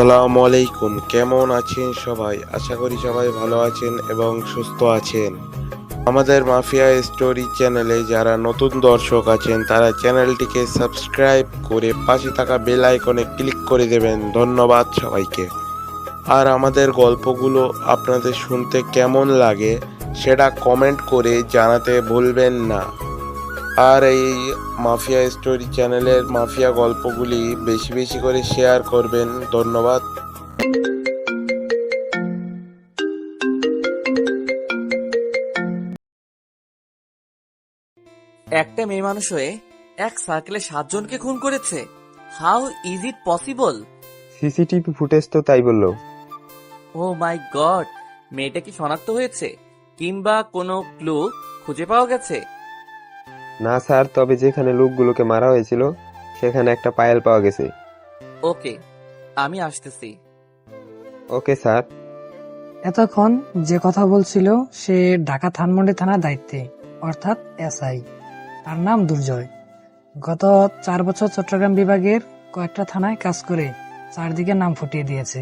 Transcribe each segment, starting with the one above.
আসসালামু আলাইকুম। কেমন আছেন সবাই? আশা করি সবাই ভালো আছেন এবং সুস্থ আছেন। আমাদের মাফিয়া স্টোরি চ্যানেলে যারা নতুন দর্শক আছেন তারা চ্যানেলটিকে সাবস্ক্রাইব করে পাশে থাকা বেল আইকনে ক্লিক করে দেবেন। ধন্যবাদ সবাইকে। আর আমাদের গল্পগুলো আপনাদের শুনতে কেমন লাগে সেটা কমেন্ট করে জানাতে ভুলবেন না। আর এই মাফিয়া স্টোরি চ্যানেলের মাফিয়া গল্পগুলি বেশি বেশি করে শেয়ার করবেন। ধন্যবাদ। একটা মেয়ে মানুষ হয়ে এক সার্কেলে 7 জনকে খুন করেছে। How is it possible? CCTV footage তো তাই বললো। ও মাই গড, মেয়েটা কি শনাক্ত হয়েছে কিংবা কোনো ক্লু খুঁজে পাওয়া গেছে? না স্যার, তবে যেখানে লোকগুলোকে মারা হয়েছিল সেখানে একটা পায়েল পাওয়া গেছে। ওকে, আমি আসতেছি। Okay sir. এতক্ষণ যে কথা বলছিল সে ঢাকা ধানমন্ডি থানার দায়িত্বে, অর্থাৎ এসআই। তার নাম দুর্জয়। গত 4 বছর চট্টগ্রাম বিভাগের কয়েকটা থানায় কাজ করে চারদিকে নাম ফুটিয়ে দিয়েছে।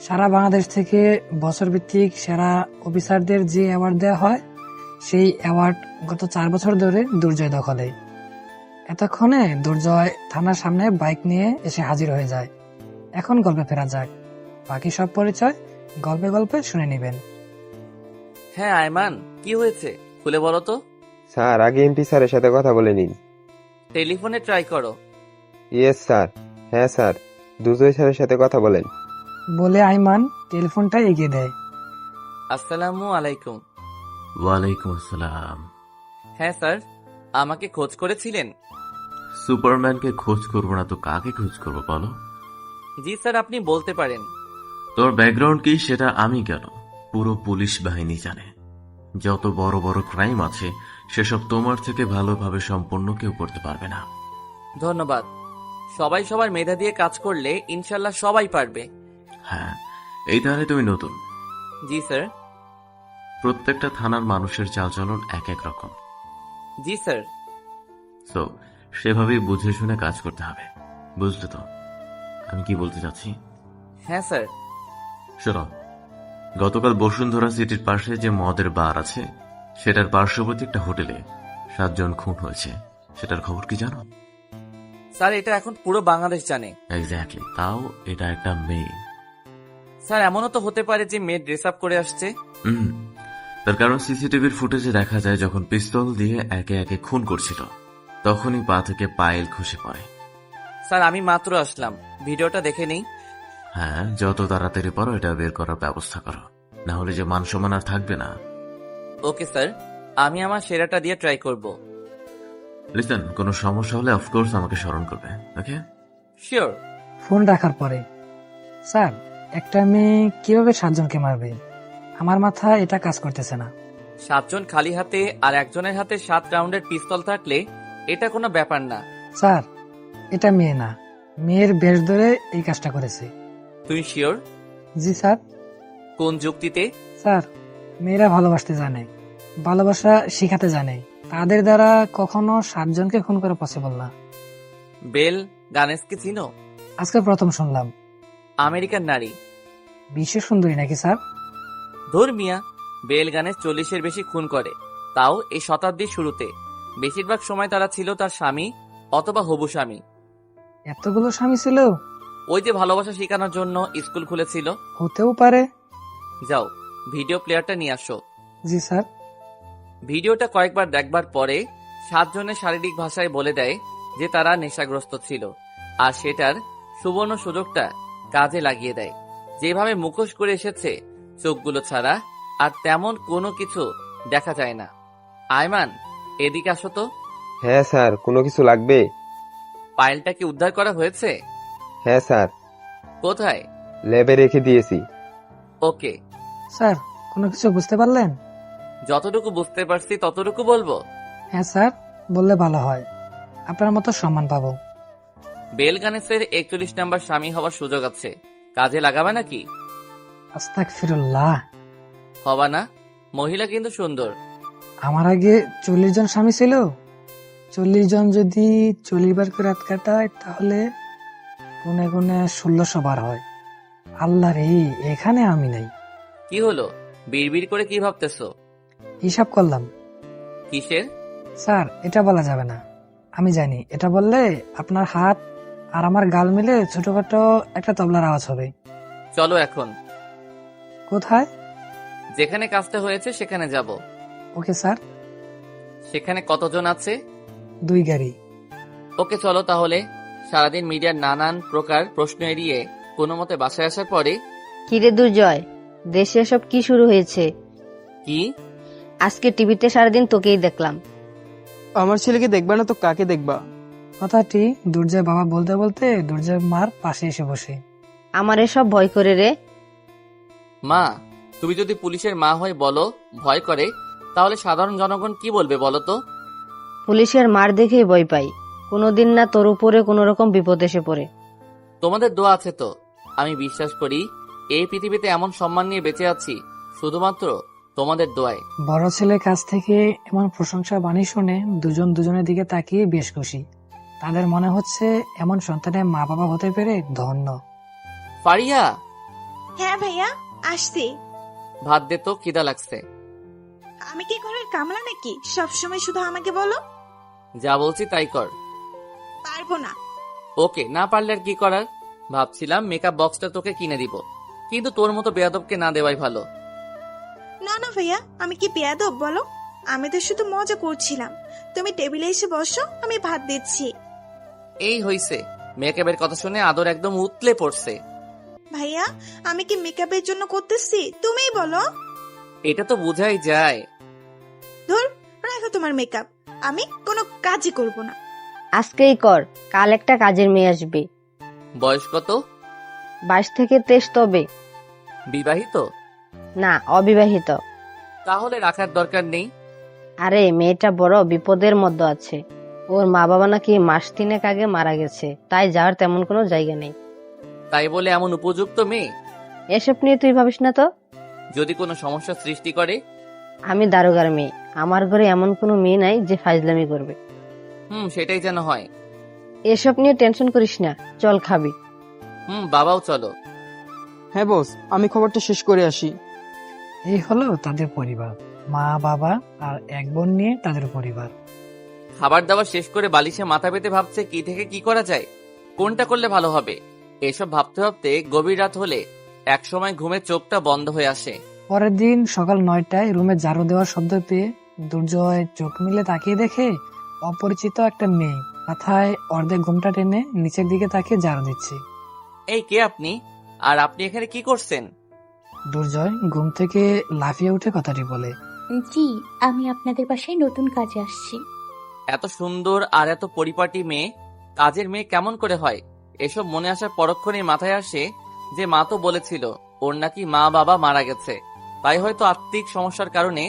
সারা বাংলাদেশ থেকে বছর ভিত্তিক সেরা অফিসারদের যে অ্যাওয়ার্ড দেওয়া হয়, সেই অ্যাওয়ার্ড গত 4 বছর ধরে দুর্জয় দখলে। এতক্ষণে দুর্জয় থানার সামনে বাইক নিয়ে এসে হাজির হয়ে যায়। এখন গল্পে ফেরা যাক। বাকি সব পরিচয় গল্পে গল্পে শুনে নেবেন। হ্যাঁ আয়মান, কি হয়েছে খুলে বলো তো। স্যার, আগে এমপি স্যারের সাথে কথা বলে নিন। টেলিফোনে ট্রাই করো। Yes sir. হ্যাঁ স্যার, দুজয় স্যারের সাথে কথা বলেন। বলে আইমান টেলিফোনটা এগিয়ে দেয়। আসসালামু আলাইকুম। ওয়ালাইকুম আসসালাম। হ্যাঁ স্যার, আমাকে খোঁজ করেছিলেন? সুপারম্যানকে খোঁজ করবো না তো কাকে খোঁজ করবো বলো? জি স্যার, আপনি বলতে পারেন। তোর ব্যাকগ্রাউন্ড কি সেটা আমি কেন, পুরো পুলিশ বাহিনী জানে। যত বড় বড় ক্রাইম আছে সেসব তোমার থেকে ভালোভাবে সম্পন্ন কেউ করতে পারবে না। ধন্যবাদ। সবাই সবার মেধা দিয়ে কাজ করলে ইনশাল্লাহ সবাই পারবে। হ্যাঁ, এই তাহলে তুমি নতুন। জি স্যার। প্রত্যেকটা থানার মানুষের চালচলন এক এক রকম। জি স্যার। সো সেভাবেই বুঝে শুনে কাজ করতে হবে, বুঝলে তো আমি কি বলতে চাচ্ছি? হ্যাঁ স্যার। শোনো, গতকাল বসুন্ধরা সিটির পাশে যে মদের বার আছে সেটার পার্শ্ববর্তী একটা হোটেলে 7 জন খুন হয়েছে। সেটার খবর কি জানো? স্যার, এটা এখন পুরো বাংলাদেশ জানে। এক্স্যাক্টলি, তাও এটা একটা মেয়ে। স্যার, এমনও তো হতে পারে যে মেয়ে ড্রেস আপ করে আসছে। হুম, তার কারণ সিসিটিভির ফুটেজে দেখা যায় যখন পিস্তল দিয়ে একে একে খুন করছিল তখনই পা থেকে পায়েল খসে পড়ে। স্যার, আমি মাত্র আসলাম, ভিডিওটা দেখে নেই। হ্যাঁ, যত তাড়াতাড়ি পারো এটা বের করার ব্যবস্থা করো, না হলে যে মান সম্মান আর থাকবে না। ওকে স্যার, আমি আমার সেরাটা দিয়ে ট্রাই করব। লিসেন, কোনো সমস্যা হলে অফকোর্স আমাকে স্মরণ করবে। ওকে? শিওর। ফোন রাখার পরে, স্যার, একটা মেয়ে কিভাবে 7 জনকে মারবে? আমার মাথা এটা কাজ করতেছে না। 7 জন খালি হাতে আর একজনের হাতে 7 রাউন্ডের পিস্তল থাকলে এটা কোনো ব্যাপার না। স্যার, এটা মেয়ে না, মেয়ের বেশ ধরে এই কাজটা করেছে। তুই শিওর? জি স্যার। কোন যুক্তিতে? স্যার, মেয়েরা ভালোবাসতে জানে, ভালোবাসা শিখাতে জানে। তাদের দ্বারা কখনো 7 জনকে খুন করা পসিবল না। বেল গানেসকে চিনো? আজকে প্রথম শুনলাম। আমেরিকান নারী, বিশ্ব সুন্দরী নাকি স্যার? ধর্মিয়া। বেল গানেস 40-এর বেশি খুন করে, তাও এই শতাব্দীর শুরুতে। বেশিরভাগ সময় তারা ছিল তার স্বামী অথবা হবু স্বামী। এতগুলো স্বামী ছিল? ওই যে ভালোবাসা শেখানোর জন্য স্কুল খুলেছিল। হতেও পারে। যাও, ভিডিও প্লেয়ারটা নিয়ে আসো। জি স্যার। ভিডিওটা কয়েকবার দেখবার পরে 7 জনের শারীরিক ভাষায় বলে দেয় যে তারা নেশাগ্রস্ত ছিল, আর সেটার সুবর্ণ সুযোগটা কাজে লাগিয়ে দেয়। যেভাবে মুখোশ করে এসেছে, চোখগুলো ছাড়া আর তেমন কোনো কিছু দেখা যায় না। আয়মান, এদিকে আসো তো। হ্যাঁ স্যার, কোনো কিছু লাগবে? পাইলটাকে উদ্ধার করা হয়েছে? হ্যাঁ স্যার, কোথায়? ল্যাবে রেখে দিয়েছি। ওকে। স্যার, কোনো কিছু বুঝতে পারলেন? যতটুকু বুঝতে পারছি ততটুকু বলবো। হ্যাঁ স্যার, বললে ভালো হয়, আপনার মতো সম্মান পাবো। বেল গানেসের 41 নাম্বার স্বামী হওয়ার সুযোগ আছে, কাজে লাগাবে নাকি? আস্তাগফিরুল্লাহ। হবা না? মহিলা কিন্তু সুন্দর। আমার আগে 40 জন স্বামী ছিল। 40 জন যদি 40 বার করে রাত কাটায় তাহলে গুনে গুনে 1600 বার হয়। আল্লাহ রে, এখানে আমি নাই। কি হলো? বিড়বিড় করে কি ভাবতেছো? হিসাব করলাম। কিসের? স্যার, এটা বলা যাবে না। আমি জানি এটা বললে আপনার হাত আর আমার গাল মিলে ছোটখাটো একটা তবলার আওয়াজ হবে। চলো এখন। কোথায়? যেখানে কাজটা হয়েছে সেখানে যাব। Okay sir. সেখানে কতজন আছে? 2 গাড়ি। ওকে চলো তাহলে। সারাদিন মিডিয়ার নানান প্রকার প্রশ্ন এড়িয়ে কোনো মতে বাসায় আসার পরে কিরে দুর্জয়, দেশে এসব কি শুরু হয়েছে? কি? আজকে টিভিতে সারাদিন তোকেই দেখলাম। আমার ছেলেকে দেখবা না তো কাকে দেখবা? কথাটি দুর্জয় বাবা বলতে বলতে দুর্জয় মার পাশে এসে বসে। আমার এসব ভয় করে রে। মা, তুমি যদি পুলিশের মা হয়ে বলো ভয় করে, তাহলে সাধারণ জনগণ কি বলবে বলো তো? পুলিশের মার দেখেই ভয় পাই। কোনোদিন না তোর উপরে কোনো রকম বিপদ এসে পড়ে। তোমাদের দোয়া আছে তো। আমি বিশ্বাস করি এই পৃথিবীতে এমন সম্মান নিয়ে বেঁচে আছি শুধুমাত্র তোমাদের দোয়ায়। বড় ছেলের কাছ থেকে এমন প্রশংসা বাণী শুনে দুজন দুজনের দিকে তাকিয়ে বেশ খুশি। তাদের মনে হচ্ছে এমন সন্তানের মা বাবা হতে পেরে ধন্য। ফারিয়া, হ্যাঁ ভাইয়া, আসছি। ভাত দে তো, খিদা লাগছে। আমি কি ঘরের কামলা নাকি সবসময় শুধু আমাকে বলো? যা বলছি তাই কর। পারবো না। ওকে, না পারলে আর কি করার। ভাবছিলাম মেকআপ বক্সটা তোকে কিনে দিব, কিন্তু তোর মতো বেয়াদবকে না দেওয়াই ভালো। না না ভাইয়া, আমি কি বেয়াদব বলো? আমি তো শুধু মজা করছিলাম। তুমি টেবিলে এসে বসো, আমি ভাত দিচ্ছি। এই হইছে, মেকআপের কথা শুনে আদর একদম উতলে পড়ছে। ভাইয়া, আমি কি মেকআপের জন্য করতেছি তুমিই বলো। এটা তো বোঝাই যায়। ধুর, রাখো তোমার মেকআপ। আমি কোনো কাজই করব না। আজকেই কর, কাল একটা কাজের মেয়ে আসবে। বয়স কত? 22 থেকে 23 তবে। বিবাহিত? না, অবিবাহিত। তাহলে রাখার দরকার নেই। আরে মেয়েটা বড় বিপদের মধ্যে আছে। ওর মা বাবা নাকি মাস 3 আগে মারা গেছে, তাই যাওয়ার তেমন কোনো জায়গা নেই। তাই বলে এমন উপযুক্ত মেয়ে? এসব নিয়ে তুই ভাবিস না তো। যদি কোনো সমস্যা সৃষ্টি করে? আমি দারোগার মেয়ে, আমার ঘরে এমন কোনো মেয়ে নাই যে ফাজলামি করবে। সেটাই যেন হয়। এসব নিয়ে টেনশন করিস না, চল খাবি। বাবাও চলো। হ্যাঁ বস, আমি খবরটা শেষ করে আসি। এই হলো তাদের পরিবার, মা বাবা আর এক বোন নিয়ে তাদের পরিবার। খাবার দাবার শেষ করে বালিশে মাথা পেতে ভাবছে কি থেকে কি করা যায়, কোনটা করলে ভালো হবে। এসব ভাবতে ভাবতে গভীর রাত হলে এক সময় ঘুমের চোখটা বন্ধ হয়ে আসে। পরের দিন সকাল 9টায় রুমে ঝাড়ু দেওয়ার শব্দ পেয়ে দুর্জয় চোখ মিলে তাকিয়ে দেখে অপরিচিত একটা মেয়ে মাথায় অর্ধেক ঘুমটা টেনে নিচের দিকে তাকিয়ে ঝাড়ু দিচ্ছে। এই কে আপনি? আর আপনি এখানে কি করছেন? দুর্জয় ঘুম থেকে লাফিয়ে উঠে কথাটি বলে। জি, আমি আপনাদের বাসায় নতুন কাজে আসছি। এত সুন্দর আর এত পরিপাটি মেয়ে কাজের মেয়ে কেমন করে হয়? এসব মনে আসার পরক্ষণেই মাথায় আসে যে মা তো বলেছিল ওর নাকি মা বাবা মারা গেছে, তাই হয়তো আর্থিক সমস্যার কারণে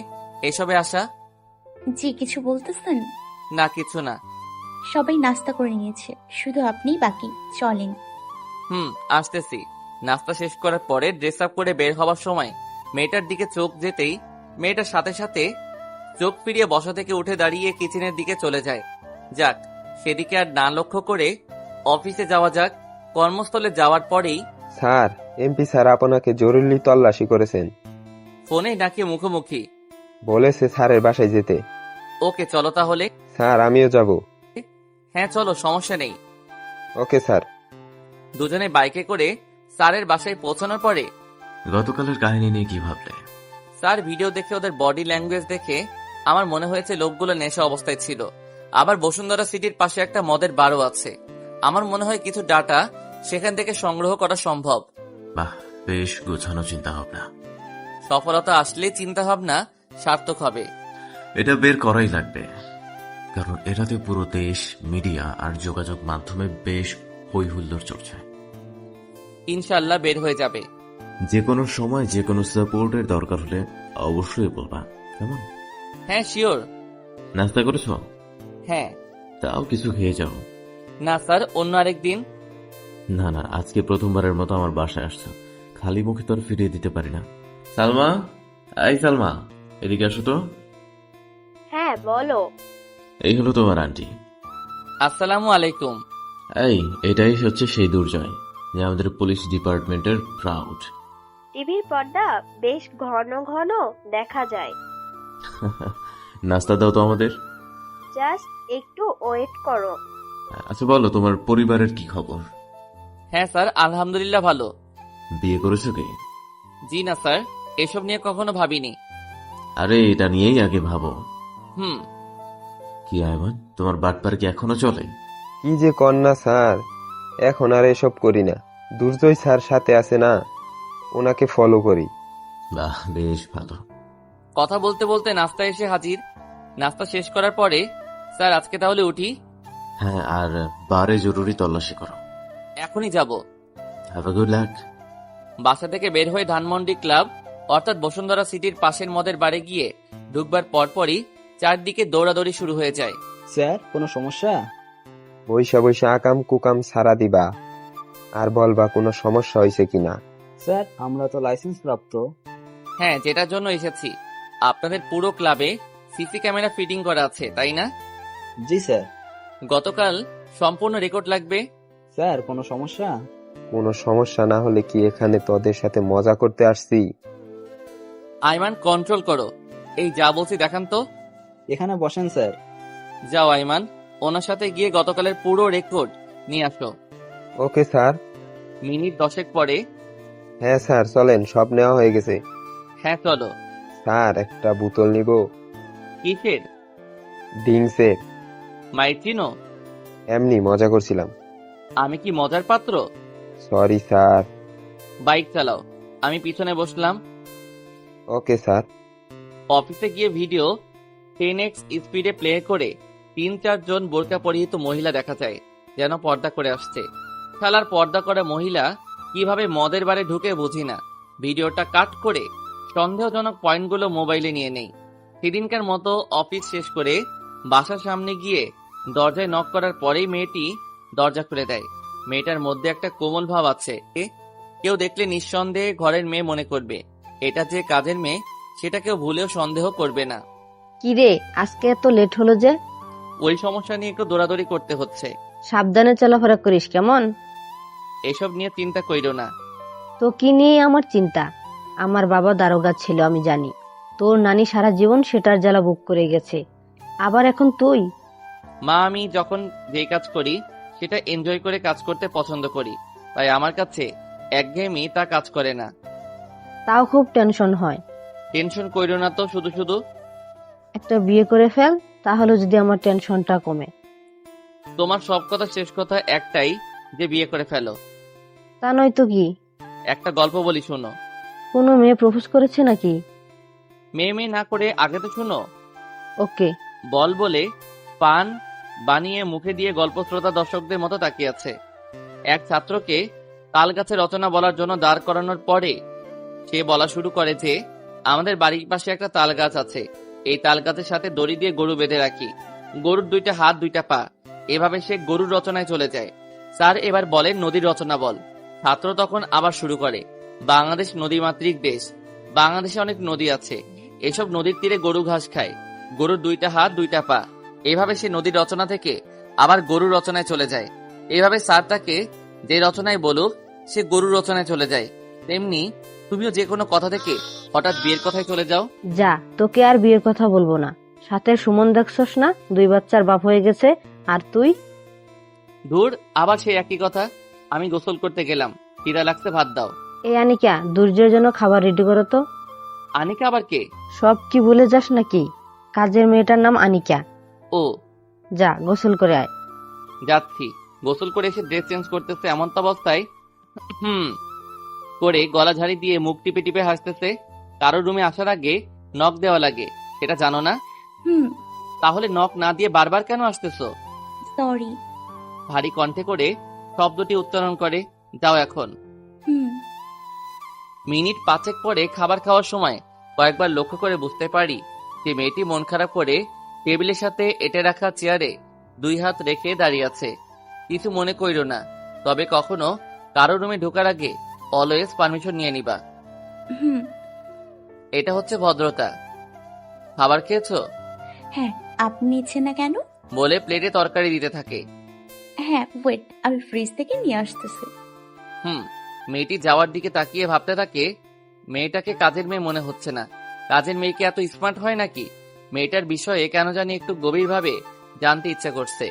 এসবে আসা। জি, কিছু বলতেছেন? না, কিছু না। সবাই নাস্তা করে নিয়েছে, শুধু আপনিই বাকি, চলেন। আসতেছি। নাস্তা শেষ করার পরে ড্রেস আপ করে বের হওয়ার সময় মেয়েটার দিকে চোখ যেতেই মেয়েটার সাথে সাথে চোখ ফিরিয়ে বসা থেকে উঠে দাঁড়িয়ে কিচেনের দিকে চলে যায়। যাক, সেদিকে আর না লক্ষ্য করে অফিসে যাওয়া যাক। কর্মস্থলে যাওয়ার পরেই স্যার, এমপি স্যার আপনাকে জরুরি তল্লাশি করেছেন। ফোনে নাকি মুখোমুখি? বলেছে স্যারের বাসায় যেতে। ওকে চলো তাহলে। স্যার, আমিও যাব। হ্যাঁ চলো, সমস্যা নেই। Okay sir. দুজনে বাইকে করে স্যারের বাসায় পৌঁছানোর পরে গতকালের কাহিনী নিয়ে কি ভাবলে? স্যার ভিডিও দেখে ওদের বডি ল্যাঙ্গুয়েজ দেখে আমার মনে হয়েছে লোকগুলো নেশা অবস্থায় ছিল। আবার বসুন্ধরা সিটির পাশে একটা মদের বারও আছে। আমার মনে হয় কিছু ডাটা সেখান থেকে সংগ্রহ করা সম্ভব। বাহ, বেশ গোছানো চিন্তা ভাবনা। সফলতা আসলে চিন্তা ভাবনা সার্থক হবে। এটা বের করাই লাগবে, কারণ এটাতে পুরো দেশ, মিডিয়া আর যোগাযোগ মাধ্যমে বেশ হই হুল্লোড় চলছে। ইনশাল্লাহ বের হয়ে যাবে। যে কোনো সময় যে কোনো সাপোর্টের দরকার হলে অবশ্যই বলবা, কেমন? হ্যাঁ শিওর। নাস্তা করেছো? হ্যাঁ। তাও কিছু খেয়ে যাও। না স্যার, অন্য আরেকদিন। না না, আজকে প্রথমবারের মতো আমার বাসায় আসছো, খালি মুখে তো আর ফিরিয়ে দিতে পারি না। সালমা, এই সালমা, এদিকে আসো তো। হ্যাঁ বলো। এই হলো তোমার আন্টি। আসসালামু আলাইকুম। এই, এটাই হচ্ছে সেই দুর্জয় যে আমাদের পুলিশ ডিপার্টমেন্টের প্রাউড। টিভির পর্দা বেশ ঘন ঘন দেখা যায়। নাস্তা দাও তো আমাদের। জাস্ট একটু ওয়েট করো। আচ্ছা বলো, তোমার পরিবারের কি খবর? হ্যাঁ স্যার, আলহামদুলিল্লাহ ভালো। বিয়ে করেছো কি? জি না স্যার, এসব নিয়ে কখনো ভাবিনি। আরে এটা নিয়েই আগে ভাবো। হুম। কি আয়মান, তোমার বাটপার কি এখনো চলে? কি যে কন্যা স্যার, এখন আর এসব করি না। দুর্জয় স্যার সাথে আছে না, ওনাকে ফলো করি। বাহ, বেশ ভালো। কথা বলতে বলতে নাস্তা এসে হাজির। নাস্তা শেষ করার পরে, স্যার আজকে তাহলে উঠি? হ্যাঁ, আর বারে জরুরি তল্লাশি করো। এখনই যাব। Have a good luck. বাসা থেকে বের হয়ে ধানমন্ডি ক্লাব অর্থাৎ বসুন্ধরা সিটির পাশের মদের বারে গিয়ে ঢুকবার পরপরই চারদিকে দৌড়াদৌড়ি শুরু হয়ে যায়। স্যার, কোনো সমস্যা? বৈশা বৈশা আকাম কুকাম সারা দিবা, আর বলবা কোনো সমস্যা হয়েছে কিনা। স্যার, আমরা তো লাইসেন্স প্রাপ্ত। হ্যাঁ, যেটার জন্য এসেছি। আপনাদের পুরো ক্লাবে সিসি ক্যামেরা ফিটিং করা আছে, তাই না? জি স্যার। গতকাল সম্পূর্ণ রেকর্ড লাগবে। স্যার, কোনো সমস্যা? কোনো সমস্যা না হলে কি এখানে তোদের সাথে মজা করতে আসছি? আইমান, কন্ট্রোল করো। এই যা বলছি দেখান তো। এখানে বসেন স্যার। যাও আইমান, ওনার সাথে গিয়ে গতকালের পুরো রেকর্ড নিয়ে আসো। Okay sir. মিনিট 10 পরে। হ্যাঁ স্যার, চলেন, সব নেওয়া হয়ে গেছে। হ্যাঁ চলো। স্যার, একটা বোতল নিব। কিসের? ড্রিঙ্কসের। মাইর চিনো? এমনি মজা করছিলাম। আমি কি মজার পাত্র? Sorry sir. বাইক চালাও, আমি পিছনে বসলাম। Okay sir. অফিসে গিয়ে ভিডিও 10x স্পিডে প্লে করে 3-4 জন বোরকা পরিহিত মহিলা দেখা যায়, যেন পর্দা করে আসছে। শালার পর্দা করা মহিলা কিভাবে মদের বারে ঢুকে বুঝি না। ভিডিওটা কাট করে সন্দেহজনক পয়েন্টগুলো মোবাইলে নিয়ে নেই। সেদিনকার মতো অফিস শেষ করে বাসার সামনে গিয়ে দরজায় নক করার পরেই মেয়েটি দরজা খুলে দেয়। মেয়েটার মধ্যে একটা কোমল ভাব আছে। কেউ দেখলে নিঃসন্দেহে ঘরের মেয়ে মনে করবে। এটা যে কাজের মেয়ে সেটা কেউ ভুলেও সন্দেহ করবে না। কিরে, আজকে এত লেট হলো যে? ওই সমস্যা নিয়ে একটু দৌড়াদৌড়ি করতে হচ্ছে। সাবধানে চলাফেরা করিস কেমন? এসব নিয়ে চিন্তা কইরো না। তো কি নিয়ে আমার চিন্তা? আমার বাবা দারোগা ছিল, আমি জানি। তোর নানি সারা জীবন সেটার জ্বালা বুক করে গেছে, আবার এখন তুই। মা, আমি যখন যে কাজ করি সেটা এনজয় করে কাজ করতে পছন্দ করি, তাই আমার কাছে একঘেয়েমি তা কাজ করে না। তাও খুব টেনশন হয়। টেনশন কইরো না তো শুধু শুধু। একটা বিয়ে করে ফেল, তাহলে যদি আমার টেনশনটা কমে। তোমার সব কথা শেষ কথা একটাই, যে বিয়ে করে ফেলো। তা নয় তো কি? একটা গল্প বলি শোনো। কোনো মেয়ে প্রপোজ করেছে নাকি? মেয়ে না করে আগে তো শোনো। ওকে। বল বলে পান বানিয়ে মুখে দিয়ে গল্প শ্রোতা দর্শকদের মতো তাকিয়ে আছে। এক ছাত্রকে তাল গাছে রচনা বলার জন্য দাঁড় করানোর পরে সে বলা শুরু করে যে আমাদের বাড়ির পাশে একটা তাল গাছ আছে, এই তাল গাছের সাথে দড়ি দিয়ে গরু বেঁধে রাখি, গরুর 2টা হাত 2টা পা। এভাবে সে গরুর রচনায় চলে যায়। স্যার এবার বলেন নদীর রচনা বল। ছাত্র তখন আবার শুরু করে, বাংলাদেশ নদীমাতৃক দেশ, বাংলাদেশে অনেক নদী আছে, এসব নদীর তীরে গরু ঘাস খায়, গরুর 2টা হাত 2টা পা। এভাবে সে নদীর রচনা থেকে আবার গরুর রচনায় চলে যায়। এভাবে স্যার তাকে যে রচনায় বলুক সে গরুর রচনায় চলে যায়। তেমনি তুমিও যে কোনো কথা থেকে হঠাৎ বিয়ের কথায় চলে যাও। যা, তোকে আর বিয়ের কথা বলবো না। সাথে সুমন দেখছস না, 2 বাচ্চার বাপ হয়ে গেছে, আর তুই? ধুর, আবার সেই একই কথা। আমি গোসল করতে গেলাম, খিদা লাগছে, ভাত দাও। এই আনিকা, দুর্জয়ের জন্য খাবার রেডি করো তো। আনিকা আবার কে? সব কি ভুলে যাস নাকি? কাজের মেয়েটার নাম আনিকা। ও, যা গোসল করে আয়। যাচ্ছি। গোসল করে এসে ড্রেস চেঞ্জ করতেছে, এমন তো অবস্থায় করে গলা ঝাড়ি দিয়ে মুখ টিপে টিপে হাসতেছে। কারোর রুমে আসার আগে নক দেওয়া লাগে, সেটা জানো না? তাহলে নক না দিয়ে বারবার কেন আসতেছো? সরি। ভারী কণ্ঠে করে শব্দটি উচ্চারণ করে, যাও এখন। মিনিট 5 পরে খাবার খাওয়ার সময় কয়েকবার লক্ষ্য করে বুঝতে পারি যে মেয়েটি মন খারাপ করে টেবিলের সাথে এঁটে রাখা চেয়ারে 2 হাত রেখে দাঁড়িয়ে আছে। কিছু মনে কইরো না, তবে কখনো কারো রুমে ঢোকার আগে অলওয়েজ পারমিশন নিয়ে নিবা। এটা হচ্ছে ভদ্রতা। খাবার খেয়েছো? হ্যাঁ, আপনি নিচ্ছেন না কেন? বলে প্লেটে তরকারি দিতে থাকে। হ্যাঁ ওয়েট, আমি ফ্রিজ থেকে নিয়ে আসতেছি। মেয়েটি যাওয়ার দিকে তাকিয়ে ভাবতে থাকে, মেয়েটাকে কাজের মেয়ে মনে হচ্ছে না। কাজের মেয়েকে এত স্মার্ট হয় নাকি? মেয়েটার বিষয়ে কেন জানি একটু গভীরভাবে জানতে ইচ্ছা করছে।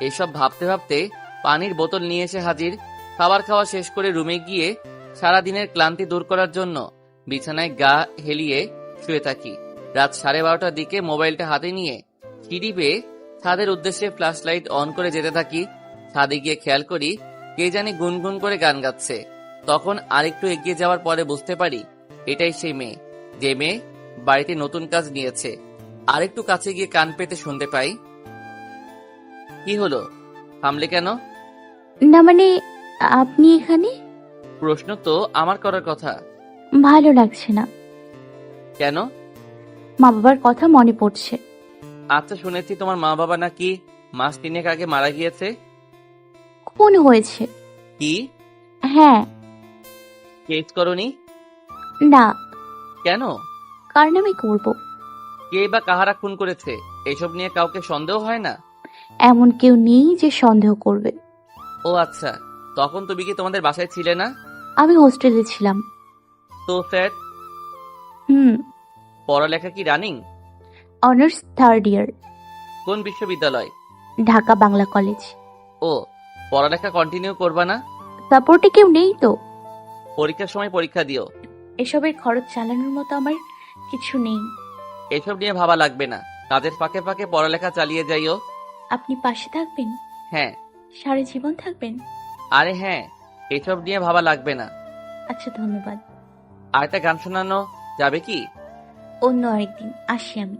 এইসব ভাবতে ভাবতে পানির বোতল নিয়ে এসে হাজির। খাবার খাওয়া শেষ করে রুমে গিয়ে সারাদিনের ক্লান্তি দূর করার জন্য বিছানায় গা হেলিয়ে শুয়ে থাকি। রাত 12:30টার দিকে মোবাইলটা হাতে নিয়ে সিঁড়ি বেয়ে ছাদের উদ্দেশ্যে ফ্ল্যাশ লাইট অন করে যেতে থাকি। ছাদে গিয়ে খেয়াল করি কে জানি গুনগুন করে গান গাচ্ছে। তখন আরেকটু এগিয়ে যাওয়ার পরে বুঝতে পারি এটাই সেই মেয়ে, যে মেয়ে বাড়িতে নতুন কাজ নিয়েছে। আরেকটু কাছে গিয়ে কান পেতে শুনতে পাই, কি হলো, থামলে কেন? না মানে, আপনি এখানে? প্রশ্ন তো আমার করার কথা। ভালো লাগছে না। কেন? মা বাবার কথা মনে পড়ছে। আচ্ছা, শুনেছি তোমার মা বাবা নাকি মাস 3 আগে মারা গিয়েছে। খুন হয়েছে। কি? হ্যাঁ। কেস করনি? না। কেন? কারণ আমি করব। কে বা কাহারা খুন করেছে এসব নিয়ে কাউকে সন্দেহ হয় না? এমন কেউ নেই যে সন্দেহ করবে। ও আচ্ছা, তখন তুমি কি তোমাদের বাসায় ছিলে না? আমি হোস্টেলে ছিলাম। তো স্যার, পড়ালেখা কি রানিং? অনার্স 3rd ইয়ার। কোন বিশ্ববিদ্যালয়? ঢাকা বাংলা কলেজ। ও, পড়ালেখা কন্টিনিউ করবা না? সাপোর্টে কেউ নেই তো। পরীক্ষার সময় পরীক্ষা দিও। এসবের খরচ চালানোর মতো আমার কিছু নেই। এসব নিয়ে ভাবা লাগবে না, কাজের ফাঁকে ফাঁকে পড়ালেখা চালিয়ে যাইও। আপনি পাশে থাকবেন? হ্যাঁ। সারা জীবন থাকবেন? আরে হ্যাঁ, এসব নিয়ে ভাবা লাগবে না। আচ্ছা, ধন্যবাদ। আর একটা গান শোনানো যাবে কি? অন্য আরেকদিন আসি আমি।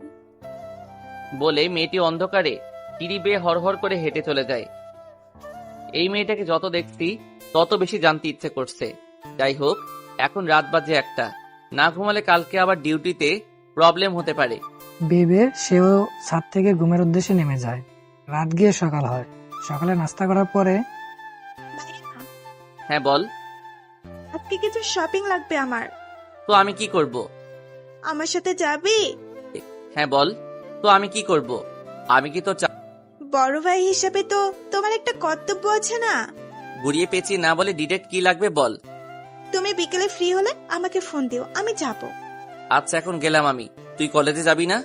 বলে মেয়েটি অন্ধকারে সিঁড়ি বেয়ে হড়হড় করে হেঁটে চলে যায়। এই মেয়েটাকে যত দেখছি তত বেশি জানতে ইচ্ছে করছে। যাই হোক, এখন রাত বাজে 1টা, না ঘুমালে কালকে আবার ডিউটিতে প্রবলেম হতে পারে। ভেবে সেও ছাদ থেকে ঘুমের উদ্দেশ্যে নেমে যায়। রাত গিয়ে সকাল হয়। সকালে নাস্তা করার পরে, হ্যাঁ বল। আজকে কিছু শপিং লাগবে আমার। তো আমি কি করব? আমার সাথে যাবি? হ্যাঁ বল, তো আমি কি করব? আমি কি তো বড় ভাই হিসেবে তো তোমার একটা কর্তব্য আছে না? ঘুরিয়ে পেঁচিয়ে না বলে ডিরেক্ট কি লাগবে বল। তুমি বিকেলে ফ্রি হলে আমাকে ফোন দিও, আমি যাব। আচ্ছা, এখন গেলাম আমি। তুই কলেজে যাবি না?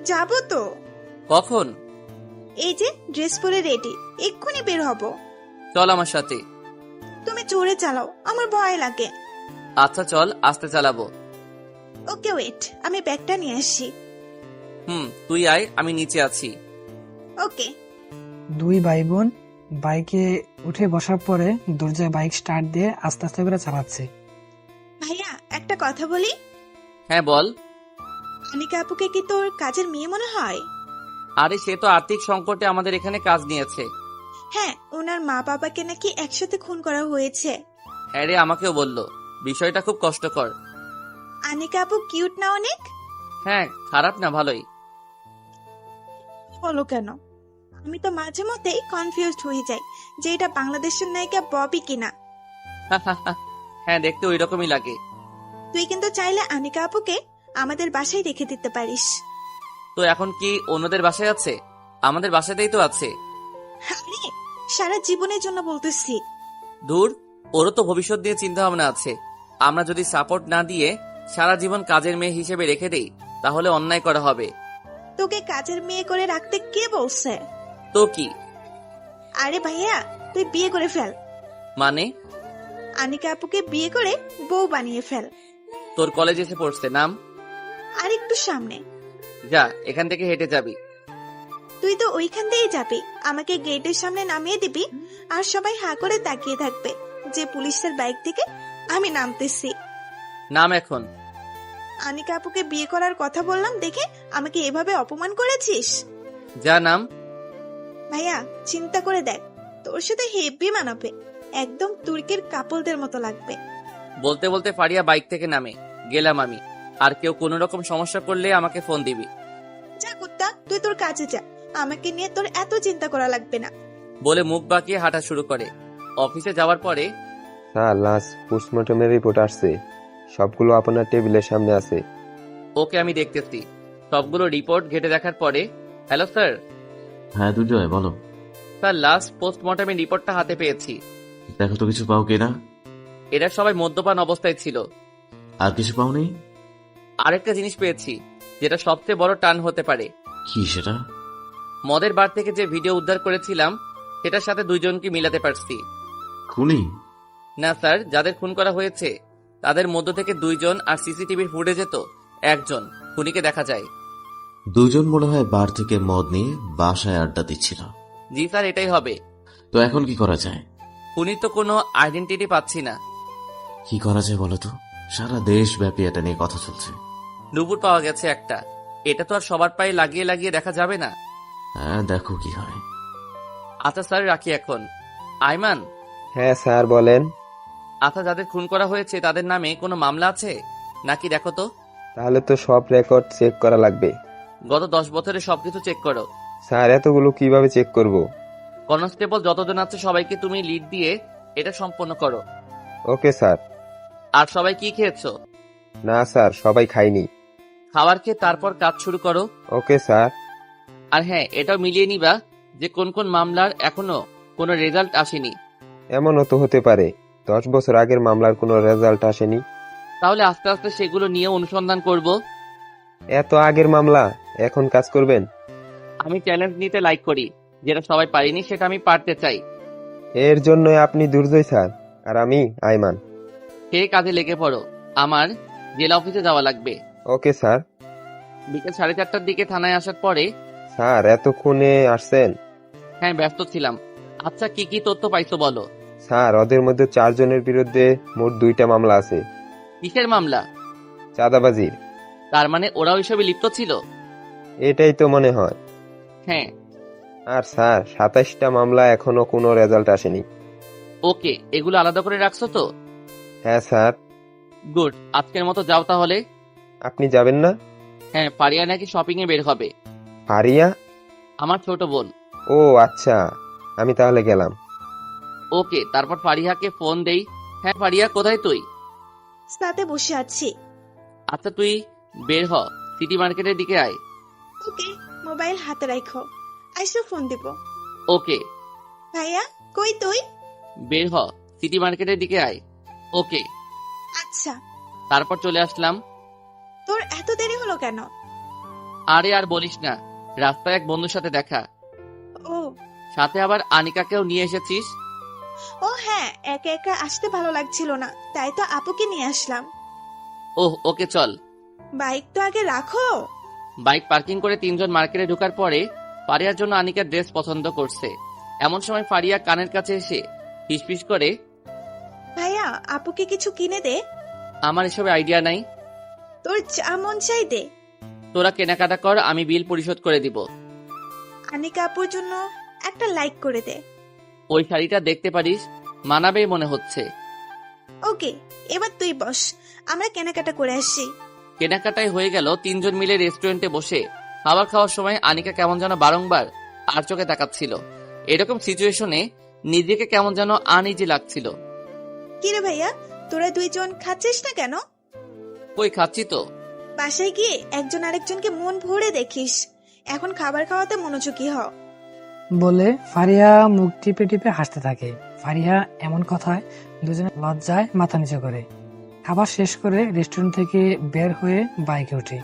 যাব তো। কখন? এই যে ড্রেস পরে রেডি, এক্ষুনি বের হব। চল আমার সাথে। তুমি জোরে চালাও, আমার ভয় লাগে। আচ্ছা চল, আস্তে চালাবো। ওকে ওয়েট, আমি ব্যাগটা নিয়ে আসি। তুই আয়, আমি নিচে আছি। ওকে। দুই ভাই বোন বাইকে উঠে বসার পরে দরজায় বাইক স্টার্ট দিয়ে আস্তে আস্তে করে চালাচ্ছে। ভাইয়া, একটা কথা বলি। হ্যাঁ বল। অনিকা আপুকে কি তোর কাজের মেয়ে মনে হয়? আরে সে তো আর্থিক সংকটে আমাদের এখানে কাজ নিয়েছে। হ্যাঁ, ওনার মা বাবাকে নাকি একসাথে খুন করা হয়েছে। হ্যাঁ রে, আমাকেও বললো। বিষয়টা খুব কষ্টকর। অনিকা আপু কিউট না অনেক? হ্যাঁ, খারাপ না, ভালোই। বলো কেন? আমি তো মাঝে মধ্যেই কনফিউজড হয়ে যাই যে এটা বাংলাদেশের নায়িকা ববি কিনা। হ্যাঁ, দেখতে ওই রকমই লাগে। তুই কিন্তু চাইলে অনিকা আপুকে আমাদের বাসায় রেখে দিতে পারিস। তো এখন কি অন্যদের বাসায় আছে? আমাদের বাসাতেই তো আছে। আরে, সারা জীবনের জন্য বলতেছি। দূর, ওরও তো ভবিষ্যৎ নিয়ে চিন্তা ভাবনা আছে। আমরা যদি সাপোর্ট না দিয়ে সারা জীবন কাজের মেয়ে হিসেবে রেখে দেই তাহলে অন্যায় করা হবে। তোকে কাজের মেয়ে করে রাখতে কে বলছে? তো কি? আরে ভাইয়া, তুই বিয়ে করে ফেল। মানে? অনিকা আপুকে বিয়ে করে বউ বানিয়ে ফেল। তোর কলেজ এসে পড়ছে, নাম। আর একটু সামনে যা, এখান থেকে হেঁটে যাবি। তুই তো ওইখান দিয়েই যাবি, আমাকে গেটের সামনে নামিয়ে দিবি, আর সবাই হা করে তাকিয়ে থাকবে যে পুলিশের বাইক থেকে আমি নামতেছি। নাম এখন। অনিকা আপুকে বিয়ে করার কথা বললাম দেখে আমাকে এভাবে অপমান করেছিস? যা, নাম। ভাইয়া, চিন্তা করে দেখ, তোর সাথে হেভি মানাবে, একদম তুর্কির কাপলদের মতো লাগবে। বলতে বলতে ফারিয়া বাইক থেকে নামে। গেলাম আমি। আর কেউ কোনো রকম সমস্যা করলে আমাকে ফোন দিবি। যা কুত্তা, তুই তোর কাজে যা, আমাকে নিয়ে তোর এত চিন্তা করা লাগবে না। বলে মুখ বাঁকিয়ে হাঁটা শুরু করে। অফিসে যাওয়ার পরে, স্যার, লাস্ট পোস্টমর্টমের রিপোর্ট আসছে, সবগুলো আপনার টেবিলের সামনে আছে। ওকে, আমি দেখতেছি। সবগুলো রিপোর্ট ঘেটে দেখার পরে, হ্যালো স্যার। হ্যাঁ দুর্জয়, বলো। স্যার, লাস্ট পোস্টমর্টমের রিপোর্টটা হাতে পেয়েছি। দেখো তো কিছু পাও কিনা। এরা সবাই মদ্যপান অবস্থায় ছিল। আর কিছু পাওনি? আরেকটা জিনিস পেয়েছি, যেটা সবচেয়ে বড় টান হতে পারে। কি সেটা? মদের বার থেকে যে ভিডিও উদ্ধার করেছিলাম সেটার সাথে দুইজনকে মিলাতে পারছি। খুনি? না স্যার, যাদের খুন করা হয়েছে তাদের মধ্য থেকে 2 জন, আর সিসিটিভির ফুটেজে তো 1 জন খুনিকে দেখা যায়। 2 জন মনে হয় বার থেকে মদ নিয়ে বাসায় আড্ডা দিচ্ছিল। জি স্যার, এটাই হবে। তো এখন কি করা যায়? খুনির তো কোনো আইডেন্টিটি পাচ্ছি না। কি করা যায় বলো তো? সারা দেশব্যাপী এটা নিয়ে কথা চলছে। নুপুর পাওয়া গেছে একটা, এটা তো আর সবার পায়ে লাগিয়ে লাগিয়ে দেখা যাবে না। হ্যাঁ, দেখো কি হয়। আচ্ছা স্যার, রাখি এখন। আইমান, হ্যাঁ স্যার বলেন। আচ্ছা, যাদের খুন করা হয়েছে তাদের নামে কোনো মামলা আছে নাকি দেখো তো। তাহলে তো সব রেকর্ড চেক করা লাগবে। গত 10 বছরে সবকিছু চেক করো। স্যার এতগুলো কিভাবে চেক করব? কনস্টেবল যতজন আছে সবাইকে তুমি লিড দিয়ে এটা সম্পন্ন করো। Okay sir. আর সবাই কি খেয়েছো? না স্যার, সবাই খাইনি। খাবার খেয়ে তারপর কাজ শুরু করো। Okay sir. আর হ্যাঁ, এটাও মিলিয়ে নিবা যে কোন কোন মামলার এখনো কোনো রেজাল্ট আসেনি। এমনও তো হতে পারে 10 বছর আগের মামলার কোনো রেজাল্ট আসেনি। তাহলে আস্তে আস্তে সেগুলো নিয়ে অনুসন্ধান করব। এত আগের মামলা, এখন কাজ করবেন? আমি চ্যালেঞ্জ নিতে লাইক করি, যেটা সবাই পারিনি সেটা আমি পারতে চাই। এর জন্যই আপনি দুর্জয় স্যার, আর আমি আইমান। সে কাজে লেগে পড়ো, আমার জেলা অফিসে যাওয়া লাগবে। Okay sir. বিকেল 4:30টার দিকে থানায় আসার পরে। স্যার এতক্ষণে আসছেন? হ্যাঁ, ব্যস্ত ছিলাম। আচ্ছা, কি কি তথ্য পাইছো বলো। স্যার ওদের মধ্যে 4 জনের বিরুদ্ধে মোট 2টা মামলা আছে। কিসের মামলা? চাঁদাবাজির। তার মানে ওরা ওইসবে লিপ্ত ছিল? এটাই তো মনে হয়। হ্যাঁ। আর স্যার 27টা মামলা এখনো কোনো রেজাল্ট আসেনি। ওকে, এগুলো আলাদা করে রাখছো তো? হ্যাঁ স্যার। গুড, আজকের মতো যাও তাহলে। আপনি যাবেন না? হ্যাঁ, পারিয়া নাকি শপিং এ বের হবে। পারিয়া? আমার ছোট বোন। ও আচ্ছা, আমি তাহলে গেলাম। ওকে, তারপর ফারিহাকে ফোন দেই। হ্যাঁ ফারিয়া, কোথায় তুই? সাথে বসে আছি। আচ্ছা, তুই বের হ, সিটি মার্কেটের দিকে আয়। ওকে, মোবাইল হাতে রাখো, আইসো ফোন দিব। ওকে। ভাইয়া কই তুই? বের হ, সিটি মার্কেটের দিকে আয়। ওকে। আচ্ছা। তারপর চলে আসলাম। তোর এত দেরি হলো কেন? আরে আর বলিস না, রাস্তায় এক বন্ধুর সাথে দেখা। ও, সাথে আবার আনিকাকেও নিয়ে এসেছিস? ও হ্যাঁ, একা একা আসতে ভালো লাগছিল না, তাই তো আপুকে নিয়ে আসলাম। ওহ, ওকে চল। বাইক তো আগে রাখো। বাইক পার্কিং করে 3 জন মার্কেটে ঢোকার পরে ফারিয়ার জন্য আনিকার ড্রেস পছন্দ করছে। এমন সময় ফারিয়া কানের কাছে এসে ফিসফিস করে, ভাইয়া আপুকে কিছু কিনে দে। আমার এসবে আইডিয়া নাই। তোর যা মন চাই দে। তোরা কেনাকাটা কর, আমি বিল পরিশোধ করে দিব। আনিকা আপুর জন্য একটা লাইক করে দে। ওই শাড়িটা দেখতে পারিস, মানাবে মনে হচ্ছে। ওকে, এবার তুই বস, আমরা কেনাকাটা করে আসি। কেনাকাটাই হয়ে গেল। 3 জন মিলে রেস্টুরেন্টে বসে খাবার খাওয়ার সময় আনিকা কেমন যেন বারংবার আর চোখে তাকাচ্ছিল। এরকম সিচুয়েশনে নিজেকে কেমন যেন আনইজি লাগছিল। কিরে ভাইয়া, তোরা 2 জন খাচ্ছিস না কেন? কই, খাচ্ছি তো। বাসায় গিয়ে একজন আরেকজনকে মন ভরে দেখিস, এখন খাবার খাওয়াতে মনোযোগী হ। বলে ফারিয়া মুখ টিপে টিপে হাসতে থাকে। ফারিয়া এমন কথায় দুজনে লজ্জায় মাথা নিচু করে। খাবার শেষ করে রেস্টুরেন্ট থেকে বের হয়ে বাইকে ওঠে।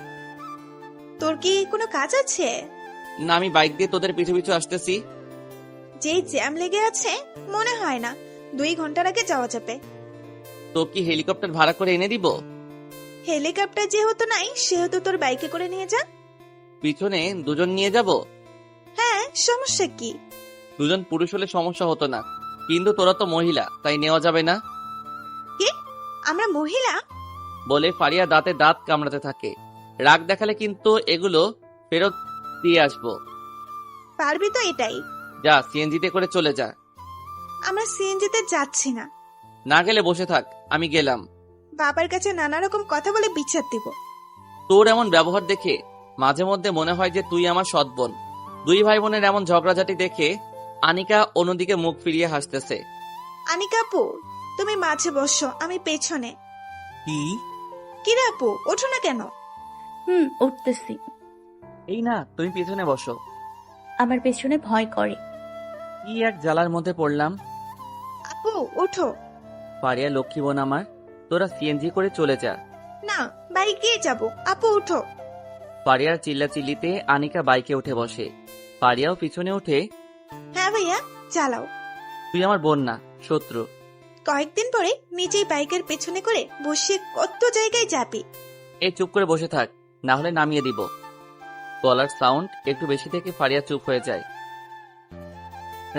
তোর কি কোনো কাজ আছে? না, আমি বাইক দিয়ে তোদের পিছু পিছু আসতেছি। যেই জ্যাম লেগে আছে, মনে হয় না 2 ঘন্টার আগে যাওয়া যাবে। তো কি হেলিকপ্টার ভাড়া করে এনে দিব? হেলিকপ্টার যেহেতু নাই, সেহেতু তোর বাইকে করে নিয়ে যা। পিছনে 2 জন নিয়ে যাব? হ্যাঁ, সমস্যা কি? 2 জন পুরুষ হলে সমস্যা হতো না, কিন্তু তোরা তো মহিলা, তাই নেওয়া যাবে না। কি? আমরা মহিলা? বলে ফারিয়া দাঁতে দাঁত কামড়াতে থাকে। রাগ দেখালে কিন্তু এগুলো ফেরত দিয়ে আসবো। পারবি তো? এটাই। যা, সিএনজিতে করে চলে যা। আমরা সিএনজিতে যাচ্ছি না। না গেলে বসে থাক, আমি গেলাম। বাবার কাছে নানা রকম কথা বলে বিচার দিব। তোর এমন ব্যবহার দেখে মাঝে মধ্যে মনে হয় যে তুই আমার সৎ বোন। 2 ভাই বোনের এমন ঝগড়াঝাটি দেখে আনিকা অন্যদিকে মুখ ফিরিয়ে হাসতেছে। আনিকা আপু, তুমি মাঝে বসো, আমি পেছনে। কি? কিরে আপু, ওঠো না কেন? উঠতেছি। এই না, তুমি পেছনে বসো। আমার পেছনে ভয় করে। কি এক জ্বালার মধ্যে পড়লাম। আপু ওঠো। ফারিয়া লক্ষ্মী বোন আমার, তোরা সিএনজি করে চলে যা। না, বাইকে যাব। আপু উঠো। ফারিয়ার চিল্লাচিল্লিতে আনিকা বাইকে উঠে বসে। ফারিয়াও পিছনে উঠে। হ্যাঁ ভাইয়া, চালাও। তুই আমার বোন না, শত্রু। কয়েকদিন পরে নিজেই বাইকের পেছনে করে বসে কত জায়গায় যাবি। এই চুপ করে বসে থাক, না হলে নামিয়ে দিব। গলার সাউন্ড একটু বেশি থেকে ফারিয়া চুপ হয়ে যায়।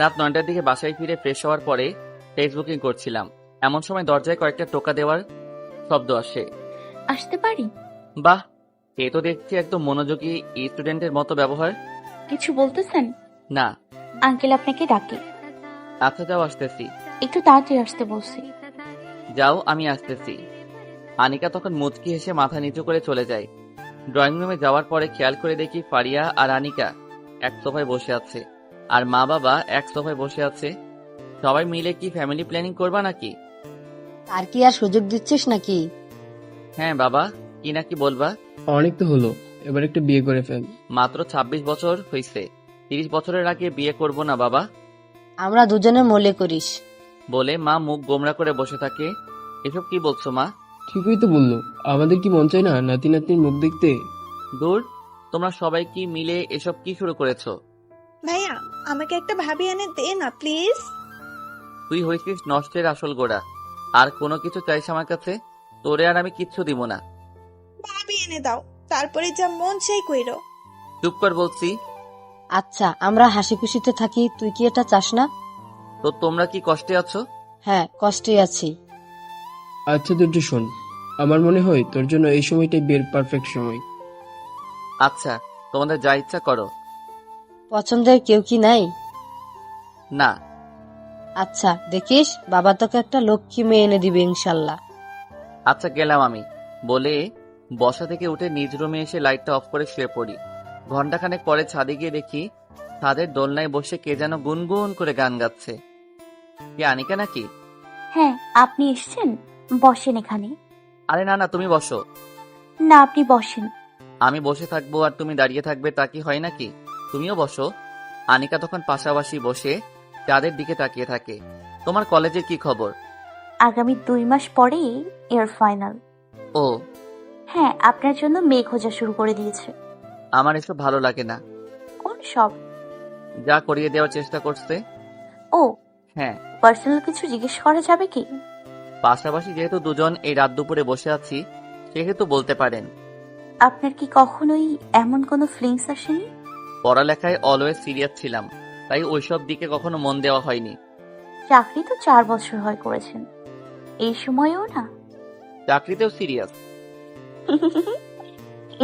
রাত 9টার দিকে বাসায় ফিরে ফ্রেশ হওয়ার পরে ফেসবুকিং করছিলাম, এমন সময় দরজায় কয়েকটা টোকা দেওয়ার শব্দ আসে। আসতে পারি? বাহ, এ তো দেখছি একদম মনোযোগী স্টুডেন্টের মতো ব্যবহার। কিছু বলতেছেন? না। আঙ্কেল আপনাকে ডাকে। আচ্ছা যাও, আসতেছি। একটু তাড়াতাড়ি আসতে বলছি। যাও, আমি আসতেছি। আনিকা তখন মুচকি হেসে মাথা নিচু করে চলে যায়। ড্রয়িং রুমে যাওয়ার পরে খেয়াল করে দেখি ফারিয়া আর আনিকা এক সোফায় বসে আছে, আর মা বাবা এক সোফায় বসে আছে। সবাই মিলে কি ফ্যামিলি প্ল্যানিং করবা নাকি? আর কি আর সুযোগ দিচ্ছিস নাকি? হ্যাঁ বাবা, কি নাকি বলবা? অনেক তো হলো, এবার একটা বিয়ে করে ফেল। মাত্র 26 বছর হয়েছে, 30 বছরের আগে বিয়ে করব না বাবা। আমরা দুজনে মলে করিস। বলে মা মুখ গোমরা করে বসে থাকে। এসব কি বলছো মা? ঠিকই তো বললো, আমাদের কি মন চায় না নাতি নাতনির মুখ দেখতে? দূর, তোমরা সবাই কি মিলে এসব কি শুরু করেছো? ভাইয়া, আমাকে একটা ভাবি এনে দে না প্লিজ। তুই হয়েছিস নষ্টের আসল গোড়া, আর কোনো কিছু চাইছ আমার কাছে? তোরে আর আমি কিচ্ছু দিব না। ভাবি এনে দাও, তারপরে যা মন চাই কইরো। চুপ কর বলছি। আচ্ছা, আমরা হাসি খুশিতে থাকি, তুই কি এটা চাস না? তো তোমরা কি কষ্টে আছো? হ্যাঁ, কষ্টে আছি। আচ্ছা দুর্য, শোন, আমার মনে হয় তোর জন্য এই সময়টাই বিয়ের পারফেক্ট সময়। আচ্ছা, তোমাদের যা ইচ্ছা করো। পছন্দের কেউ কি নাই? না। আচ্ছা, দেখিস বাবা তোকে একটা লক্ষ্মী মেয়ে এনে দিবে ইনশাল্লাহ। আচ্ছা, গেলাম আমি। বলে বসা থেকে উঠে নিজ রুমে এসে লাইটটা অফ করে শুয়ে পড়ি। ঘন্টাখানেক পরে ছাদে গিয়ে দেখি ছাদের দোলনায় বসে কে যেন গুনগুন করে গান গাচ্ছে। কে, আনিকা নাকি? হ্যাঁ, আপনি এসেছেন, বসেন এখানে। আরে না না, তুমি বসো। না, আপনি বসেন। আমি বসে থাকবো আর তুমি দাঁড়িয়ে থাকবে, তা কি হয় নাকি? তুমিও বসো। আনিকা তখন পাশাপাশি বসে চাঁদের দিকে তাকিয়ে থাকে। তোমার কলেজের কি খবর? আগামী 2 মাস পরেই এর ফাইনাল। ও হ্যাঁ, আপনার জন্য মেয়ে খোঁজা শুরু করে দিয়েছে। আমার এসব ভালো লাগে না। কোন সব? যা করিয়ে দেওয়ার চেষ্টা করছে। ও, হ্যাঁ। পার্সোনাল কিছু জিজ্ঞেস করা যাবে কি? পাশাপাশি যেহেতু দুজন এই রাত দুপুরে বসে আছি, সেহেতু বলতে পারেন। আপনার কি কখনোই এমন কোনো ফিলিংস আসেনি? পড়ালেখায় অলওয়েজ সিরিয়াস ছিলাম, তাই ওইসব দিকে কখনো মন দেওয়া হয়নি। চাকরি তো 4 বছর হয় করেছেন, এই সময়েও না? চাকরিতেও সিরিয়াস।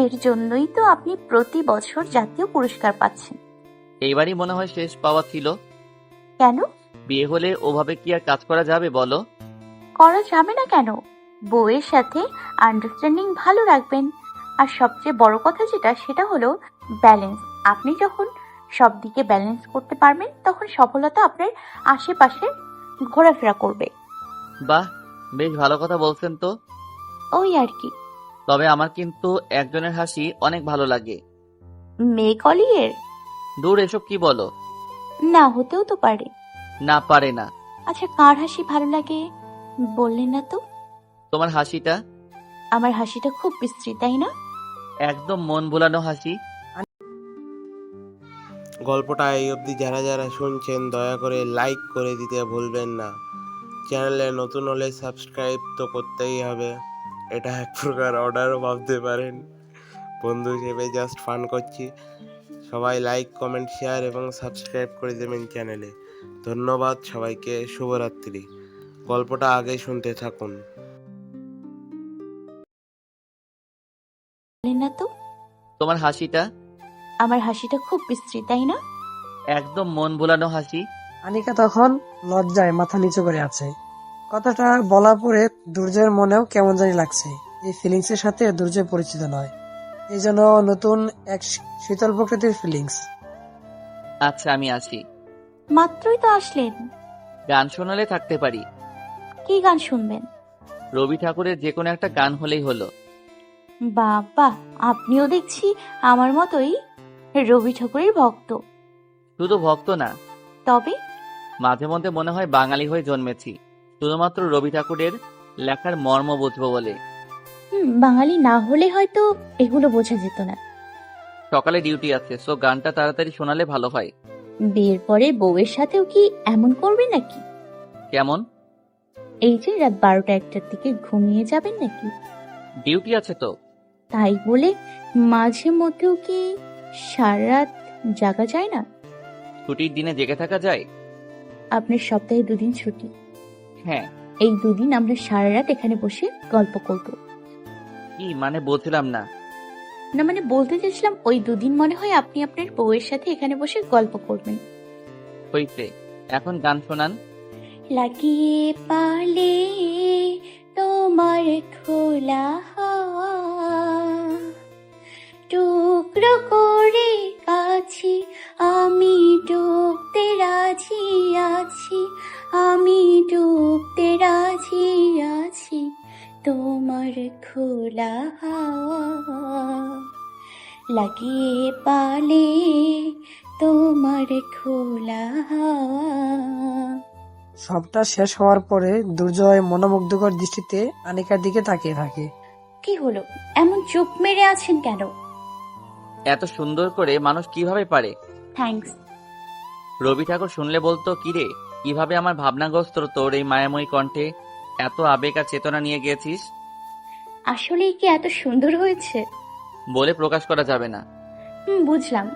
এর জন্যই তো আপনি প্রতি বছর জাতীয় পুরস্কার পাচ্ছেন। এইবারই মনে হয় শেষ পাওয়া ছিল। কেন? বিয়ে হলে ওভাবে কি আর কাজ করা যাবে বলো? করা যাবে না কেন? বউয়ের সাথে আন্ডারস্ট্যান্ডিং ভালো রাখবেন। আর সবচেয়ে বড় কথা যেটা, সেটা হলো ব্যালেন্স। আপনি যখন সব দিকে ব্যালেন্স করতে পারবেন, তখন সফলতা আপনার আশেপাশে ঘোরাফেরা করবে। বাহ, বেশ ভালো কথা বলছেন তো। ওই আর কি। তবে আমার কিন্তু একজনের হাসি অনেক ভালো লাগে। মেয়ে কলিয়ের? দূর, এসব কি বলো? না, হতেও তো পারে। না, পারে না। আচ্ছা, কার হাসি ভালো লাগে বললেন না তো? তোমার হাসিটা। আমার হাসিটা খুব বিশ্রী, তাই না? একদম মন ভোলানো হাসি। গল্পটা এই অবধি যারা যারা শুনছেন দয়া করে লাইক করে দিতে ভুলবেন না। চ্যানেলে নতুন হলে সাবস্ক্রাইব তো করতেই হবে। এটা এক প্রকার অর্ডারও ভাবতে পারেন। বন্ধু হিসেবে জাস্ট ফান করছি। সবাই লাইক, কমেন্ট, শেয়ার এবং সাবস্ক্রাইব করে দেবেন চ্যানেলে। ধন্যবাদ সবাইকে, শুভরাত্রি। গল্পটা আগে শুনতে থাকুন। বললেন না তো? তোমার হাসিটা। আমার হাসিটা খুব বিশ্রী, তাই না? একদম মন ভোলানো হাসি। আনিকা তখন লজ্জায় মাথা নিচু করে আছে। কথাটা বলা পরে দুর্জয়ের মনেও কেমন জানি লাগছে। এই ফিলিংস এর সাথে দুর্জয় পরিচিত নয়, এই জন্য নতুন এক শীতল প্রকৃতির ফিলিংস। আচ্ছা, আমি আসি। মাত্রই তো আসলেন। গান শোনালে থাকতে পারি। কি গান শুনবেন? রবি ঠাকুরের যে কোনো একটা গান হলেই হলো। বাবা, আপনিও দেখছি আমার মতোই রবি ঠাকুরের ভক্ত। শুধু ভক্ত না, তবে মাঝে মধ্যে মনে হয় বাঙালি হয়ে জন্মেছি। শুধুমাত্র রবি ঠাকুরের লেখার মর্ম বুঝবো বলে। বাঙালি না হলে হয়তো এগুলো বোঝা যেত না। সকালে ডিউটি আছে, সো গানটা তাড়াতাড়ি শোনালে ভালো হয়। বিয়ের পরে বউয়ের সাথেও কি এমন করবে নাকি? কেমন? এই যে রাত 12টা-1টার দিকে ঘুমিয়ে যাবেন নাকি? ডিউটি আছে তো। তাই বলে মাঝে মধ্যেও কি সারা রাত জাগা যায় না? ছুটির দিনে জেগে থাকা যায়? আপনার সপ্তাহে 2 দিন ছুটি। হ্যাঁ। এই 2 দিন আমরা সারা রাত এখানে বসে গল্প করব। কি মানে বুঝলাম না। না মানে বলতে চাইছিলাম ওই 2 দিন মনে হয় আপনি আপনার বউয়ের সাথে এখানে বসে গল্প করবেন। হইছে, এখন গান শোনান। লাগিয়ে পালে তোমার খোলা হাত, টুকরো করে কাছি আমি ডুবতে রাজি আছি, আমি ডুবতে রাজি আছি তোমার খোলা হাওয়া, লাগিয়ে পালে তোমার খোলা হাওয়া। সবটা শেষ হওয়ার পরে দুর্জয় মনোমুগ্ধকর দৃষ্টিতে আনিকার দিকে তাকিয়ে থাকে। কি হলো, এমন চুপ মেরে আছেন কেন? এত সুন্দর করে মানুষ কিভাবে পারে? থ্যাঙ্কস। রবি ঠাকুর শুনলে বলতো, কিরে কিভাবে আমার ভাবনাগ্রস্ত তোর এই মায়াময়ী কণ্ঠে এত আবেগ আর চেতনা নিয়ে গিয়েছিস। আসলেই কি এত সুন্দর হয়েছে? বলে প্রকাশ করা যাবে না। বুঝলাম।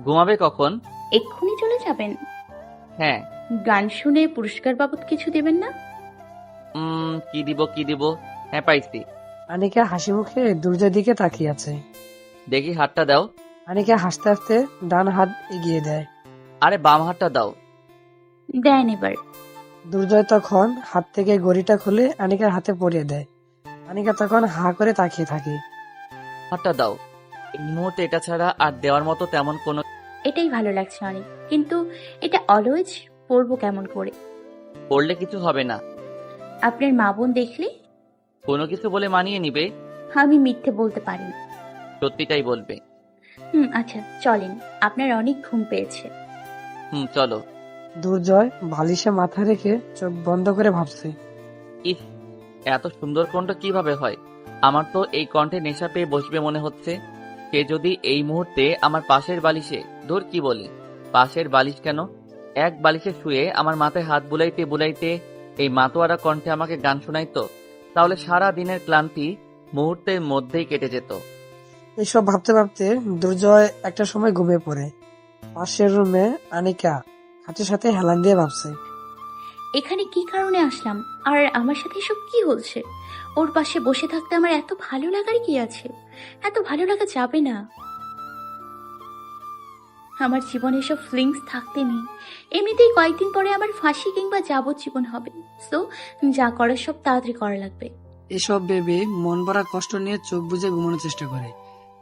ঘুমাবে কখন? এক্ষুনি চলে যাবেন? হ্যাঁ। গান শুনে পুরস্কার বাবদ কিছু দেবেন না? কি দিব? হ্যাঁ পাইছি। আনিকা হাসি মুখে দুর্জয়ের দিকে তাকিয়ে আছে। দেখি হাতটা দাও। আনিকা হাসতে হাসতে ডান হাত এগিয়ে দেয়। আরে বাম হাতটা দাও। দেন এবার। দুর্জয় তখন হাত থেকে ঘড়িটা খুলে আনিকার হাতে পরিয়ে দেয়। আনিকা তখন হা করে তাকিয়ে থাকে। হাতটা দাও। এই মুহূর্তে এটা ছাড়া আর দেওয়ার মতো তেমন কোনো। এটাই ভালো লাগছে অনেক, কিন্তু এটা অলওয়েজ পরবো কেমন করে? পড়লে কিছু হবে না। আপনার মা বোন দেখলে? কোনো কিছু বলে মানিয়ে নিবে। আমি মিথ্যে বলতে পারি না। সত্যিটাই বলবে। আচ্ছা চলেন, আপনার অনেক ঘুম পেয়েছে। চলো। দুর্জয় বালিশে মাথা রেখে চোখ বন্ধ করে ভাবছে, ইস, এত সুন্দর কণ্ঠ কিভাবে হয়? আমার তো এই কণ্ঠে নেশা পেয়ে বসবে মনে হচ্ছে। সে যদি এই মুহূর্তে আমার পাশের বালিশে, ধর কি বলি, পাশের বালিশ কেন, এক বালিশে শুয়ে আমার মাথায় হাত বুলাইতে বুলাইতে এই মাতোয়ারা কণ্ঠে আমাকে গান শোনাইতো, তাহলে সারা দিনের ক্লান্তি মুহূর্তের মধ্যেই কেটে যেত। এসব ভাবতে ভাবতে দুর্জয় একটা সময় ঘুমিয়ে পড়ে। পাশের রুমে আনিকা হাতের সাথে হেলান দিয়ে ভাবছে, এখানে কি কারণে আসলাম, আর আমার সাথে এসব কি হচ্ছে? ওর পাশে বসে থাকতে আমার এত ভালো লাগার কি আছে? এত ভালো লাগা যাবে না। আমার জীবনে এসব ফিলিংস থাকতে নেই। এমনিতেই কয়েকদিন পরে আমার ফাঁসি কিংবা যাবজ্জীবন হবে। সো যা করার সব তাড়াতাড়ি করা লাগবে। এসব ভেবে মন ভরা কষ্ট নিয়ে চোখ বুজে ঘুমানোর চেষ্টা করে।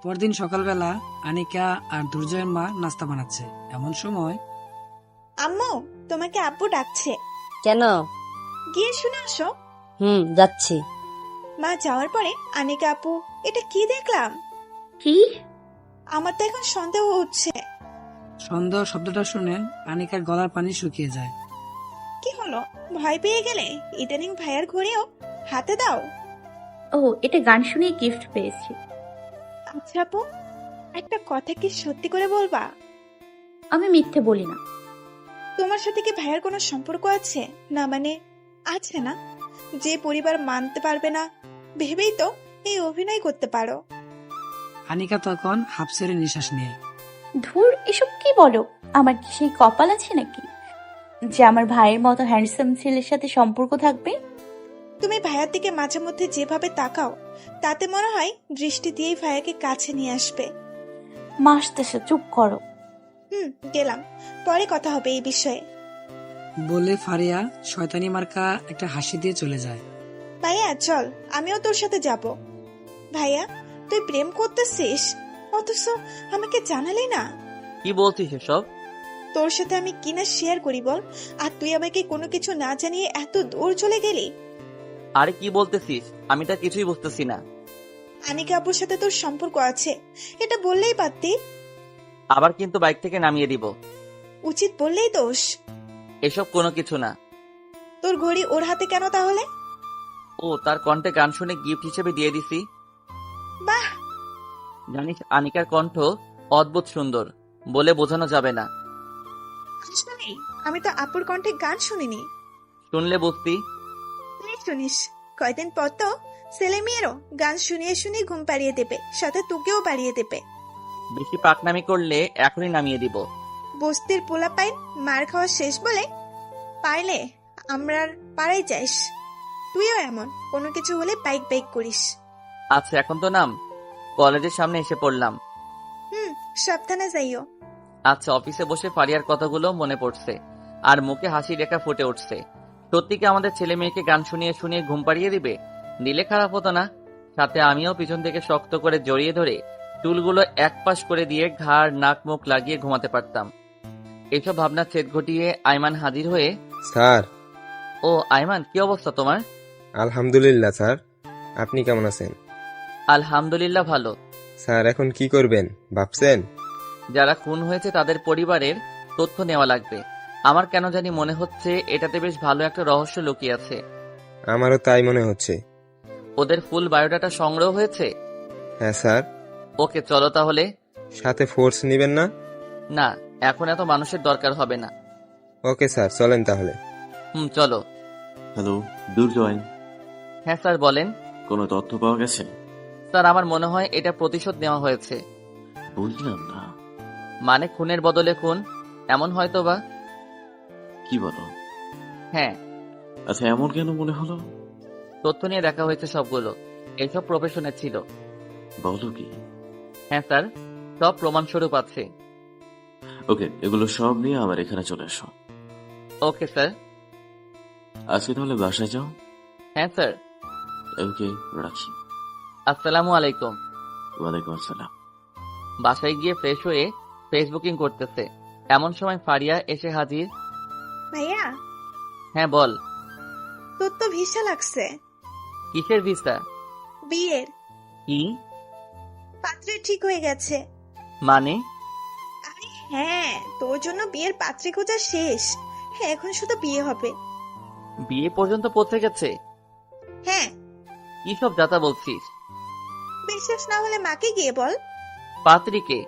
পরদিন সকালবেলা আনিকা আর দুর্জয়ের মা নাস্তা বানাচ্ছে। এমন সময়, আম্মু, তোমাকে আব্বু ডাকছে। কেন? গিয়ে শুনে আসো। যাচ্ছি। মা যাওয়ার পরে আনিকা আপু, এটা কি দেখলাম? কি? আমার তো এখন সন্দেহ হচ্ছে। সন্দেহ শব্দটা শুনে আনিকার গলার পানি শুকিয়ে যায়। কি হলো, ভয় পেয়ে গেলে? ইদানিং ভাইয়ার ঘড়িও হাতে দাও। ও, এটা গান শুনে গিফট পেয়েছি। আচ্ছা আপু, একটা কথা কি সত্যি করে বলবা? আমি মিথ্যে বলি না। তোমার সাথে কি ভাইয়ার কোনো সম্পর্ক আছে? না মানে আছে না? যে পরিবার মানতে পারবে না ভেবেই তো এই অভিনয় করতে পারো। আনিকা তখন হাফ ছেড়ে নিঃশ্বাস নিয়ে, ধুর, এসব কি বলো? আমার কি সেই কপাল আছে নাকি যে আমার ভাইয়ের মতো হ্যান্ডসাম ছেলের সাথে সম্পর্ক থাকবে? তুমি ভাইয়ার দিকে মাঝে মধ্যে যেভাবে তাকাও, তাতে মনে হয় দৃষ্টি দিয়েই ভাইয়াকে কাছে নিয়ে আসবে। মাসতেছে, চুপ করো। গেলাম, পরে কথা হবে এই বিষয়ে। বলে ফারিয়া শয়তানি মার্কা একটা হাসি দিয়ে চলে যায়। ভাইয়া চল, আমিও তোর সাথে যাব। ভাইয়া, তুই প্রেম করতেছিস, অথচ আমাকে জানালি না। কি বলছিস এসব? তোর সাথে আমি কিনা শেয়ার করি বল, আর তুই আমাকে কোনো কিছু না জানিয়ে এত দূর চলে গেলি। আরে কি বলতেছিস? আমি তা কিছুই বুঝতেছি না। আনিকা আপুর সাথে তোর সম্পর্ক আছে, এটা বললেই পারতি। আবার কিন্তু বাইক থেকে নামিয়ে দিব। উচিত বললেই দোষ। এসব কোনো কিছু না। তোর ঘড়ি ওর হাতে কেন তাহলে? ও, তার কণ্ঠে গান শুনে গিফট হিসেবে দিয়ে দিছি। বাহ, জানিস, আনিকার কণ্ঠ অদ্ভুত সুন্দর, বলে বোঝানো যাবে না। শুনি, আমি তো আপুর কণ্ঠে গান শুনিনি। শুনলে বুঝতি। তুই শুনিস, কয়দিন পর তো ছেলে মেয়েরও গান শুনিয়ে শুনিয়ে ঘুম পাড়িয়ে দেবে, সাথে তোকেও পাড়িয়ে দেবে। বেশি পাকনামি করলে এখনই নামিয়ে দিব। বস্তির পোলা পাইন মার খাওয়া শেষ বলে পারলে আমরার পাড়ায় যাইস। তুইও এমন, কোনো কিছু হলে বাইক বাইক করিস। আচ্ছা, এখন তো নাম। কলেজের সামনে এসে পড়লাম। সাবধানে যাইও। আচ্ছা, অফিসে বসে ফারিয়ার কথাগুলো মনে পড়ছে, আর মুখে হাসি রেখা ফুটে উঠছে। সত্যি কি আমাদের ছেলে মেয়েকে গান শুনিয়ে শুনিয়ে ঘুম পাড়িয়ে দিবে? দিলে খারাপ হতো না। সাথে আমিও পিছন থেকে শক্ত করে জড়িয়ে ধরে চুলগুলো এক পাশ করে দিয়ে ঘাড় নাক মুখ লাগিয়ে ঘুমাতে পারতাম। এসব ভাবনা ছেদ ঘটিয়ে আইমান হাজির হয়ে, স্যার। ও আইমান, কি অবস্থা তোমার? আলহামদুলিল্লাহ স্যার, আপনি কেমন আছেন? আলহামদুলিল্লাহ ভালো। স্যার, এখন কি করবেন ভাবছেন? যারা খুন হয়েছে তাদের পরিবারের তথ্য নেওয়া লাগবে। আমার কেন জানি মনে হচ্ছে এটাতে বেশ ভালো একটা রহস্য লুকিয়ে আছে। আমারও তাই মনে হচ্ছে। ওদের ফুল বায়োডাটা সংগ্রহ হয়েছে? হ্যাঁ স্যার। ওকে, চলো তাহলে। সাথে ফোর্স নেবেন না? না, এখন এত মানুষের দরকার হবে না। ওকে স্যার, চলেন তাহলে। চলো। হ্যালো, দুর্জয়। হ্যাঁ স্যার, বলেন। কোনো তথ্য পাওয়া গেছে? স্যার, আমার মনে হয় এটা প্রতিশোধ নেওয়া হয়েছে। বুঝলাম না। মানে খুনের বদলে খুন, এমন হয়তো বা। কি বলো? হ্যাঁ। আচ্ছা, এমন কেন মনে হলো? তথ্য নিয়ে দেখা হয়েছে সবগুলো, এসব প্রফেশনের ছিল। বলো কি? হ্যাঁ স্যার, সব প্রমাণস্বরূপ আছে। ওকে, এগুলো সব নিয়ে আমার এখানে চলে এসো। Okay sir. আজকে তাহলে বাসায় যাও। হ্যাঁ স্যার। ওকে, রাখি। আসসালামু আলাইকুম। ওয়ালাইকুম আসসালাম। বাসায় গিয়ে ফ্রেশ হয়ে ফেসবুকিং করতেছে, এমন সময় ফারিয়া এসে হাজির। ভাইয়া, হ্যাঁ বল। তোর তো ভিসা লাগছে। কিসের ভিসা? বিয়ের। কি? পাত্রে ঠিক হয়ে গেছে। মানে? আরে হ্যাঁ, তোর জন্য বিয়ের পাত্রে খোঁজা শেষ। হ্যাঁ, এখন শুধু বিয়ে হবে। বিয়ে পর্যন্ত পৌঁছে গেছে? হ্যাঁ। কি সব যাতা বলছিস? বিশ্বাস না হলে মাকে গিয়ে বল। পাত্রীকে?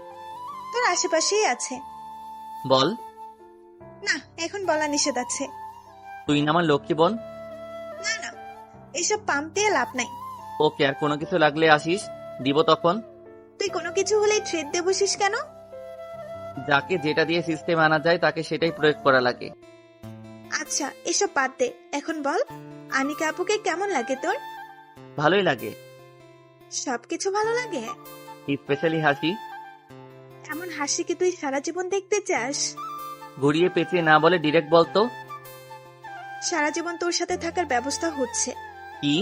তোর আশেপাশেই আছে। বল। না, এখন বলা নিষেধ আছে। তুই না আমার লক্ষ্মী বোন? না না, এসব পাম্প দিয়ে লাভ নাই। ওকে, আর কোনো কিছু লাগলে আসিস, দিব তখন। তুই কোনো কিছু হলেই থ্রেড দিয়ে বসিস কেন? যাকে যেটা দিয়ে সিস্টেম আনা যায় তাকে সেটাই প্রয়োগ করা লাগে। আচ্ছা, এসব বাদ দে, এখন বল, আনিকা আপুকে কেমন লাগে তোর? ভালোই লাগে। সবকিছু ভালো লাগে? স্পেশালি হাসি। এমন হাসি কি তুই সারা জীবন দেখতে চাস? ঘুরিয়ে পেঁচিয়ে না বলে ডিরেক্ট বলতো। সারা জীবন তোর সাথে থাকার ব্যবস্থা হচ্ছে। কি?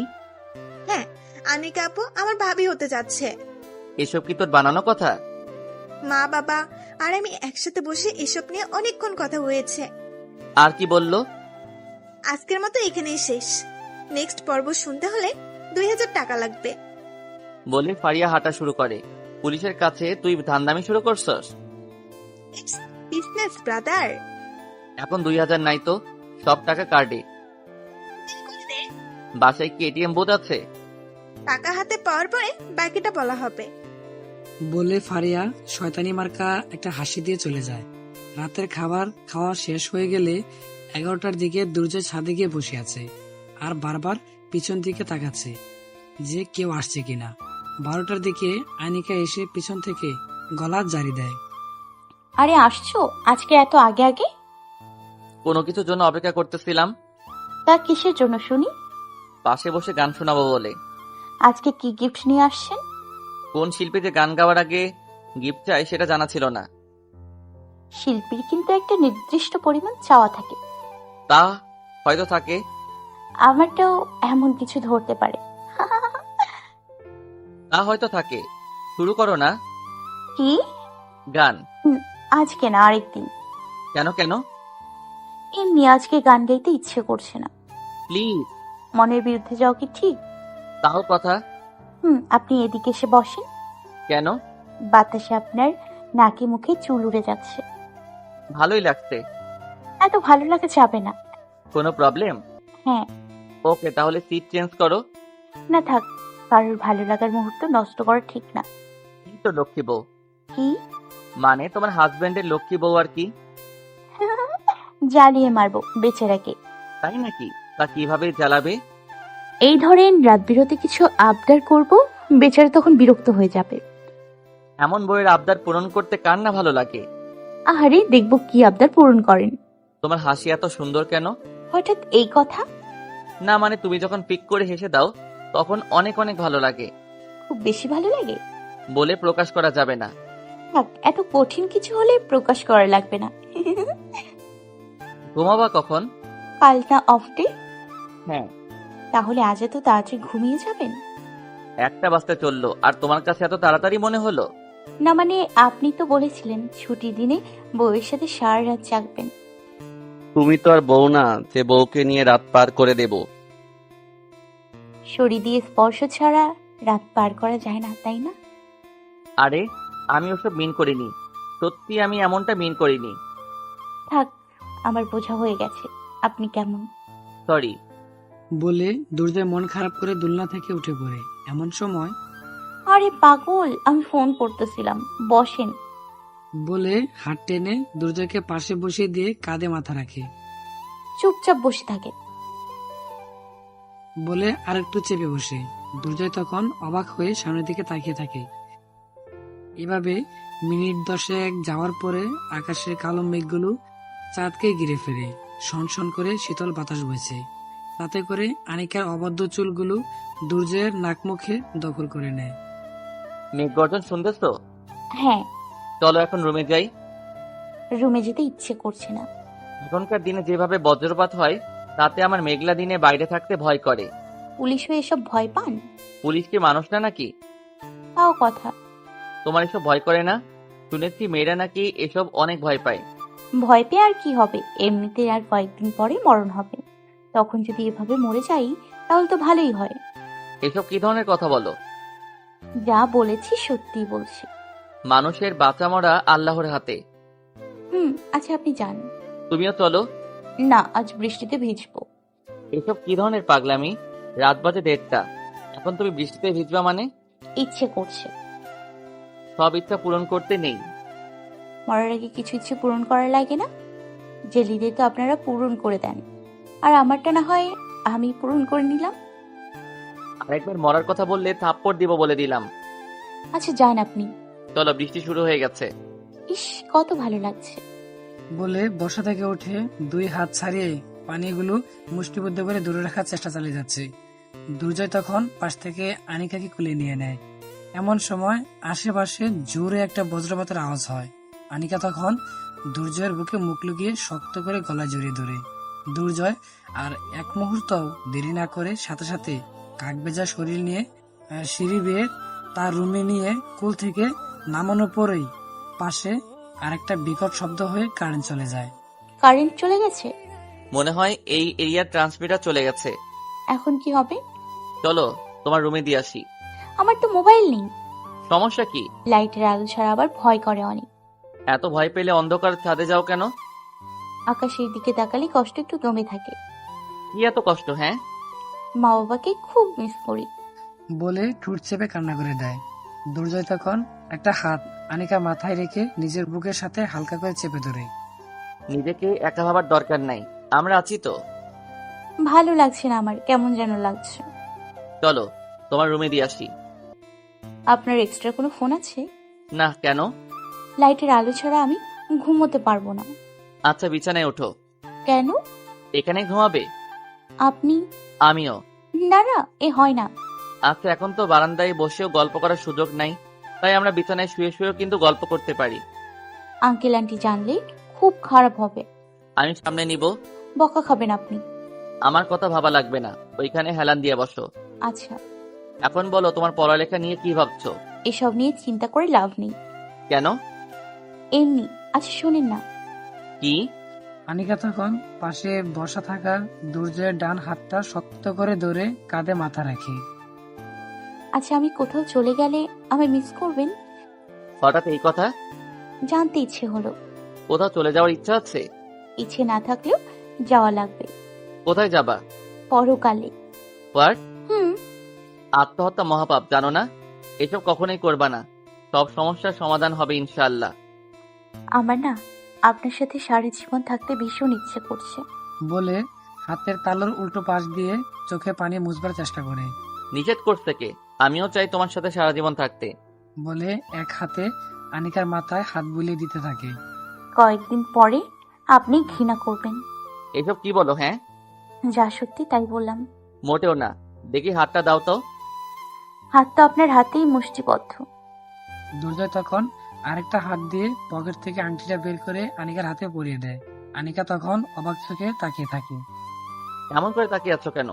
হ্যাঁ, আনিকা আপু আমার ভাবি হতে যাচ্ছে। এসব কি তোর বানানো কথা? মা বাবা আর আমি একসাথে বসে এসব নিয়ে অনেকক্ষণ কথা হয়েছে। আর কি বললো? আজকের মতো এখানেই শেষ। নেক্সট পর্ব শুনতে হলে 2000 টাকা লাগবে। বলে ফারিয়া হাঁটা শুরু করে। পুলিশের কাছে তুই ধান্দামি শুরু করছস? Business brother. এখন 2000 নাই তো, সব টাকা কার্ডে। বাসায় কি এটিএম বুথ আছে? টাকা হাতে পাওয়ার পরে বাকিটা বলা হবে। বলে ফারিয়া শয়তানি মার্কা একটা হাসি দিয়ে চলে যায়। রাতের খাবার খাওয়া শেষ হয়ে গেলে 11টার দিকে দুর্জয় ছাদে গিয়ে বসে আছে আর বারবার পিছন দিকে তাকাচ্ছে যে কেউ আসছে কিনা। 12টার দিকে আনিকা এসে পিছন থেকে গলা জারি দেয়। আরে আসছো আজকে এত আগে আগে? কোনো কিছুর জন্য অপেক্ষা করতেছিলাম। তা কিসের জন্য শুনি? পাশে বসে গান শোনাবো বলে। আজকে কি গিফট নিয়ে আসছেন? কোন শিল্পী যে গান গাওয়ার আগে গিফট চাই সেটা জানা ছিল না। শিল্পীর কিন্তু একটা নির্দিষ্ট পরিমাণ চাওয়া থাকে। তা হয়তো থাকে। আমারটাও এমন কিছু ধরতে পারে। তা হয়তো থাকে। শুরু করো না। কি গান? আজকে না, আরেকদিন। কেন কেন? এমনি আজকে গান গাইতে ইচ্ছে করছে না। প্লিজ। মনের বিরুদ্ধে যাও কি ঠিক? তাও কথা। আপনি এদিকে এসে বসেন। কেন? বাতাসে আপনার নাকে মুখে চুল উড়ে যাচ্ছে। ভালোই লাগছে। এত ভালো লাগা যাবে না। কোনো প্রবলেম? হ্যাঁ। ওকে, তাহলে সিট চেঞ্জ করো। না থাক, কারোর ভালো লাগার মুহূর্ত নষ্ট করা ঠিক না। এই তো লক্ষ্মী বউ। কি? মানে তোমার হাজবেন্ডের লক্ষ্মী বউ আর কি। জ্বালিয়ে মারবো বেচারাকে। তাই নাকি? তা কিভাবে জ্বালাবে? এই ধরেন রাত বিরতে কিছু আবদার করব, বেচারা তখন বিরক্ত হয়ে যাবে। এমন বউয়ের আবদার পূরণ করতে কার না ভালো লাগে? আহারে, দেখবো কি আবদার পূরণ করেন। তোমার হাসি এত সুন্দর কেন? হঠাৎ এই কথা? না মানে তুমি যখন পিক করে হেসে দাও তখন অনেক অনেক ভালো লাগে। খুব বেশি ভালো লাগে? বলে প্রকাশ করা যাবে না। থাক, এত কঠিন কিছু হলে প্রকাশ করা লাগবে না। ঘুমাবা কখন? কাল না অফ ডে? হ্যাঁ। তাহলে আজ এত তাড়াতাড়ি ঘুমিয়ে যাবেন? 1টা বাজতে চললো আর তোমার কাছে এত তাড়াতাড়ি মনে হলো? না মানে আপনি তো বলেছিলেন ছুটির দিনে বউয়ের সাথে সারা রাত জাগবেন। তুমি তো আর বউ না যে বউকে নিয়ে রাত পার করে দেব। শরীর দিয়ে স্পর্শ ছাড়া রাত পার করা যায় না, তাই না? আরে আমি ওসব মিন করিনি, সত্যি আমি এমনটা মিন করিনি। থাক, আমার বোঝা হয়ে গেছে আপনি কেমন। সরি। বলে দুর্জয় মন খারাপ করে দোলনা থেকে উঠে পড়ে। এমন সময় আরে পাগল, আমি ফোন করতেছিলাম, বসেন। বলে হাত টেনে দুর্জয়কে পাশে বসিয়ে দিয়ে কাঁধে মাথা রাখে। চুপচাপ বসে থাকে। বলে আরেকটু চেপে বসে। দুর্জয় তখন অবাক হয়ে সামনের দিকে তাকিয়ে থাকে। এভাবে মিনিট 10 যাওয়ার পরে আকাশের কালো মেঘগুলো চাঁদকে ঘিরে ফেলে। শনশন করে শীতল বাতাস বইছে। তাতে করে আনিকার অবাধ্য চুলগুলো দুর্জয়ের নাক মুখে দখল করে নেয়। মেঘ গর্জন শুনতেছো? হ্যাঁ। চলো এখন রুমে যাই। রুমে যেতে ইচ্ছে করছে না। এখনকার দিনে যেভাবে বজ্রপাত হয় তাতে আমার মেঘলা দিনে বাইরে থাকতে ভয় করে। পুলিশ হয়ে এসব ভয় পান? পুলিশ কি মানুষ না নাকি? তাও কথা। তোমার এসব ভয় করে না? শুনেছি মেয়েরা নাকি এসব অনেক ভয় পায়। ভয় পেয়ে আর কি হবে, এমনিতে আর কয়েকদিন পরে মরণ হবে। তখন যদি এভাবে মরে যাই তাহলে তো ভালোই হয়। এসব কি ধরনের কথা বলো? যা বলেছি সত্যি বলছি। মানুষের বাঁচা মরা আল্লাহর হাতে। আচ্ছা আপনি যান। তুমিও চলো। না, আজ বৃষ্টিতে ভিজবো। এসব কি ধরনের পাগলামি? রাত বাজে 1:30, এখন তুমি বৃষ্টিতে ভিজবা মানে? ইচ্ছে করছে। সব ইচ্ছা পূরণ করতে নেই। মরার আগে কিছু ইচ্ছে পূরণ করা লাগে না? জেলিদের তো আপনারা পূরণ করে দেন, আর আমারটা না হয় আমি পূরণ করে নিলাম। আরেকবার মরার কথা বললে থাপ্পড় দিব বলে দিলাম। আচ্ছা যান আপনি। চলো, বৃষ্টি শুরু হয়ে গেছে। ইস, কত ভালো লাগছে। বলে বসা থেকে উঠে 2 হাত ছাড়িয়ে পানিগুলো মুষ্টিবদ্ধ করে দূরে রাখার চেষ্টা চালিয়ে যাচ্ছে। দুর্জয় তখন পাশ থেকে আনিকাকে কুলে নিয়ে নেয়। এমন সময় আশেপাশে জোরে একটা বজ্রপাতের আওয়াজ হয়। আনিকা তখন দুর্জয়ের বুকে মুখ লুকিয়ে শক্ত করে গলা জড়িয়ে ধরে। দুর্জয় আর এক মুহূর্ত দেরি না করে সাথে সাথে কাকবেজা শরীর নিয়ে সিঁড়ি বেয়ে তার রুমে নিয়ে কুল থেকে নামানোর পরেই পাশে আরেকটা বিকট শব্দ হয়ে কারেন্ট চলে যায়। কারেন্ট চলে গেছে? মনে হয় এই এরিয়ার ট্রান্সমিটার চলে গেছে। এখন কি হবে? চলো তোমার রুমে দিয়ে আসি। আমার তো মোবাইল নেই। সমস্যা কি? লাইটের আলো ছাড়া আবার ভয় করে অনেক। এত ভয় পেলে অন্ধকার ছাদে যাও কেন? আকাশের দিকে তাকালে কষ্ট একটু কমে থাকে। কি এত কষ্ট? হ্যাঁ, মা বাবাকে খুব মিস করি। বলে ঠোঁট চেপে কান্না করে দেয়। দুর্জয় তখন একটা হাত আনিকা মাথায় রেখে নিজের বুকের সাথে হালকা করে চেপে ধরে। নিজেকে একা ভাবার দরকার নাই, আমরা আছি তো। ভালো লাগছে না আমার, কেমন যেন লাগছে। চলো তোমার রুমে দিয়ে আসি। আপনার এক্সট্রা কোনো ফোন আছে? না, কেন? লাইটের আলো ছাড়া আমি ঘুমোতে পারবো না। আচ্ছা বিছানায় ওঠো। কেন? এখানে ঘুমাবে? আপনি? আমিও। না না, এ হয় না। আচ্ছা এখন তো বারান্দায় বসেও গল্প করার সুযোগ নাই, তাই আমরা বিছানায় শুয়ে শুয়েও কিন্তু গল্প করতে পারি। আঙ্কেল আন্টি জানলে খুব খারাপ হবে। আমি সামনে নিব। বকা খাবেন আপনি। আমার কথা ভাবা লাগবে না, ওইখানে হেলান দিয়ে বসো। আচ্ছা। এখন বলো তোমার পড়ালেখা নিয়ে কি ভাবছো? এসব নিয়ে চিন্তা করে লাভ নেই। কেন? এমনি। আচ্ছা শুনেন না। কি? আনিকা তখন পাশে বসা থাকা দুর্জয়ের ডান হাতটা শক্ত করে ধরে কাঁধে মাথা রাখে। আচ্ছা আমি কোথাও চলে গেলে আমায় মিস করবেন? হঠাৎ এই কথা? জানতে ইচ্ছে হলো। কোথাও চলে যাওয়ার ইচ্ছা আছে? ইচ্ছে না থাকলেও যাওয়া লাগবে। কোথায় যাবা? পরকালে। হোয়াট? হুম। আত্মহত্যা মহাপাপ, জানো না? এসব কখনোই করবা না। সব সমস্যার সমাধান হবে ইনশাআল্লাহ। আমার না আপনার সাথে সারা জীবন থাকতে ভীষণ ইচ্ছে করছে। বলে হাতের তালুর উল্টো পাশ দিয়ে চোখে পানি মুছবার চেষ্টা করে। নিষেধ করছে কে? আমিও চাই তোমার সাথে সারা জীবন থাকতে। বলে এক হাতে আনিকার মাথায় হাত বুলিয়ে দিতে থাকে। কয়েকদিন পরে আপনি ঘৃণা করবেন। এসব কি বলো? হ্যাঁ, যা সত্যি তাই বললাম। মোটেও না। দেখি হাতটা দাও তো। হাত তো আপনার হাতেই মুষ্টিবদ্ধ। দুর্জয় তখন আরেকটা হাত দিয়ে পকেট থেকে আংটিটা বের করে আনিকার হাতে পরিয়ে দেয়। আনিকা তখন অবাক চোখে তাকিয়ে থাকে। এমন করে তাকিয়ে আছো কেন?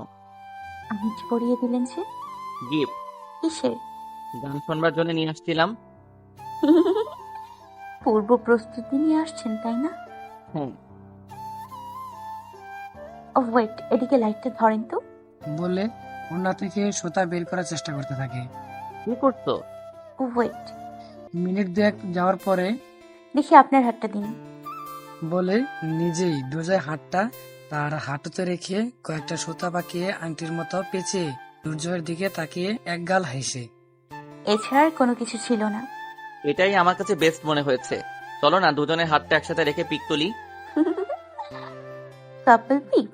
আংটি পরিয়ে দিলেন যে? গিফট। কিসের? গান শুনবার জন্য নিয়ে আসছিলাম। পূর্ব প্রস্তুতি নিয়ে আসছেন তাই না? হুম। ওয়েট, এদিকে লাইটটা ধরেন তো। বলে ওড়না থেকে সুতা বের করার চেষ্টা করতে থাকে। কি করছো? ওয়েট, মিনিট দুয়েক যাওয়ার পরে দেখি আপনার হাতটা দিন। বলে নিজেই দুর্জয় হাতটা তার হাঁটুতে রেখে কয়েকটা সুতা পাকিয়ে আংটির মতো পেঁচে দুর্জয়ের দিকে তাকিয়ে একগাল হেসে। এছাড়া আর কোনো কিছু ছিল না। এটাই আমার কাছে বেস্ট মনে হয়েছে। চলো না দুজনের হাতটা একসাথে রেখে পিক তুলি। কাপল পিক?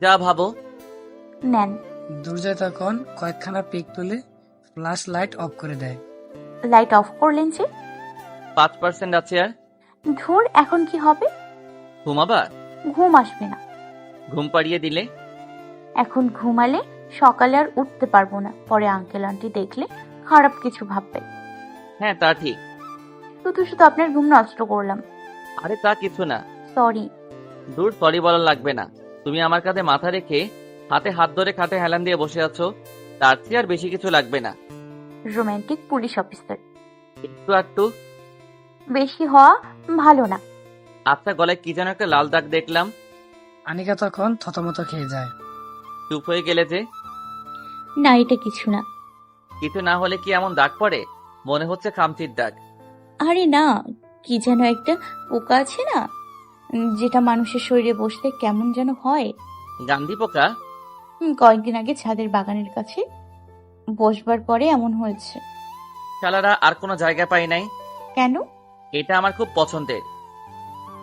যা ভাবো। নেন। দুর্জয় তখন কয়েকখানা পিক তুলে ফ্ল্যাশ লাইট অফ করে দেয়। লাইট অফ করলেন যে? 5% আছে আর। ধুর, এখন কি হবে? ঘুমাবা? ঘুম আসবে না। ঘুম পাড়িয়ে দিলে? এখন ঘুমালে সকালে আর উঠতে পারবো না। পরে আঙ্কেল আন্টি দেখলে খারাপ কিছু ভাববে। হ্যাঁ, তা ঠিক। শুধু শুধু আপনার ঘুম নষ্ট করলাম। আরে তা কিছু না। সরি। দূর, সরি বলার লাগবে না। তুমি আমার কাঁধে মাথা রেখে হাতে হাত ধরে খাটে হেলান দিয়ে বসে আছো, তার চেয়ে আর বেশি কিছু লাগবে না। Romantic police officer. একটু একটু বেশি হওয়া ভালো না। আচ্ছা, গলায় কি যেন একটা লাল দাগ দেখলাম। আনিকা তখন থতমত খেয়ে যায়। চুপ হয়ে গেলে যে? না, এটা কিছু না। কিছু না হলে কি এমন দাগ পড়ে? মনে হচ্ছে খামচির দাগ। আরে না, কি যেন একটা পোকা আছে না, যেটা মানুষের শরীরে বসলে কেমন যেন হয়। গান্ধী পোকা? কয়েকদিন আগে ছাদের বাগানের কাছে বসবার পরে এমন হয়েছে। শালারা আর কোনো জায়গা পাই নাই। কেন? এটা আমার খুব পছন্দের।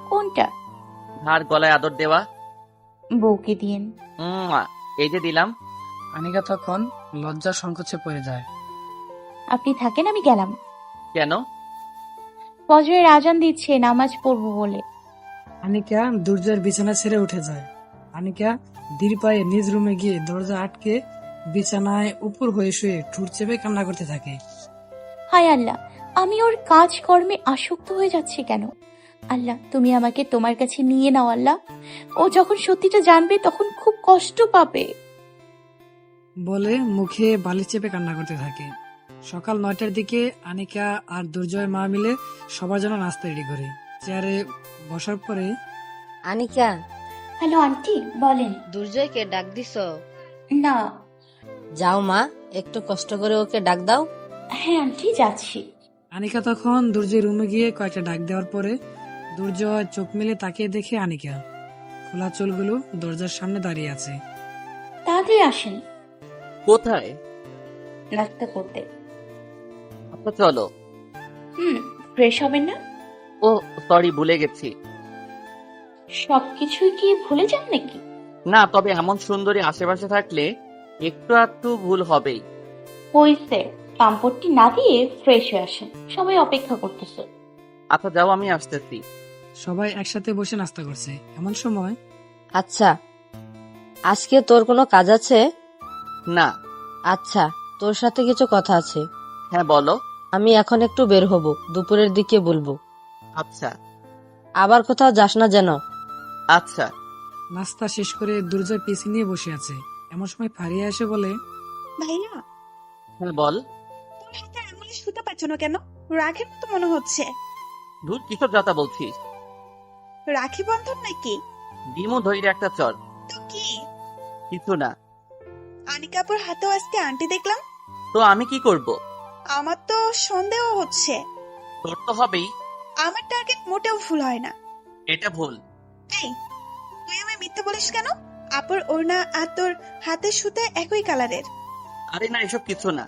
কোনটা? আর গলায় আদর দেওয়া। বউকে দিয়েন। এই যে দিলাম। আনিকা তখন লজ্জা সংকোচে পড়ে যায়। আপনি থাকেন, আমি গেলাম। কেন? ফজরের আজান দিচ্ছে, নামাজ পড়বো বলে। আনিকা দুর্জয়ের বিছানা ছেড়ে উঠে যায়। আনিকা ধীর পায়ে নিজ রুমে গিয়ে দরজা আটকে বিছানায় উপর হয়ে শুয়ে ঠোঁট চেপে কান্না করতে থাকে। হায় আল্লাহ, আমি ওর কাজকর্মে আসক্ত হয়ে যাচ্ছি কেন? আল্লাহ, তুমি আমাকে তোমার কাছে নিয়ে নাও আল্লাহ। ও যখন সত্যিটা জানবে তখন খুব কষ্ট পাবে। বলে মুখে বালি চেপে কান্না করতে থাকে। সকাল 9টার দিকে আনিকা আর দুর্জয় মা মিলে সবার জন্য নাস্তা রেডি করে চেয়ারে বসার পরে আনিকা, হ্যালো আন্টি, বলেন। দুর্জয়কে ডাক দিছ? না। যাও মা, একটু কষ্ট করে ওকে ডাক দাও। হ্যাঁ আন্টি, যাচ্ছি। আনিকা তখন দুর্জয় রুমে গিয়ে কয়েকটা ডাক দেওয়ার পরে দুর্জয় চোখ মেলে তাকিয়ে দেখে আনিকা খোলা চুলগুলো দরজার সামনে দাঁড়িয়ে আছে। তাড়াতাড়ি আসেন। কোথায়? নাস্তা করতে। আচ্ছা চলো। ফ্রেশ হবেন না? ও সরি, ভুলে গেছি। সবকিছুই কি ভুলে যান নাকি? না, তবে এমন সুন্দরী আশেপাশে থাকলে একটু আধটু ভুল হবেই। হইছে, পাম্পটি না দিয়ে ফ্রেশ হয়ে আসেন, সবাই অপেক্ষা করতেছে। আচ্ছা যাও, আমি আসতেছি। সবাই একসাথে বসে নাস্তা করছে এমন সময় আচ্ছা, আজকে তোর কোনো কাজ আছে? না। আচ্ছা, তোর সাথে কিছু কথা আছে। হ্যাঁ বলো। আমি এখন একটু বের হব, দুপুরের দিকে বলবো। আচ্ছা। আবার কোথাও যাস না যেন। আচ্ছা। নাস্তা শেষ করে দুর্জয় পিসি নিয়ে বসে আছে এমন সময় ফারিয়া এসে বলে, ভাইয়া, হ্যাঁ বল। তোর হাতে আঙুলে সুতা পাচ্ছানো কেন? রাখির মতো মনে হচ্ছে। ধুর, কিসব যাতা বলছিস? রাখি বন্ধন নাকি? ডিমো ধৈর্য একটা চর। তো কি? কিছু না। আনিকাপুর হাতেও আজকে আন্টি দেখলাম। তো আমি কি করব? আমার তো সন্দেহ হচ্ছে। তোর তো হবেই। আমার টার্গেট মোটেও ভুল হয় না। এটা ভুল। এই, তুই আমায় মিথ্যে বলিস কেন? আপুর ওড়না আর তোর হাতের সুতা একই কালারের। আরে না, এসব কিছু না।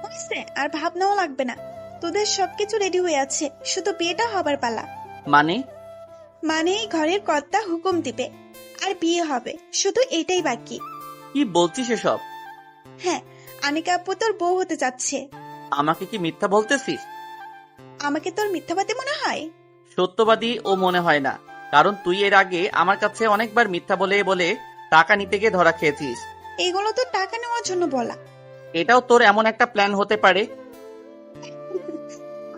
হয়েছে, আর ভাবনাও লাগবে না। তোদের সবকিছু রেডি হয়ে আছে, শুধু বিয়েটা হবার পালা। মানে এই ঘরের কর্তা হুকুম দিবে আর বিয়ে হবে, শুধু এটাই বাকি। কি বলছিস এসব? হ্যাঁ, আনিকা আপু তোর বউ হতে যাচ্ছে। আমাকে কি মিথ্যা বলতেছিস? আমাকে তোর মিথ্যাবাদী মনে হয়? সত্যবাদী ও মনে হয় না, কারণ তুই এর আগে আমার কাছে অনেকবার মিথ্যা বলে বলে টাকা নিতে গিয়ে ধরা খেয়েছিস। এগুলো তো টাকা নেওয়ার জন্য বলা। এটাও তোর এমন একটা প্ল্যান হতে পারে?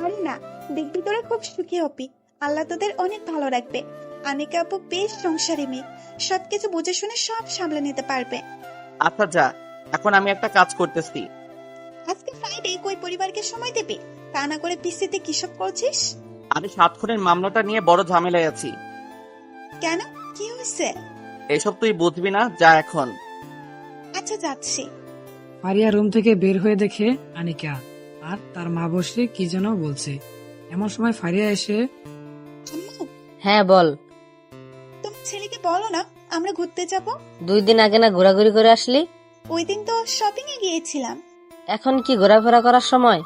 আরে না, দেখবি তোরা খুব সুখী হবি, আল্লাহ তোদের অনেক ভালো রাখবে। আনিকা আপু বেশ সংসারী মেয়ে, সবকিছু বুঝে শুনে সব সামলে নিতে পারবে। আচ্ছা যা, এখন আমি একটা কাজ করতেছি। আজকে ফ্রাইডে, কই পরিবারকে সময় দেবে? তা না করে পিসিতে কিসব করছিস? আমি 7 খুনের মামলাটা নিয়ে বড় ঝামেলায় আছি। কেন, কি হয়েছে? এসব তুই বুঝবি না, যা এখন। আচ্ছা, যাচ্ছি। ফারিয়া রুম থেকে বের হয়ে দেখে আনিকা আর তার মা বসে কি যেন বলছে। এমন সময় ফারিয়া এসে, আম্মু, হ্যাঁ বল। তোমার ছেলেকে বলো না আমরা ঘুরতে যাব। 2 দিন আগে না ঘোরাঘুরি করে আসলি? ওই দিন তো শপিং এ গিয়েছিলাম। এখন কি ঘোরাফেরা করার সময়?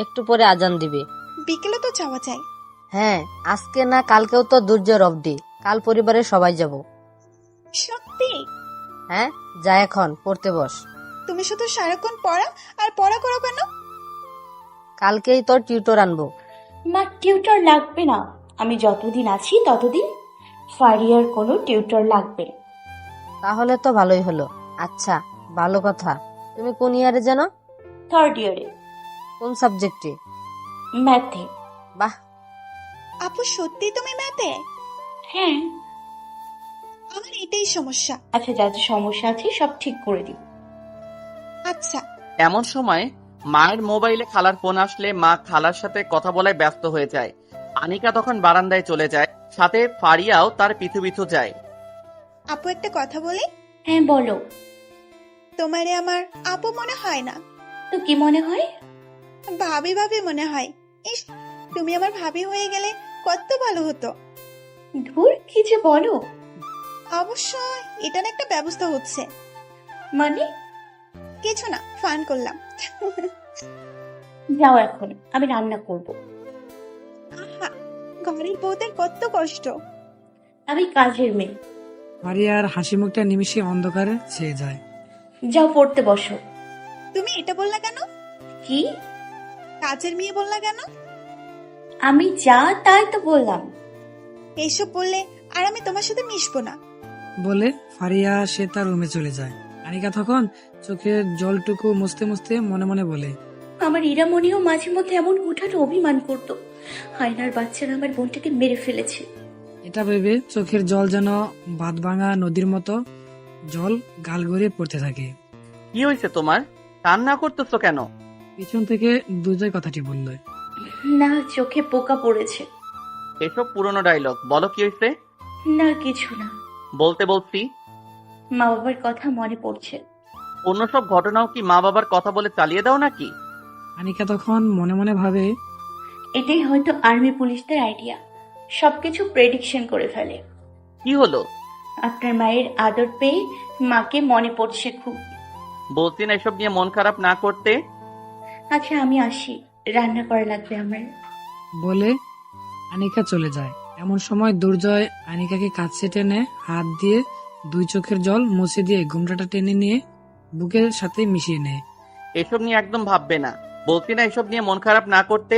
একটু পরে আজান দিবে। বিকেলে তো যাওয়া যায়। হ্যাঁ, আজকে না কালকেও তো দুর্যোগ অবধি, কাল পরিবারের সবাই যাব। সত্যি? হ্যাঁ, যা এখন পড়তে বস। তুমি শুধু সারাক্ষণ পড়া আর পড়া করো কেন? কালকেই তোর টিউটর আনবো। মা, টিউটর লাগবে না, আমি যতদিন আছি ততদিন ফারিয়ার কোনো টিউটর লাগবে না। তাহলে তো ভালোই হলো। আচ্ছা, ভালো কথা। তুমি কোন ইয়ারে জানো? 3rd ইয়ারে। কোন সাবজেক্টে? ম্যাথে। বাহ। আপু, সত্যি তুমি ম্যাথে? হ্যাঁ। আমার এটাই সমস্যা। আচ্ছা, যা যা সমস্যা আছে সব ঠিক করে দিব। আচ্ছা। এমন সময় মায়ের মোবাইলে খালার ফোন আসলে মা খালার সাথে কথা বলায় ব্যস্ত হয়ে যায়। আনিকা তখন বারান্দায় চলে যায়, সাথে ফারিয়াও তার পিছু পিছু যায়। আপু, একটা কথা বলি? হ্যাঁ বলো। তোমারে আমার আপু মনে হয় না। তো কি মনে হয়? ভাবি ভাবি মনে হয়। ইস, তুমি আমার ভাবি হয়ে গেলে কত ভালো হতো। ধুর, কি যে বলো। অবশ্য এটার একটা ব্যবস্থা হচ্ছে। মানে? কিছু না, ফান করলাম। যাও এখন, আমি রান্না করব। আহা, ঘরের বউদের কত কষ্ট। আমি কাজের মেয়ে। ফারিয়ার হাসি মুখটা নিমিষে অন্ধকারে ছেয়ে যায়। যাও পড়তে বসো। তুমি এটা বললা কেন? কি? কাজের মেয়ে বললা কেন? আমি যা তাই তো বললাম। এইসব বললে আর আমি তোমার সাথে মিশবো না। বলে ফারিয়া সে তার রুমে চলে যায়। আনিকা তখন চোখের জলটুকু মুছতে মুছতে মনে মনে বলে, আমার ইরামণিও মাঝে মধ্যে এমন হুঠাট অভিমান করতো। হায়নার বাচ্চারা আমার বোনটাকে মেরে ফেলেছে। এটা ভেবে চোখের জল যেন বাঁধ ভাঙা নদীর মতো জল গাল গড়িয়ে পড়তে থাকে। কি হয়েছে তোমার? কান্না করতেছো কেন? পিছন থেকে দুজয় কথাটি বলল। না, চোখে পোকা পড়েছে। এসব পুরনো ডায়লগ, বলো কি হয়েছে? না, কিছু না। বলতে বলছি। মা বাবার কথা মনে পড়ছে। অন্য সব ঘটনাও কি মা বাবার কথা বলে চালিয়ে দাও নাকি? আনিকা তখন মনে মনে ভাবে, এটাই হয়তো আর্মি পুলিশদের আইডিয়া, সবকিছু প্রেডিকশন করে ফেলে। কি হলো? আপনার মায়ের আদর পেয়ে মাকে মনে পড়ছে খুব। বলছি না এসব নিয়ে মন খারাপ না করতে। আচ্ছা, আমি আসি, রান্না করা লাগবে আমার। বলে আনিকা চলে যায়। এমন সময় দুর্জয় আনিকাকে কাছে টেনে হাত দিয়ে 2 চোখের জল মুছে দিয়ে ঘুমটাটা টেনে নিয়ে বুকের সাথে মিশিয়ে নেয়। এসব নিয়ে একদম ভাববে না। বলছি না এসব নিয়ে মন খারাপ না করতে।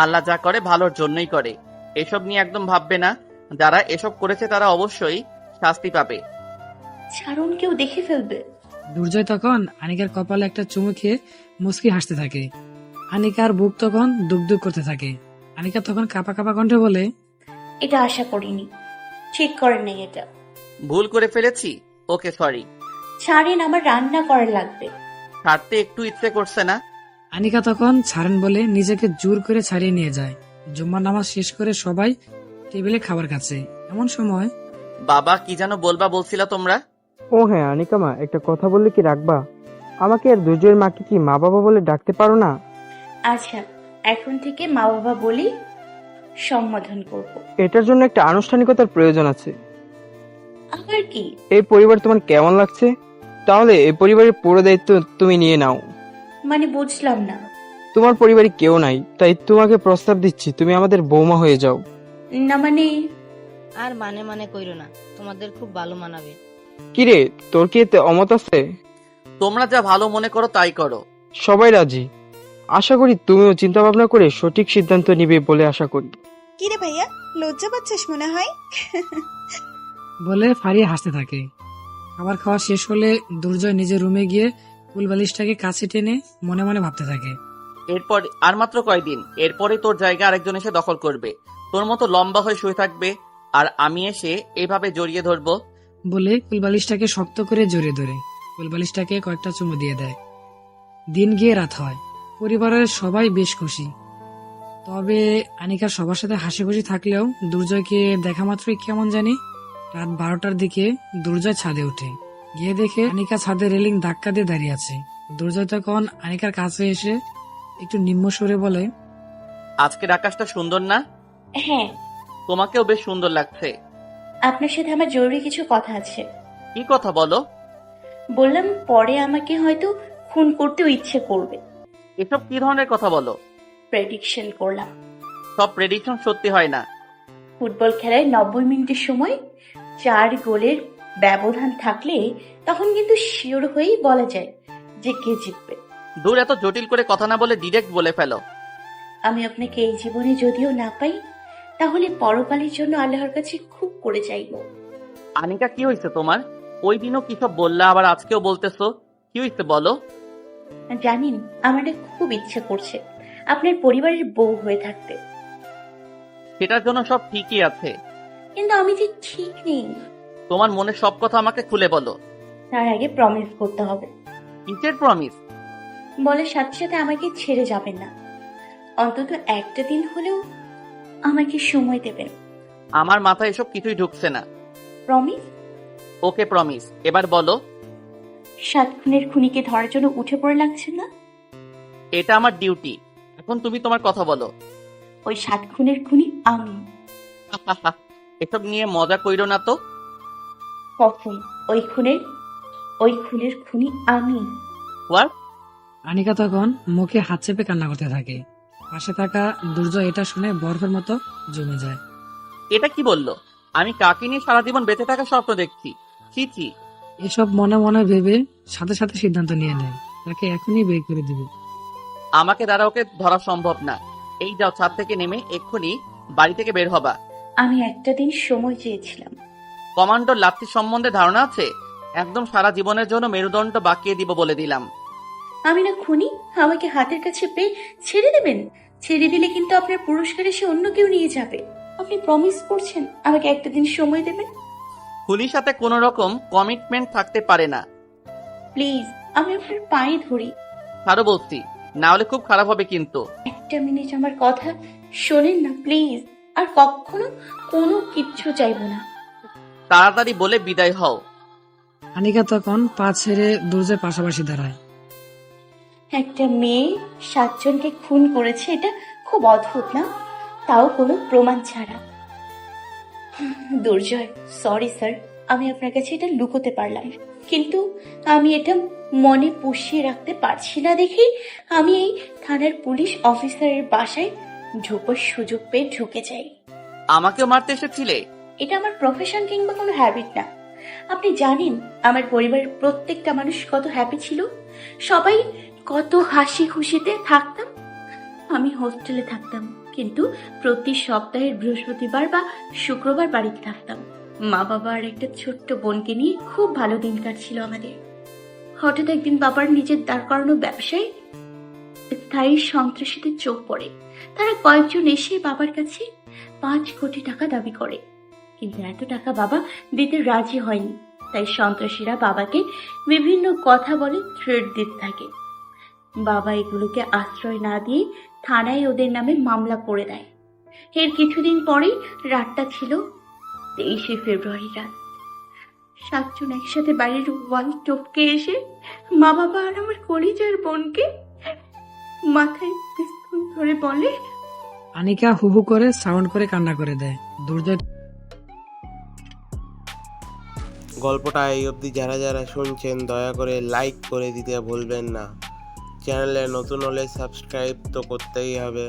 আল্লাহ যা করে ভালোর জন্যই করে। এসব নিয়ে একদম ভাববে না। যারা এসব করেছে তারা অবশ্যই শাস্তি পাবে। ছাড়ুন, কেউ দেখে ফেলবে। দুর্জয় তখন আনিকার কপালে একটা চুমু খেয়ে মুচকি হাসতে থাকে। আনিকার বুক তখন দুকদুক করতে থাকে। আনিকা তখন কাঁপা কাঁপা কণ্ঠে বলে, এটা আশা করিনি, ঠিক করেন নাই এটা। ভুল করে ফেলেছি, ওকে সরি। ছাড়েন, আমার রান্না করা লাগবে। ছাড়তে একটু ইচ্ছে করছে না। আনিকা তখন ছাড়েন বলে নিজেকে জোর করে ছাড়িয়ে নিয়ে যায়। জুম্মার নামাজ শেষ করে সবাই টেবিলে খাবার খাচ্ছে। এমন সময়, বাবা, কি যেন বলবা বলছিলা তোমরা? ও হ্যাঁ আনিকা মা, একটা কথা বললে কি রাখবা? আমাকে আর দুর্জয়ের মাকে কি মা বাবা বলে ডাকতে পারো না? আচ্ছা, এখন থেকে মা বাবা বলি সম্বোধন করব। এটার জন্য একটা আনুষ্ঠানিকতার প্রয়োজন আছে। আবার আর কি? এই পরিবার তোমার কেমন লাগছে? তাহলে এই পরিবারের পুরো দায়িত্ব তুমি নিয়ে নাও। মানে বুঝলাম না। তোমার পরিবারে কেউ নাই, তাই তোমাকে প্রস্তাব দিচ্ছি তুমি আমাদের বৌমা হয়ে যাও। না মানে আর মানে কইরো না, তোমাদের খুব ভালো মানাবে। কিরে, তোর কি এতে অমত আছে? তোমরা যা ভালো মনে করো তাই করো। সবাই রাজি। আশা করি তুমিও চিন্তা ভাবনা করে সঠিক সিদ্ধান্ত নিবে বলে আশা করি। কিরে ভাইয়া, লজ্জা পাচ্ছিস মনে হয়? বলে ফারিয়া হাসতে থাকে। খাবার খাওয়া শেষ হলে দুর্জয় নিজের রুমে গিয়ে ফুলবালিশটাকে কাছে টেনে মনে মনে ভাবতে থাকে। এরপর আর মাত্র কয়দিন, এরপরে তোর জায়গা আরেকজন এসে দখল করবে। তোর মতো লম্বা হয়ে শুয়ে থাকবে, আর আমি এসে এভাবে জড়িয়ে ধরবো। বলে ফুলবালিশটাকে শক্ত করে জড়িয়ে ধরে ফুলবালিশটাকে কয়েকটা চুমু দিয়ে দেয়। দিন গিয়ে রাত হয়। পরিবারের সবাই বেশ খুশি। তবে আনিকা সবার সাথে হাসি খুশি থাকলেও দুর্জয়কে দেখা মাত্রই কেমন জানি। রাত 12টার দিকে দুর্জয় ছাদে ওঠে। গিয়ে দেখে আনিকা ছাদে রেলিং ধাক্কা দিয়ে দাঁড়িয়ে আছে। দুর্জয় তখন আনিকার কাছে এসে একটু নিম্ন সুরে বলে, আজকের আকাশটা সুন্দর না? হ্যাঁ, তোমাকেও বেশ সুন্দর লাগছে। আপনার সাথে আমার জরুরি কিছু কথা আছে। কি কথা বলো? বললাম পরে আমাকে হয়তো খুন করতেও ইচ্ছে করবে। এসব কি ধরনের কথা বলো? প্রেডিকশন করলাম। সব প্রেডিকশন সত্যি হয় না। ফুটবল খেলায় 90 মিনিটের সময় 4 গোলের ব্যবধান থাকলে তখন কিন্তু শিওর হয়েই বলা যায় যে কে জিতবে। দূর, এত জটিল করে কথা না বলে ডিরেক্ট বলে ফেলো। আমি আপনাকে এই জীবনে যদিও না পাই, তাহলে পরকালের জন্য আল্লাহর কাছে খুব করে চাইব। আনিকা, কি হয়েছে তোমার? ওই দিনও কি সব বললা, আবার আজকেও বলতেছো। কি হয়েছে বলো? জানেন, আমার না খুব ইচ্ছে করছে আপনার পরিবারের বউ হয়ে থাকতে। সেটার জন্য সব ঠিকই আছে, কিন্তু আমি যে ঠিক নেই। তোমার মনের সব কথা আমাকে খুলে বলো। তার আগে প্রমিস করতে হবে। কিসের প্রমিস? বলে সাথে সাথে আমাকে ছেড়ে যাবেন না। অন্তত একটা দিন হলেও আমাকে সময় দেবেন। আমার মাথায় এসব কিছুই ঢুকছে না। প্রমিস? ওকে, প্রমিস। এবার বলো। 7 খুনের খুনিকে ধরার জন্য উঠে পড়ে লাগছে না? এটা আমার ডিউটি। এখন তুমি তোমার কথা বলো। ওই 7 খুনের খুনি আমি। এসব নিয়ে মজা কইরো না তো। কখন? ওই খুনের খুনি আমি। হোয়াট? আনিকা তখন মুখে হাত চেপে কান্না করতে থাকে। পাশে থাকা দুর্জয় এটা শুনে বরফের মতো জমে যায়। এটা কি বললো? আমি কাকে নিয়ে সারা জীবন বেঁচে থাকা স্বপ্ন দেখছি? ছি ছি। এসব মনে মনে ভেবে সাথে সাথে সিদ্ধান্ত নিয়ে নেয় তাকে এখনই বের করে দিবে। আমাকে দ্বারা ওকে ধরা সম্ভব না। এই যাও, ছাদ থেকে নেমে এক্ষুনি বাড়ি থেকে বের হবা। আমি একটা দিন সময় চেয়েছিলাম। কমান্ডোর লাপ্তি সম্বন্ধে ধারণা আছে? একদম সারা জীবনের জন্য মেরুদণ্ড বাকিয়ে দিব বলে দিলাম। আমি না খুনি? আমাকে হাতের কাছে পেয়ে ছেড়ে দেবেন? ছেড়ে দিলে কিন্তু আপনার পুরস্কার এসে অন্য কেউ নিয়ে যাবে। আপনি প্রমিস করছেন আমাকে একটা দিন সময় দেবেন? খুলির সাথে কোনো রকম কমিটমেন্ট থাকতে পারে না। প্লিজ, আমি আপনার পায়ে ধরি। আরো বলছি, না হলে খুব খারাপ হবে কিন্তু। একটা মিনিট আমার কথা শোনেন না প্লিজ। আর কখনো কোনো কিচ্ছু চাইবো না। তাড়াতাড়ি বলে বিদায় হও। আনিকা তখন পা ছেড়ে দুর্জয় পাশাপাশি দাঁড়ায়। একটা মেয়ে 7 জনকে খুন করেছে, এটা খুব অদ্ভুত না? তাও কোনো প্রমাণ ছাড়া। দুর্জয়, সরি স্যার, আমি আপনার কাছে এটা লুকোতে পারলাম, কিন্তু আমি এটা মনে পুষিয়ে রাখতে পারছি না দেখে আমি এই থানার পুলিশ অফিসারের বাসায় ঢোকার সুযোগ পেয়ে ঢুকে যাই। আমাকেও মারতে এসেছিলে? এটা আমার প্রফেশন কিংবা কোনো হ্যাবিট না। আপনি জানেন আমার পরিবারের প্রত্যেকটা মানুষ কত হ্যাপি ছিল, সবাই কত হাসি খুশিতে থাকতাম। আমি হোস্টেলে থাকতাম, কিন্তু প্রতি সপ্তাহের বৃহস্পতিবার বা শুক্রবার বাড়িতে থাকতাম। মা বাবা আর একটা ছোট্ট বোনকে নিয়ে খুব ভালো দিন কাটছিল আমাদের। হঠাৎ একদিন বাবার নিজের দাঁড় করানো ব্যবসায় স্থায়ী সন্ত্রাসীদের চোখ পড়ে। তারা কয়েকজন এসে বাবার কাছে 5 কোটি টাকা দাবি করে, কিন্তু এত টাকা বাবা দিতে রাজি হয়নি। তাই সন্ত্রাসীরা বাবাকে বিভিন্ন কথা বলে থ্রেট দিতে থাকে। বাবা এগুলোকে আশ্রয় না দিয়ে থানায় ওদের নামে মামলা করে দেয়। এর কিছুদিন পরেই রাতটা ছিল 23শে ফেব্রুয়ারি রাত। 7 জন একসাথে বাড়ির ওয়াল টপকে এসে মা বাবা আর আমার কলিজার বোনকে মাথায় পিস্তল ধরে বলে। আনিকা হু হু করে সাউন্ড করে কান্না করে দেয়। দুর্জয় গল্পটা এই অবধি যারা যারা শুনছেন দয়া করে লাইক করে দিতে ভুলবেন না। চ্যানেলে নতুন হলে সাবস্ক্রাইব তো করতেই হবে।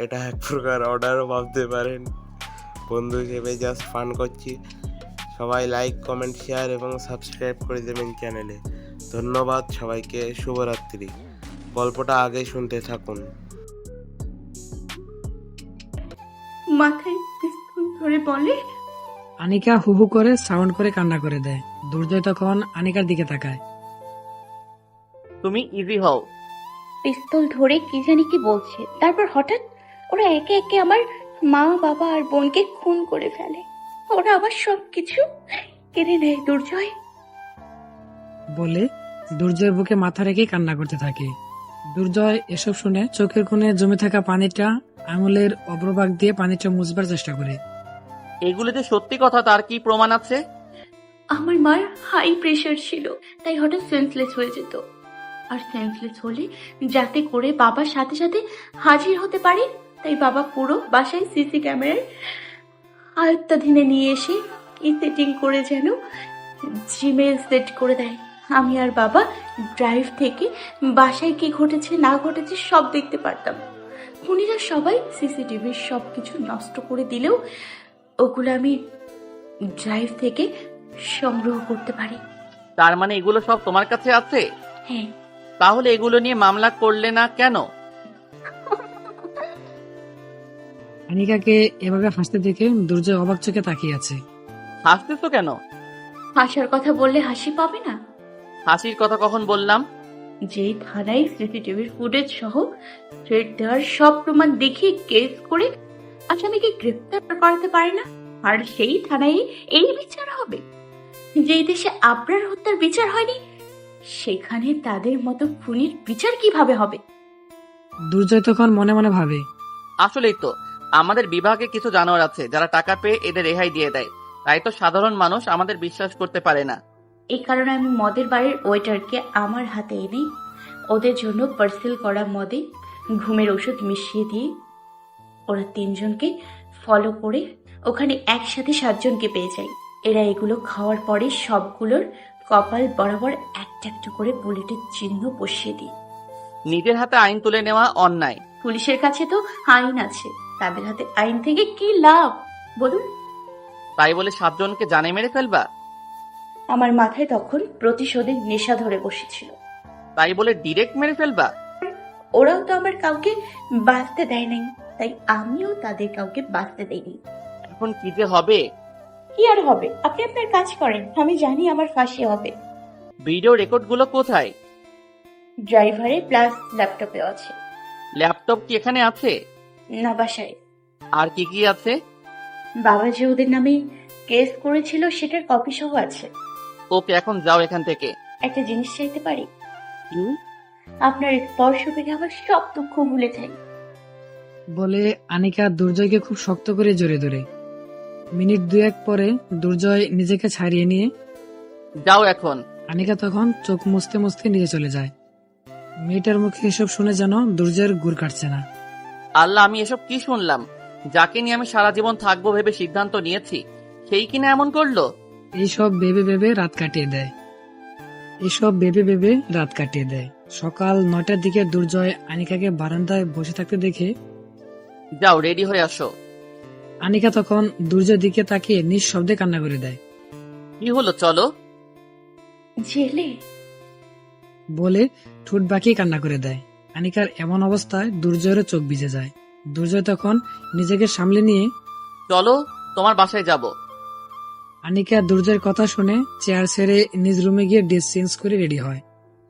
এটা এক প্রকার অর্ডারও ভাবতে পারেন। বন্ধু হিসেবে জাস্ট ফান করছি। সবাই লাইক, কমেন্ট, শেয়ার এবং সাবস্ক্রাইব করে দেবেন চ্যানেলে। ধন্যবাদ সবাইকে, শুভরাত্রি। গল্পটা আগে শুনতে থাকুন। মাথায় পিস্তল ধরে বলে, আনিকা হু হু করে সাউন্ড করে কান্না করে দেয়। দুর্জয় তখন আনিকার দিকে তাকায়। তুমি ইজি হও। পিস্তল ধরে কি জানি কি বলছে। তারপর হঠাৎ ওরা একে একে আমার মা, বাবা আর বোনকে খুন করে ফেলে। ওরা আবার সবকিছু কেড়ে নেয় দুর্জয়। বলে দুর্জয়ের বুকে মাথা রেখে কান্না করতে থাকে। দুর্জয় এসব শুনে চোখের কোণে জমে থাকা পানিটা আঙুলের অগ্রভাগ দিয়ে পানিটা মুছবার চেষ্টা করে। এগুলো যে সত্যি কথা তার কি প্রমাণ আছে? আমার মার হাই প্রেশার ছিল, তাই হঠাৎ সেন্সলেস হয়ে যেত। আর সেন্সলেস হলে যাতে করে বাবার সাথে সাথে হাজির হতে পারে, তাই বাবা পুরো বাসায় সিসি ক্যামেরার আয়ত্তাধীনে নিয়ে এসে সেটিং করে যেন জিমেল সেট করে দেয়। আমি আর বাবা ড্রাইভ থেকে বাসায় কি ঘটেছে না ঘটেছে সব দেখতে পারতাম। খুনিরা সবাই সিসিটিভির সবকিছু নষ্ট করে দিলেও ওগুলো আমি ড্রাইভ থেকে সংগ্রহ করতে পারি। তার মানে এগুলো সব তোমার কাছে আছে? হ্যাঁ। তাহলে এগুলো নিয়ে মামলা করলে না কেন? আনিকাকে এভাবে হাসতে দেখে দুর্জয় অবাক চোখে তাকিয়ে আছে। হাসতেছো কেন? হাসার কথা বললে হাসি পাবে না। হাসির কথা কখন বললাম? যেই থানায় সিসিটিভির ফুটেজ সহ থ্রেট দেওয়ার সব প্রমাণ দেখিয়ে কেস করে আসামিকে গ্রেফতার করাতে পারে না, আর সেই থানায় এই বিচার হবে। যেই দেশে আবরার হত্যার বিচার হয়নি, সেখানে তাদের মতো খুনির বিচার কিভাবে হবে? দুর্জয় তখন মনে মনে ভাবে, আসলেই তো আমাদের বিভাগে কিছু জানোয়ার আছে যারা টাকা পেয়ে এদের রেহাই দিয়ে দেয়, তাই তো সাধারণ মানুষ আমাদের বিশ্বাস করতে পারে না। এই কারণে আমি মদের বারের ওয়েটারকে আমার হাতে এনে ওদের জন্য পার্সেল করা মদে ঘুমের ওষুধ মিশিয়ে দিয়ে ওরা 3 জনকে ফলো করে ওখানে একসাথে 7 জনকে পেয়ে যায়। এরা এগুলো খাওয়ার পরে সবগুলোর কপাল বরাবর একটা একটা করে বুলেটের চিহ্ন বসিয়ে দিই। নিজের হাতে আইন তুলে নেওয়া অন্যায়। পুলিশের কাছে তো আইন আছে, তাদের হাতে আইন থেকে কি লাভ বলুন? তাই বলে 7 জনকে জানে মেরে ফেলবা? আমার মাথায় তখন প্রতিশোধের নেশা ধরে বসেছিল। তাই বলে ডিরেক্ট মেরে ফেলবা? ওরাও তো আমার কাউকে বাঁচতে দেয় নাই, তাই আমিও তাদের কাউকে বাঁচতে দেইনি। এখন কি যে হবে? কি আর হবে, আপনি আপনার কাজ করেন, আমি জানি আমার ফাঁসি হবে। ভিডিও রেকর্ড গুলো কোথায়? ড্রাইভারে প্লাস ল্যাপটপে আছে। ল্যাপটপ কি এখানে আছে? না, বাসায়। আর কি কি আছে? বাবা যে ওদের নামে কেস করেছিল সেটার কপি সহ আছে। ওকে, এখন যাও এখান থেকে। একটা জিনিস চাইতে পারি? কি? আপনার স্পর্শ পেলে আমার সব দুঃখ ভুলে যাই। বলে আনিকা দুর্জয়কে খুব শক্ত করে জড়িয়ে ধরে। মিনিট 2-1 পরে দুর্জয় নিজেকে ছাড়িয়ে নিয়ে যাও এখন। আনিকা তখন চোখ মুছতে মুছতে নিয়ে চলে যায়। মেয়েটার মুখে এসব শুনে যেন দুর্জয়ের গুড় কাটছে না। আল্লাহ, আমি এসব কি শুনলাম? যাকে নিয়ে আমি সারা জীবন থাকবো ভেবে সিদ্ধান্ত নিয়েছি, সেই কিনা এমন করলো। এইসব ভেবে ভেবে রাত কাটিয়ে দেয়। সকাল 9টার দিকে দুর্জয় আনিকাকে বারান্দায় বসে থাকতে দেখে যাও রেডি হয়ে আসো। আনিকা তখন দুর্জয়ের দিকে তাকিয়ে নিঃশব্দে কান্না করে দেয়। কি হলো, চলো। জেলে? বলে ঠোঁট বাঁকিয়ে কান্না করে দেয়। আনিকার এমন অবস্থায় দুর্জয়ের চোখ ভিজে যায়। দুর্জয় তখন নিজেকে সামলে নিয়ে চলো, তোমার বাসায় যাব। আনিকা দুর্জয়ের কথা শুনে চেয়ার ছেড়ে নিজ রুমে গিয়ে ড্রেস চেঞ্জ করে রেডি হয়।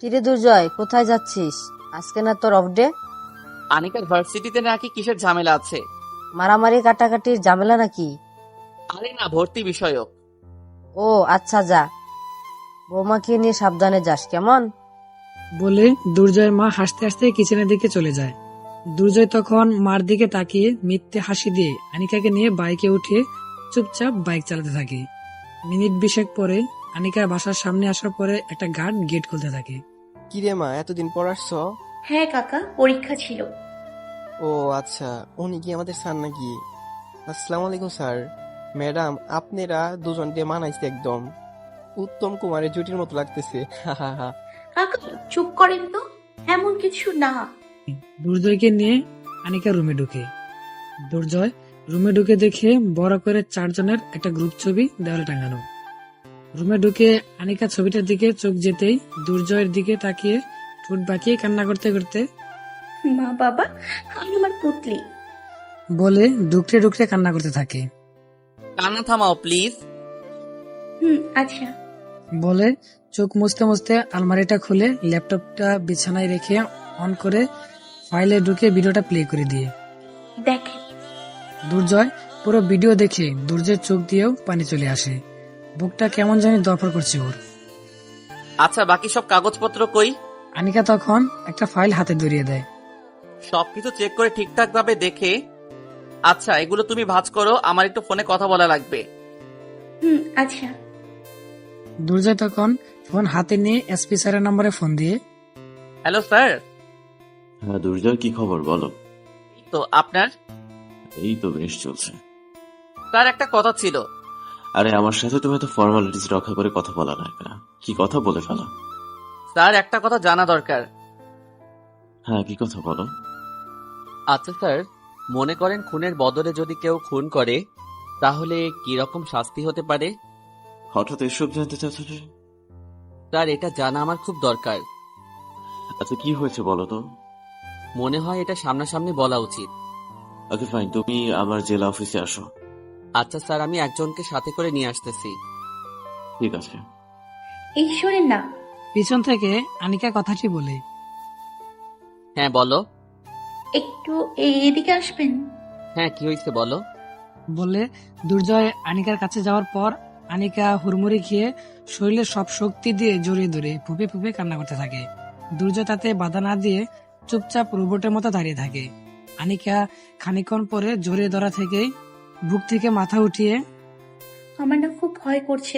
কিরে দুর্জয়, কোথায় যাচ্ছিস? আজকে না তোর অফ ডে? আনিকার ভার্সিটিতে নাকি কিসের ঝামেলা আছে। মারামারি কাটাকাটির ঝামেলা নাকি? আরে না, ভর্তি বিষয়ক। ও আচ্ছা, যা। বৌমাকে নিয়ে সাবধানে যাস, কেমন? বলে দুর্জয়ের মা হাসতে হাসতে কিচেনের দিকে চলে যায়। দুর্জয় তখন মার দিকে তাকিয়ে মিথ্যে হাসি দিয়ে আনিকাকে নিয়ে বাইকে উঠে চুপচাপ বাইক চালাতে থাকে। মিনিট 20 পরে আনিকার বাসার সামনে আসার পরে একটা গার্ড গেট খুলতে থাকে। কিরে মা, এতদিন পর আসছো? হ্যাঁ কাকা, পরীক্ষা ছিল। ও আচ্ছা, উনি কি আমাদের স্যার নাকি? আসসালামু আলাইকুম স্যার। ম্যাডাম, আপনারা দুজন দিয়ে মানাইছে একদম। উত্তম কুমারের জুটির মতো লাগতেছে। হা হা হা। কাকা চুপ করেন তো, এমন কিছু না। দুর্জয়কে নিয়ে আনিকা রুমে ঢুকে। দুর্জয় রুমে ঢুকে দেখে বড় করে 4 জনের একটা গ্রুপ ছবি দেওয়ালে টাঙানো। রুমে ঢুকে আনিকা ছবিটার দিকে চোখ যেতেই দুর্জয়ের দিকে তাকিয়ে ঠোঁট বাঁকিয়ে কান্না করতে করতে মা বাবা আর আমার পুতলি। বলে ডুকরে ডুকরে কান্না করতে থাকে। কান্না থামাও প্লিজ। আচ্ছা। বলে চোখ মুছতে মুছতে আলমারিটা খুলে ল্যাপটপটা বিছানায় রেখে অন করে ফাইলে ঢুকে ভিডিওটা প্লে করে দিয়ে দেখেন। দুর্জয় পুরো ভিডিও দেখে দুর্জয়ের চোখ দিয়েও পানি চলে আসে। বুকটা কেমন জানি দরপড় করছে ওর। আচ্ছা বাকি সব কাগজপত্র কই? আনিকা তখন একটা ফাইল হাতে ধরিয়ে দেয়। সবকিছু চেক করে ঠিকঠাক ভাবে দেখে, আচ্ছা এগুলো তুমি ভাঁজ করো, আমার একটু ফোনে কথা বলা লাগবে। আচ্ছা। দুর্জয় তখন ফোন হাতে নিয়ে এসপি স্যারের নম্বরে ফোন দিয়ে, হ্যালো স্যার। হ্যাঁ দুর্জয়, কি খবর বলো? তো আপনার? এই তো বেশ চলছে। স্যার একটা কথা ছিল। আরে আমার সাথে তুমি এত ফর্মালিটিস রক্ষা করে কথা বলা না কেন? কি কথা বলে ফেলো। স্যার একটা কথা জানা দরকার। হ্যাঁ কি কথা বলো। আচ্ছা স্যার, মনে করেন খুনের বদলে যদি কেউ খুন করে তাহলে কি রকম শাস্তি হতে পারে? হঠাৎ এসব জানতে চাচ্ছ যে? স্যার এটা জানা আমার খুব দরকার। আচ্ছা কি হয়েছে বলো তো। মনে হয় এটা সামনাসামনি বলা উচিত। ওকে ফাইন, তুমি আমার জেলা অফিসে আসো। আচ্ছা স্যার, আমি একজনকে সাথে করে নিয়ে আসতেছি। ঠিক আছে। এই শোনেন না। পিছন থেকে আনিকা কথাটি বলে, হ্যাঁ বলো। একটু এদিকে আসবেন। হ্যাঁ কি হয়েছে বলো। বলে দুর্জয় আনিকার কাছে যাওয়ার পর আনিকা হুড়মুড়ি খেয়ে শরীরের সব শক্তি দিয়ে জড়িয়ে ধরে ফুপে ফুপে কান্না করতে থাকে। দুর্জয় তাতে বাধা না দিয়ে চুপচাপ রোবটের মতো দাঁড়িয়ে থাকে। আনিকা খানিকক্ষণ পরে জড়িয়ে ধরা থেকেই বুক থেকে মাথা উঠিয়ে, আমার না খুব ভয় করছে,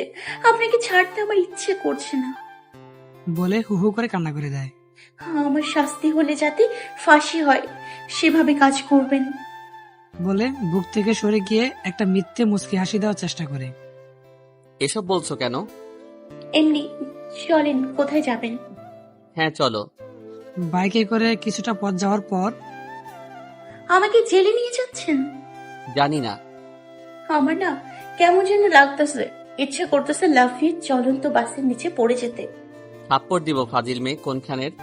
আপনাকে ছাড়তে আমার ইচ্ছে করছে না বলে হু হু করে কান্না করে দেয়। আমার শাস্তি হলে যাতে ফাঁসি হয় সেভাবে কাজ করবেন। বলে বুক থেকে সরে গিয়ে একটা মিথ্যে মুচকি হাসি দেওয়ার চেষ্টা করে। এসব বলছো কেন? এমনি। চলেন, কোথায় যাবেন? হ্যাঁ চলো। বাইকে করে কিছুটা পথ যাওয়ার পর, আমাকে জেলে নিয়ে যাচ্ছেন? জানি না। আমার না কেমন যেন লাগতেছে, ইচ্ছে করতেছে লাফিয়ে চলন্ত বাসের নিচে পড়ে যেতে। থাপ্পড় দিব ফাজিল মেয়ে কোনখানের।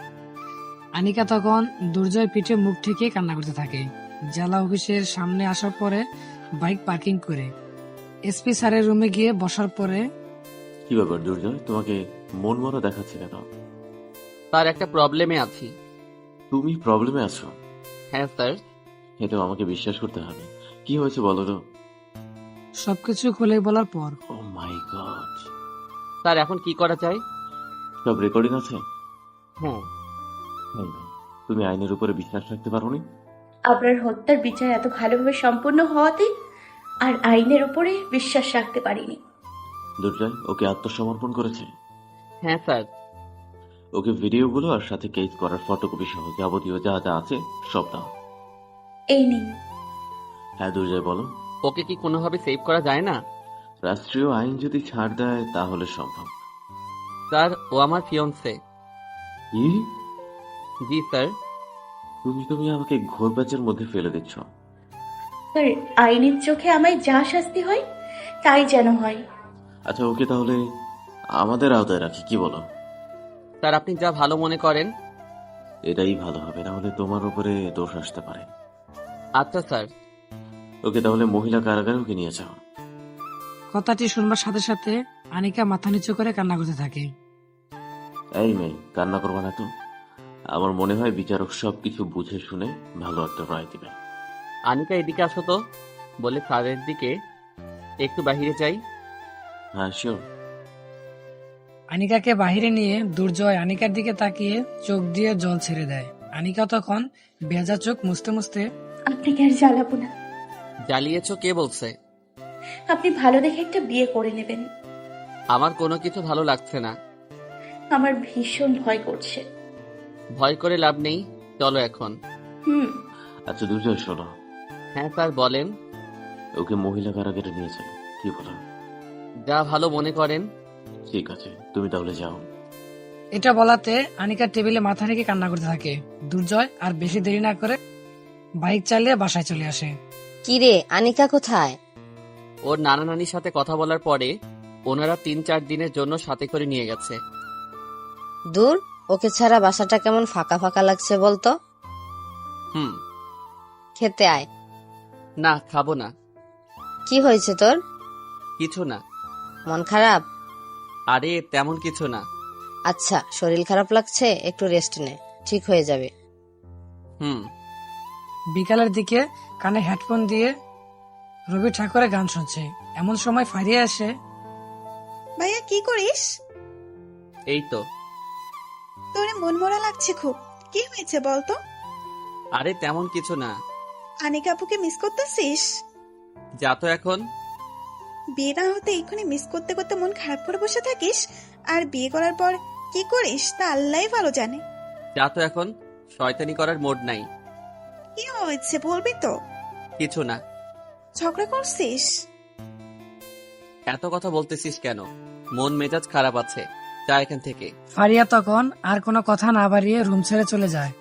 আনিকা তখন দুর্জয় পিঠে মুখ ঠেকিয়ে কান্না করতে থাকে। জেলা অফিসের সামনে আসার পরে বাইক পার্কিং করে এসপি স্যারের রুমে গিয়ে বসার পরে, কি ব্যাপার দুর্জয়, তোমাকে মন মরা দেখাচ্ছে কেন? তার একটা প্রবলেমে আছি। তুমি প্রবলেমে আছো? হ্যাঁ স্যার। এটা আমাকে বিশ্বাস করতে হবে। কি হয়েছে বলো তো। সবকিছু খুলে বলার পর, ও মাই গড। স্যার এখন কি করা যায়? সব রেকর্ডিং আছে? হ্যাঁ। তুমি আইনের উপরে বিশ্বাস রাখতে পারোনি? আপনার হত্যার বিচার এত ভালোভাবে সম্পন্ন হওয়াতে আর আইনের উপরে বিশ্বাস রাখতে পারিনি। দুর্জয় ওকে আত্মসমর্পণ করেছে? হ্যাঁ স্যার। ওকে ভিডিওগুলো আর সাথে কেস করার ফটোকপি সহ যাবতীয় যা যা আছে সব দাও। এই নিন। হ্যাঁ দুর্জয় বলো। ওকে কি কোনোভাবে সেভ করা যায় না? রাষ্ট্রীয় আইন যদি ছাড় দেয় তাহলে সম্ভব। স্যার ও আমার ফিয়ন্সে। কি? জি স্যার। তুমি আমাকে ঘোর প্যাচের মধ্যে ফেলে দিচ্ছ। স্যার আইনের চোখে আমায় যা শাস্তি হয় তাই যেন হয়। আচ্ছা ওকে তাহলে আমাদের আওতায় রাখি, কি বলো? স্যার আপনি যা ভালো মনে করেন। এটাই ভালো হবে, না হলে তোমার উপরে দোষ আসতে পারে। আচ্ছা স্যার। ওকে তাহলে মহিলা কারাগারে ওকে নিয়ে যাও। কথাটি শুনবার সাথে সাথে আনিকা মাথা নিচু করে কান্না করতে থাকে। এই মেয়ে কান্না করবা না তো। আমার মনে হয় বিচারক সবকিছু বুঝে শুনে ভালো একটা রায় দিবে। আনিকা এদিকে আসো তো, বলে স্যারের দিকে একটু বাহিরে যাই। হ্যাঁ শিওর। আনিকাকে বাহিরে নিয়ে দুর্জয় আনিকার দিকে তাকিয়ে চোখ দিয়ে জল ছেড়ে দেয়। আনিকা তখন ভেজা চোখ মুছতে মুছতে, আপনাকে আর জ্বালাবো না। জ্বালিয়েছো কে বলছে? আপনি ভালো দেখে একটা বিয়ে করে নেবেন। আমার কোনো কিছু ভালো লাগছে না। আমার ভীষণ ভয় করছে। ভয় করে লাভ নেই, চলো এখন। আচ্ছা দুর্জয় শোনো। হ্যাঁ স্যার বলেন। ওকে মহিলা কারাগারে নিয়ে যাও, কি বলো? যা ভালো মনে করেন। ঠিক আছে, তুমি তাহলে যাও। এটা বলাতে আনিকা টেবিলে মাথা রেখে কান্না করতে থাকে। দুর্জয় আর বেশি দেরি না করে বাইক চালিয়ে বাসায় চলে আসে। কিরে, আনিকা কোথায়? ওর নানা নানির সাথে কথা বলার পরে ওনারা 3-4 দিনের জন্য সাথে করে নিয়ে গেছে। দূর, ওকে ছাড়া বাসাটা কেমন ফাঁকা ফাঁকা লাগছে বলতো। হুম। খেতে আয়। না, খাবো না। কি হয়েছে তোর? কিছু না। মন খারাপ? আরে তেমন কিছু না। আচ্ছা, শরীর খারাপ লাগছে, একটু রেস্ট নে, ঠিক হয়ে যাবে। হুম। বিকালের দিকে কানে হেডফোন দিয়ে রবি ঠাকুরের গান শুনছে। এমন সময় ফারিয়া আসে। ভাইয়া কি করিস? এই তো। তোরে মন মরা লাগছে খুব, কি হয়েছে বলতো? আরে তেমন কিছু না। আনিকা আপুকে মিস করতেছিস? যা তো এখন। বিয়ে না হতে এক্ষুনি মিস করতে করতে মন খারাপ করে বসে থাকিস, আর বিয়ে করার পর কি করিস তা আল্লাহই ভালো জানে। যা তো এখন, শয়তানি করার মোড নাই। কি হয়েছে বলবি তো? কিছু না। ঝগড়া করছিস? এত কথা বলতেছিস কেন? মন মেজাজ খারাপ আছে, যা এখান থেকে। ফারিয়া তখন আর কোনো কথা না বাড়িয়ে রুম ছেড়ে চলে যায়।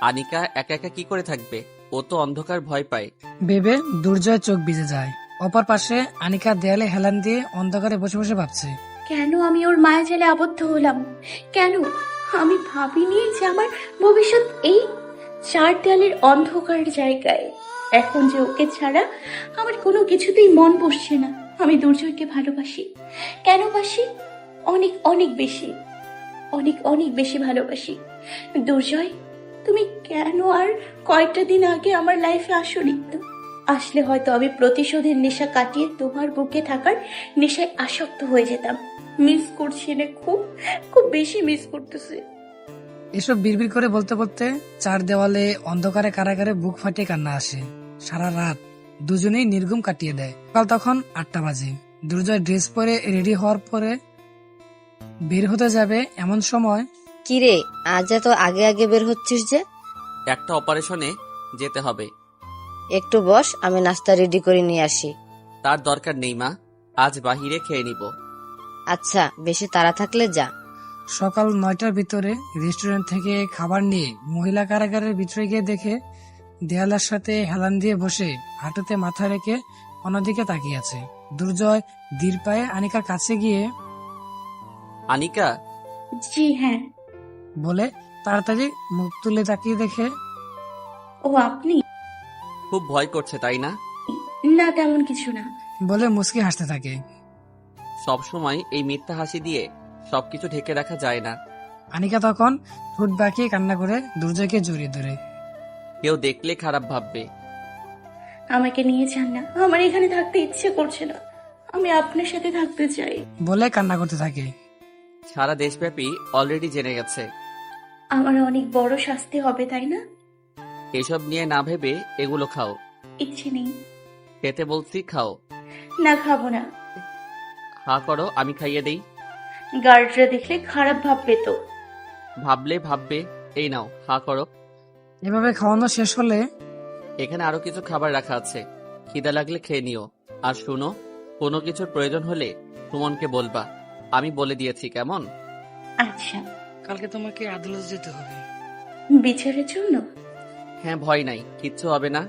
আনিকা একা একা কি করে থাকবে? ও তো অন্ধকার ভয় পায়। ভেবে দুর্জয় চোখ ভিজে যায়। অপর পাশে আনিকা দেয়ালে হেলান দিয়ে অন্ধকারে বসে বসে ভাবছে, কেন আমি ওর মায়াজালে আবদ্ধ হলাম? কেন আমি ভাবিনি যে আমার ভবিষ্যৎ এই 4 দেয়ালের অন্ধকার জায়গায়। এখন যে ওকে ছাড়া আমার কোনো কিছুতেই মন বসছে না। আমি দুর্জয়কে ভালোবাসি। কেন বাসি? অনেক অনেক বেশি, অনেক অনেক বেশি ভালোবাসি। দুর্জয়, তুমি কেন আর কয়েকটা দিন আগে আমার লাইফে আসোনি? আসলে হয়তো আমি প্রতিশোধের নেশা কাটিয়ে তোমার বুকে থাকার নেশায় আসক্ত হয়ে যেতাম। মিস করছি না, খুব খুব বেশি মিস করতেছি। এসব বিড়বিড় করে বলতে বলতে 4 দেওয়ালে অন্ধকারে কারাগারে বুক ফাটিয়ে কান্না আসে। সারা রাত দুজনেই নির্ঘুম কাটিয়ে দেয়। সকাল তখন 8টা বাজে। দুর্জয় ড্রেস পরে রেডি হওয়ার পরে বের হতে যাবে, এমন সময় কিরে, আজ এত আগে আগে বের হচ্ছিস যে? একটা অপারেশনে যেতে হবে। একটু বস, আমি নাস্তা রেডি করে নিয়ে আসি। তার দরকার নেই মা, আজ বাহিরে খেয়ে নিব। আচ্ছা, বেশি তাড়া থাকলে যা। সকাল 9টার ভিতরে রেস্টুরেন্ট থেকে খাবার নিয়ে মহিলা কারাগারের ভিতরে গিয়ে দেখে দেয়ালের সাথে হেলান দিয়ে বসে হাঁটুতে মাথা রেখে অন্যদিকে তাকিয়ে আছে। দুর্জয় ধীর পায়ে আনিকার কাছে গিয়ে আনিকা। জি হ্যাঁ। বলে তাড়াতাড়ি মুখ তুলে তাকিয়ে দেখে, ও আপনি? খুব ভয় করছে তাই না? না, তেমন কিছু না। বলে মুচকি হাসতে থাকে। সবসময় এই মিথ্যা হাসি দিয়ে সবকিছু ঢেকে রাখা যায় না। আনিকা তখন ঠোঁট বাঁকিয়ে কান্না করে দুর্জয়কে জড়িয়ে ধরে। কেউ দেখলে খারাপ ভাববে। আমাকে নিয়ে যান না, আমার এখানে থাকতে ইচ্ছে করছে না। আমি আপনার সাথে থাকতে চাই। বলে কান্না করতে থাকে। সারা দেশব্যাপী অলরেডি জেনে গেছে। আমার অনেক বড় শাস্তি হবে, তাই না? এসব নিয়ে না ভেবে এগুলো খাও। ইচ্ছে নেই। খেতে বলছি, খাও। না, খাবো না। হা করো, আমি খাইয়ে দেই। গার্ডরা দেখলে খারাপ ভাববে তো। ভাবলে ভাববে। এই নাও, হা করো। এভাবে খাওয়ানো শেষ হলে এখানে আরো কিছু খাবার রাখা আছে, খিদা লাগলে খেয়ে নিও। আর শুনো, কোনো কিছুর প্রয়োজন হলে সুমনকে বলবা, আমি বলে দিয়েছি, কেমন? আচ্ছা। কালকে তোমাকে আদালতে যেতে হবে। বিচারের জন্য? হ্যাঁ, ভয় নাই, কিচ্ছু হবে না।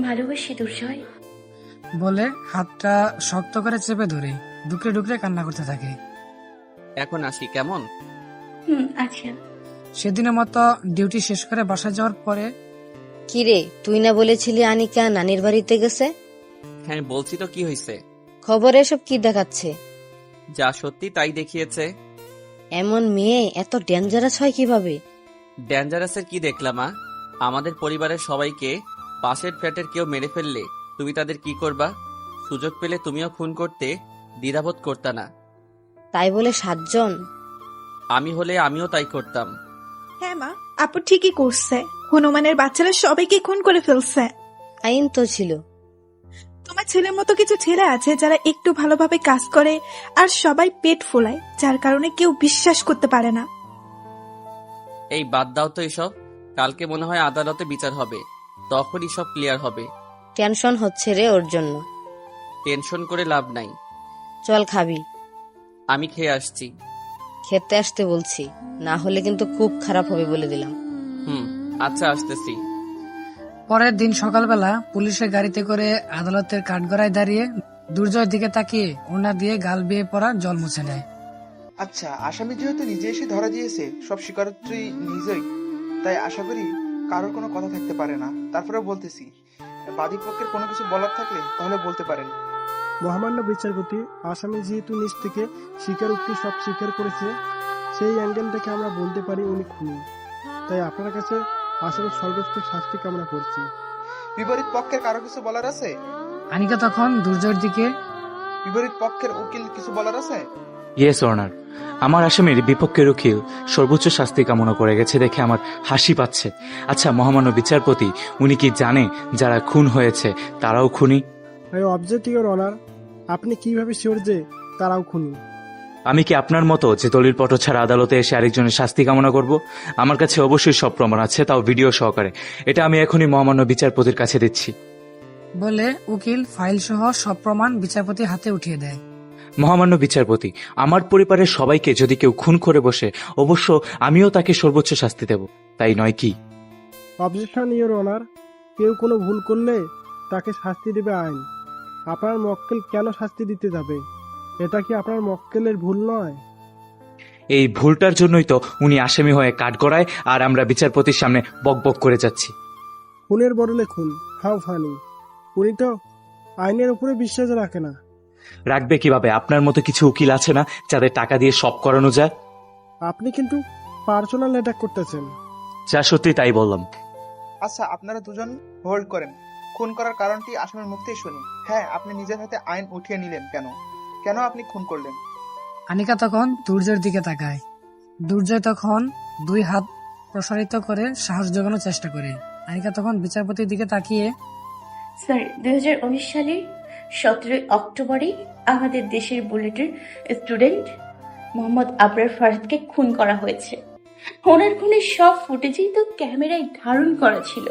ভালোবাসি দুর্জয়। বলে হাতটা শক্ত করে চেপে ধরে ডুকরে ডুকরে কান্না করতে থাকে। এখন আসি, কেমন? আচ্ছা। সেদিনের মতো ডিউটি শেষ করে বাসা যাওয়ার পরে, কিরে, তুই না বলেছিলি আনিকা নানির বাড়িতে গেছে? হ্যাঁ বলছি তো, কি হয়েছে? খবরে এসব কি দেখাচ্ছে? যা সত্যি তাই দেখিয়েছে। এমন মেয়ে এত ডেঞ্জারাস হয় কিভাবে? ডেঞ্জারাসের কি দেখলাম মা? আমাদের পরিবারের সবাইকে পাশের ফ্ল্যাটের কেউ মেরে ফেললে তুমি তাদের কি করবা? সুযোগ পেলে তুমিও খুন করতে দ্বিধাবোধ করতা না। তাই বলে 7 জন? আমি হলে আমিও তাই করতাম। হ্যাঁ মা, আপু ঠিকই করছে। হনুমানের বাচ্চারা সবাইকে খুন করে ফেলছে। আইন তো ছিল। তোমার ছেলের মতো কিছু ছেলে আছে যারা একটু ভালোভাবে কাজ করে আর সবাই পেট ফোলায়, যার কারণে কেউ বিশ্বাস করতে পারে না। এই বাদ দাও তো এসব। কালকে মনে হয় আদালতে বিচার হবে, তখনই সব ক্লিয়ার হবে। টেনশন হচ্ছে রে ওর জন্য। টেনশন করে লাভ নাই। চল খাবি। আমি খেয়ে আসছি। খেতে আসতে বলছি, না হলে কিন্তু খুব খারাপ হবে বলে দিলাম। আচ্ছা, আসতেছি। পরের দিন সকালবেলা পুলিশের গাড়িতে করে আদালতের কাঠগড়ায় দাঁড়িয়ে দুর্জয়ের দিকে তাকিয়ে ওনা দিয়ে গাল বেয়ে পড়া জল মুছে নেয়। আচ্ছা, আসামি যেহেতু নিজে এসে ধরা দিয়েছে, সব স্বীকারোক্তি নিজেই, তাই আশা করি কারোর কোনো কথা থাকতে পারে না। তারপরে বলতেছি, বাদী পক্ষের কোনো কিছু বলার থাকলে তাহলে বলতে পারেন। মহামান্য বিচারপতি, আসামি যেহেতু নিজ থেকে স্বীকারোক্তি সব স্বীকার করেছে, সেই অ্যাঙ্গেল থেকে আমরা বলতে পারি উনি খুনি। তাই আপনার কাছে আসামির সর্বোচ্চ শাস্তি কামনা করছি। বিপরীত পক্ষের কারো কিছু বলার আছে? আনিকা তখন দুর্জয়ের দিকে, বিপরীত পক্ষের উকিল কিছু বলার আছে? ইয়েস অনার, আমার আসামির বিপক্ষের উকিল সর্বোচ্চ শাস্তি কামনা করে গেছে দেখে আমার হাসি পাচ্ছে। আচ্ছা মহামান্য বিচারপতি, উনি কি জানে যারা খুন হয়েছে তারাও খুনি? অবজেক্ট ইওর অনার, আপনি কিভাবে শিওর যে তারাও খুনি? আমি কি আপনার মতো যে দলিলপত্র ছাড়া আদালতে এসে আরেকজনের শাস্তি কামনা করব? আমার কাছে অবশ্যই সব প্রমাণ আছে, তাও ভিডিও সহকারে। এটা আমি এখনই মহামান্য বিচারপতির কাছে দিচ্ছি। বলে উকিল ফাইল সহ সব প্রমাণ বিচারপতির হাতে উঠিয়ে দেয়। মহামান্য বিচারপতি, আমার পরিবারের সবাইকে যদি কেউ খুন করে বসে, অবশ্য আমিও তাকে সর্বোচ্চ শাস্তি দেব, তাই নয় কি? অবজেকশন ইওর অনার, কেউ কোনো ভুল করলে তাকে শাস্তি দেবে আইন। আপনার মক্কেল কেন শাস্তি দিতে যাবে? এটা কি আপনার মক্কেলের ভুল নয়? এই ভুলটার জন্যই তো উনি আসামি হয়ে কাঠগড়ায় আর আমরা বিচারপতির সামনে বকবক করে যাচ্ছি। খুনের বদলে খুন, হাউ ফানি। উনি তো আইনের উপরে বিশ্বাস রাখে না। রাখবে কিভাবে? আপনার মতো কিছু উকিল আছে না যাদের টাকা দিয়ে সব করানো যায়? আপনি কিন্তু পার্সোনাল অ্যাটাক করতেছেন। যা সত্যি তাই বললাম। আচ্ছা, আপনারা দুজন হোল্ড করেন। খুন করার কারণটি আসামির মুখ থেকে শুনি। হ্যাঁ, আপনি নিজের হাতে আইন উঠিয়ে নিলেন কেন? কেন আপনি খুন করলেন? আনিকা তখন দুর্জয়ের দিকে তাকায়। দুর্জয় তখন দুই হাত প্রসারিত করে সাহস জোগানোর চেষ্টা করে। আনিকা তখন বিচারপতির দিকে তাকিয়ে, স্যার, 2019 সালের 17 অক্টোবরে আমাদের দেশের বুলেটের স্টুডেন্ট মোহাম্মদ আবরার ফারহাদকে খুন করা হয়েছে। ওনার খুনের সব ফুটেজই তো ক্যামেরায় ধারণ করা ছিল।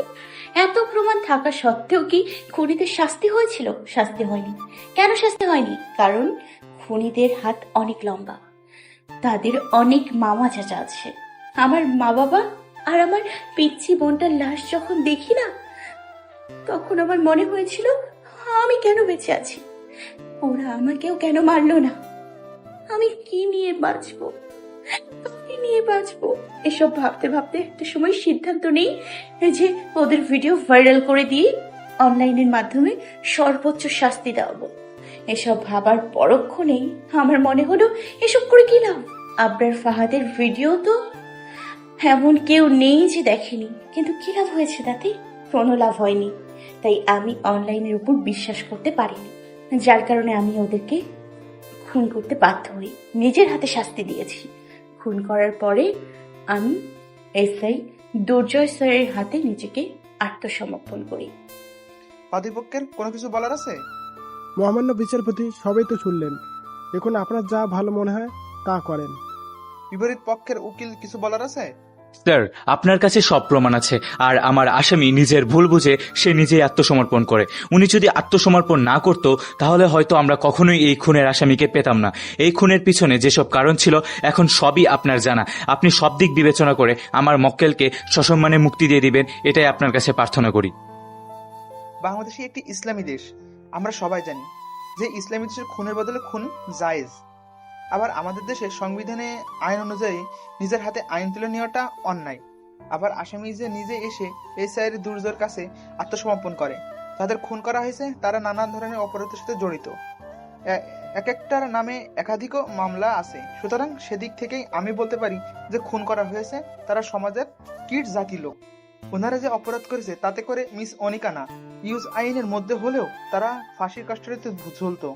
এত প্রমাণ থাকা সত্ত্বেও কি খুনিদের শাস্তি হয়েছিল? শাস্তি হয়নি। কেন শাস্তি হয়নি? কারণ খুনিদের হাত অনেক লম্বা, তাদের অনেক মামা চাচা আছে। আমার মা বাবা আর আমার পিচ্চি বোনটার লাশ যখন দেখি না, তখন আমার মনে হয়েছিল আমি কেন বেঁচে আছি, ওরা আমাকেও কেন মারলো না, আমি কি নিয়ে বাঁচবো, কি নিয়ে বাঁচবো। এসব ভাবতে ভাবতে একটা সময় সিদ্ধান্ত নেই যে ওদের ভিডিও ভাইরাল করে দিয়ে অনলাইনের মাধ্যমে সর্বোচ্চ শাস্তি দেওয়াবো। এসব ভাবার পরক্ষণেই আমার মনে হলো এসব করে কি লাভ? আবরার ফাহাদের ভিডিও তো এমন কেউ নেই যে দেখেনি, কিন্তু কি লাভ হয়েছে তাতে? কোনো লাভ হয়নি। তাই আমি অনলাইনের উপর বিশ্বাস করতে পারিনি, যার কারণে আমি ওদেরকে খুন করতে বাধ্য হই, নিজের হাতে শাস্তি দিয়েছি। খুন করার পরে আমি এসআই দুর্জয় স্যারের হাতে নিজেকে আত্মসমর্পণ করি। বাদীপক্ষের কোনো কিছু বলার আছে? মহামান্য বিচারপতি, সবাই তো শুনলেন, এখন আপনার যা ভালো মনে হয় তা করেন। বিপরীত পক্ষের উকিল কিছু বলার আছে? স্যার, আপনার কাছে সব প্রমাণ আছে, আর আমার আসামি নিজের ভুল বুঝে সে নিজেই আত্মসমর্পণ করে। উনি যদি আত্মসমর্পণ না করতো তাহলে হয়তো আমরা কখনোই এই খুনের আসামিকে পেতাম না। এই খুনের পিছনে যেসব কারণ ছিল এখন সবই আপনার জানা। আপনি সব দিক বিবেচনা করে আমার মক্কেলকে সসম্মানে মুক্তি দিয়ে দিবেন, এটাই আপনার কাছে প্রার্থনা করি। বাংলাদেশ একটি ইসলামী দেশ, আমরা সবাই জানি যে ইসলামী দেশের খুনের বদলে খুন জায়েজ। আবার আমাদের দেশের সংবিধানে আইন অনুযায়ী নিজের হাতে আইন তুলে নেওয়াটা অন্যায়। আবার আসামি যে নিজে এসে এসআই দুর্জয়ের কাছে আত্মসমর্পণ করে। যাদের খুন করা হয়েছে তারা নানা ধরনের অপরাধের সাথে জড়িত, এক একটার নামে একাধিক মামলা আছে। সুতরাং সেদিক থেকেই আমি বলতে পারি যে খুন করা হয়েছে তারা সমাজের কীট জাতি লোক। ওনারা যে অপরাধ করেছে তাতে করে মিস অনিকা না, ইউজ আইনের মধ্যে হলেও তারা ফাঁসির কাস্টডিতে ঝুলতো।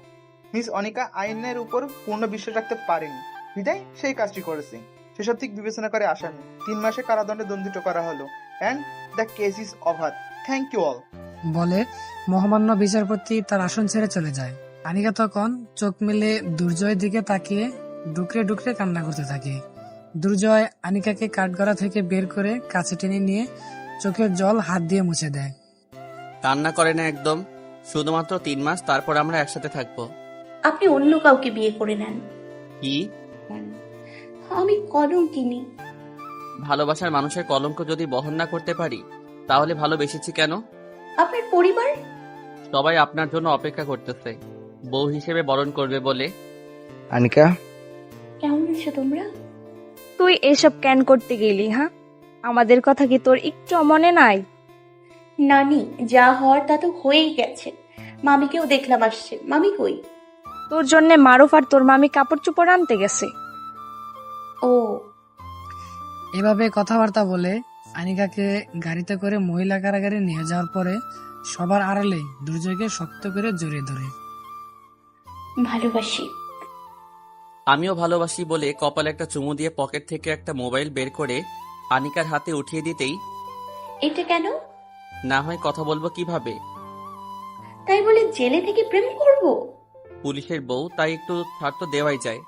মিস অনিকা আইনের উপর পূর্ণ বিশ্বাস রাখতে পারেনি, বিদায় সেই কাজটি করেছে। সেসব দিক বিবেচনা করে আসামি 3 মাসে কারাদণ্ডে দণ্ডিত করা হলো। And the case is over. Thank you all. বলে মহামান্য বিচারপতি তার আসন ছেড়ে চলে যায়। আনিকা তখন চোখ মেলে দুর্জয়ের দিকে তাকিয়ে ডুকরে ডুকরে কান্না করতে থাকে। দুর্জয় আনিকাকে কাঠগড়া থেকে বের করে কাছে টেনে নিয়ে চোখের জল হাত দিয়ে মুছে দেয়। কান্না করে না একদম, শুধুমাত্র 3 মাস, তারপর আমরা একসাথে থাকবো। আপনি অন্য কাউকে বিয়ে করে নেন। কি? আমি কলম কিনি। ভালোবাসার মানুষের কলঙ্ক যদি বহন না করতে পারি তাহলে ভালোবেসেছি কেন? আপনার পরিবার? সবাই আপনার জন্য অপেক্ষা করতেছে বউ হিসেবে বরণ করবে বলে। আনিকা, কেমন আছো তোমরা? তুই এসব কেন করতে গেলি? হ্যাঁ, আমাদের কথা কি তোর একটু মনে নাই? নানি, যা হওয়ার তা তো হয়েই গেছে। মামিকেও দেখলাম আসছে। মামি কই? তোর জন্য মারুফ আর তোর মামি কাপড় চোপড় আনতে গেছে। ও, এভাবে কথাবার্তা বলে আনিকাকে গাড়িতে করে মহিলা কারাগারে নিয়ে যাওয়ার পরে সবার আড়ালে দুর্জয়কে শক্ত করে জড়িয়ে ধরে। ভালোবাসি। আমিও ভালোবাসি বলে কপালে একটা চুমু দিয়ে পকেট থেকে একটা মোবাইল বের করে আনিকার হাতে উঠিয়ে দিতেই, এটা কেন? না হয় কথা বলবো কিভাবে? তাই বলে জেলে থেকে প্রেম করব? পুলিশের বউ, তাই একটু ছাড় তো দেওয়াই যায়।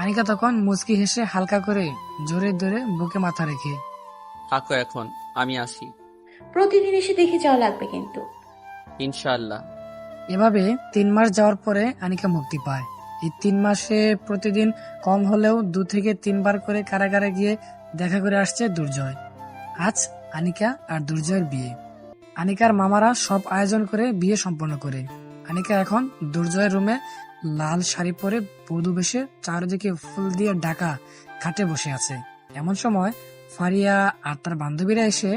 আনিকা তখন মুচকি হেসে হালকা করে জোরে ধরে বুকে মাথা রেখে, থাকো এখন, আমি আসি। প্রতিদিন এসে দেখে যাওয়া লাগবে কিন্তু। ইনশাআল্লাহ। এভাবে 3 মাস যাওয়ার পরে আনিকা মুক্তি পায়। এই 3 মাসে প্রতিদিন কম হলেও 2 থেকে 3 বার করে কারাগারে গিয়ে দেখা করে আসছে দুর্জয়। আজ আনিকা আর দুর্জয়ের বিয়ে। আনিকার মামারা সব আয়োজন করে বিয়ে সম্পন্ন করে। আনিকা এখন দুর্জয়ের রুমে লাল শাড়ি পরে বধূ বেশে চারিদিকে ফুল দিয়ে ঢাকা খাটে বসে আছে। এমন সময় ফারিয়া আর তার বান্ধবীরা এসে,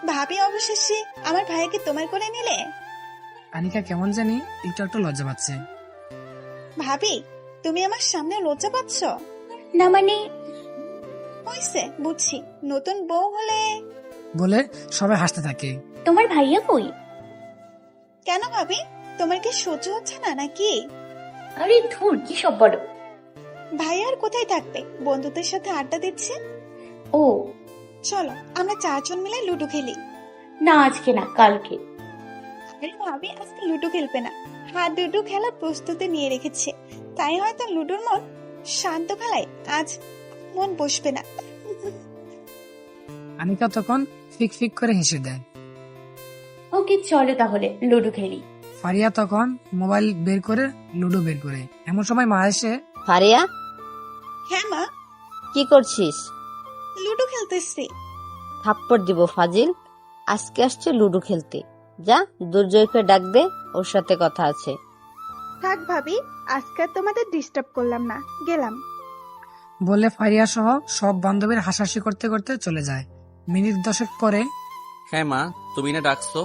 ভাবি অবশেষে আমার ভাইকে তোমার করে নিলে। আনিকা কেমন জানি একটু একটু লজ্জা পাচ্ছে। ভাবি, তুমি আমার সামনে লজ্জা পাচ্ছ? না মানে, হইছে, বুঝছি, নতুন বউ হলে। বলে সবাই হাসতে থাকে। তোমার ভাইয়া কই? কেন ভাবি, তোমার কি সহ্য হচ্ছে না নাকি? আরে ধুর, কি সব বলো। ভাই আর কোথায় থাকবে, বন্ধুদের সাথে আড্ডা দিচ্ছে। ও, চলো আমরা 4 জন মিলে লুডো খেলি। না আজকে না, কালকে। আরে ভাবি, আজকে লুডো খেলবে না, হাত লুডো খেলার প্রস্তুতি নিয়ে রেখেছে। তাই হয়তো লুডোর মন শান্ত খেলায় আজ মন বসবে না। আনিকা তখন ফিক ফিক করে হেসে দেয়। ওকে, চলো তাহলে লুডো খেলি। ফারিয়া তখন মোবাইল বের করে লুডো বের করে। এমন সময় মা এসে, ফারিয়া, হ্যাঁ মা, কি করছিস? লুডো খেলতেছি। থাপ্পড় দিব ফাজিল, আজকে আসছে লুডো খেলতে। যা, দুর্জয়কে ডাক দে, ওর সাথে কথা আছে। থাক ভাবি, আজকে তোমাদের ডিস্টার্ব করলাম না, গেলাম। বলে ফারিয়া সহ সব বান্ধবীর হাসাহাসি করতে করতে চলে যায়। মিনিট 10 পরে, হ্যাঁ মা, তুমি না ডাকছো?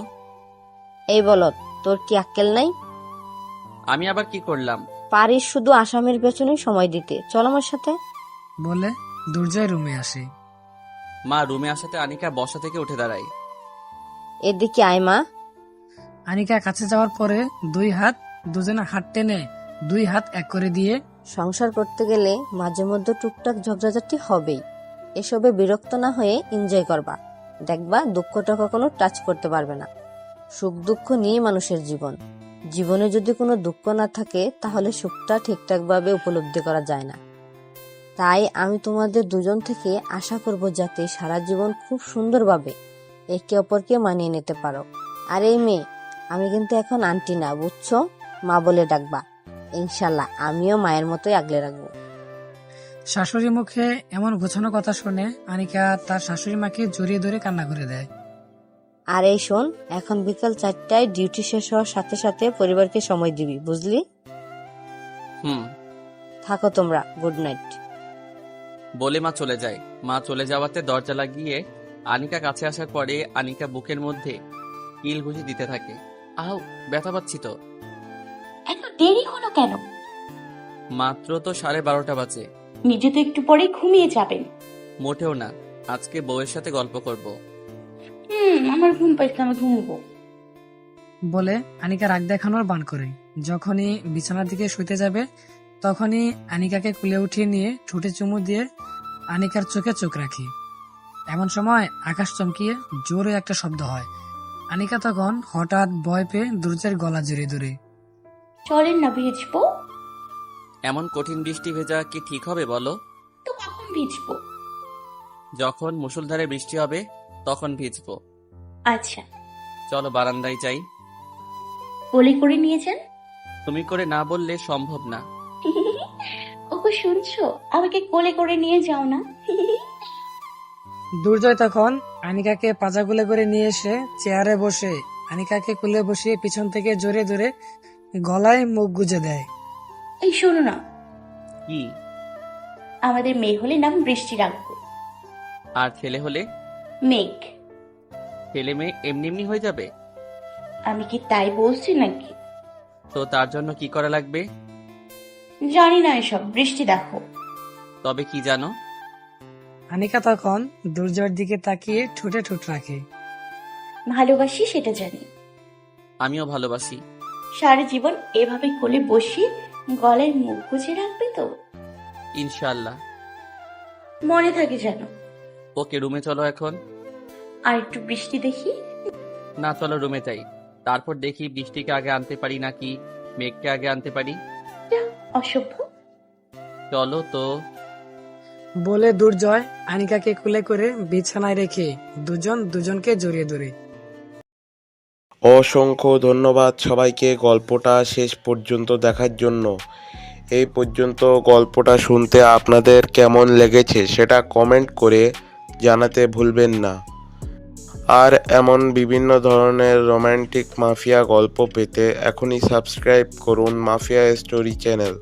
এই বলো, তোর কি আক্কেল নাই? আমি আবার কি করলাম? পারিস শুধু আসামির পেছনেই সময় দিতে। চল আমার সাথে। বলে দুর্জয় রুমে আসে। মা রুমে আসাতে আনিকা বসা থেকে উঠে দাঁড়ায়। এদিকে আয় মা। আনিকা কাছে যাওয়ার পরে 2 হাত দুজনে হাত টেনে 2 হাত এক করে দিয়ে, সংসার করতে গেলে মাঝে মধ্যে টুকটাক ঝগড়াঝাটি হবেই। এসবে বিরক্ত না হয়ে এনজয় করবা। দেখবা দুঃখটা কখনো টাচ করতে পারবে না। সুখ দুঃখ নিয়ে মানুষের জীবন। জীবনে যদি কোনো দুঃখ না থাকে তাহলে সুখটা ঠিকঠাকভাবে উপলব্ধি করা যায় না। তাই আমি তোমাদের দুজন থেকে আশা করব যাতে সারা জীবন খুব সুন্দরভাবে একে অপরকে মানিয়ে নিতে পারো। আর এই মেয়ে, আমি কিন্তু এখন আন্টি না, বুঝছো? মা বলে ডাকবা। ইনশাল্লাহ আমিও মায়ের মতোই আগলে রাখবো। শাশুড়ি মুখে এমন গোছানো কথা শুনে আনিকা তার শাশুড়ি মাকে জড়িয়ে ধরে কান্না করে দেয়। আর এই শোন, এখন বিকাল 4টায় ডিউটি শেষ হওয়ার সাথে সাথে পরিবারকে সময় দিবি, বুঝলি? থাকো তোমরা, গুড নাইট। বলে মা চলে যায়। মা চলে যাওয়াতে দরজা লাগিয়ে আনিকা কাছে আসার পরে আনিকা বুকের মধ্যে কিল ঘুষি দিতে থাকে। আহ, ব্যথা পাচ্ছি তো। এত দেরি হলো কেন? মাত্র তো 12:30 বাজে। নিজে তো একটু পরে ঘুমিয়ে যাবেন। মোটেও না, আজকে বউয়ের সাথে গল্প করব। আমার ঘুম পাইছে, আমি ঘুমবো। বলে আনিকা রাগ দেখানোর বান করে। যখনই বিছানার দিকে শুতে যাবে তখনই আনিকাকে কুলে উঠিয়ে নিয়ে ঠোঁটে চুমু দিয়ে আনিকার চোখে চোখ রাখি। এমন সময় আকাশ চমকিয়ে জোরে একটা শব্দ হয়। আনিকা তখন হঠাৎ ভয় পেয়ে দুর্জয়ের গলা জড়িয়ে ধরে। চলেন না, ভিজবো। এমন কঠিন বৃষ্টি ভেজা কি ঠিক হবে বলো? তো কখন ভিজবো? যখন মুষলধারে বৃষ্টি হবে তখন ভিজবো। আচ্ছা, চলো বারান্দায় যাই। কোলে করে নিয়ে যান। তুমি করে না বললে সম্ভব না। ওগো শুনছো, আমাকে কোলে করে নিয়ে যাও না। দুর্জয় তখন আনিকাকে পাজা কুলে করে নিয়ে এসে চেয়ারে বসে আনিকাকে কুলে বসিয়ে পিছন থেকে জোরে জোরে গলায় মুখ গুজে দেয়। এই শোনো না, কি? আমাদের মেয়ে হলে নাম বৃষ্টি রাখবো। আর ছেলে হলে? মেঘ। ছেলে মেয়ে এমনি এমনি হয়ে যাবে? আমি কি তাই বলছি নাকি? তো তার জন্য কি করা লাগবে? জানি না এসব, বৃষ্টি দেখো। তবে কি জানো? আনিকা তখন দুর্জয়ের দিকে তাকিয়ে ঠোঁটে ঠোঁট রাখে। ভালোবাসি সেটা জানি। আমিও ভালোবাসি। সারা জীবন এভাবে কোলে বসিয়ে গলায় মুখ গুজে রাখবে তো? ইনশাআল্লাহ। মনে থাকে যেন। ওকে, রুমে চলো এখন। আর একটু বৃষ্টি দেখি। না, চলো রুমে যাই, তারপর দেখি বৃষ্টিকে আগে আনতে পারি নাকি মেঘকে আগে আনতে পারি। অসভ্য। চলো তো। বলে দুর্জয় আনিকাকে কুলে করে বিছানায় রেখে দুজন দুজনকে জড়িয়ে ধরে। অসংখ্য ধন্যবাদ সবাইকে গল্পটা শেষ পর্যন্ত দেখার জন্য। এই পর্যন্ত গল্পটা শুনতে আপনাদের কেমন লেগেছে সেটা কমেন্ট করে জানাতে ভুলবেন না। আর এমন বিভিন্ন ধরনের রোমান্টিক মাফিয়া গল্প পেতে এখনই সাবস্ক্রাইব করুন মাফিয়া স্টোরি চ্যানেল।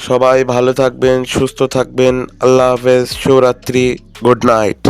সবাই ভালো থাকবেন, সুস্থ থাকবেন। আল্লাহ হাফেজ, শুভরাত্রি, গুড নাইট।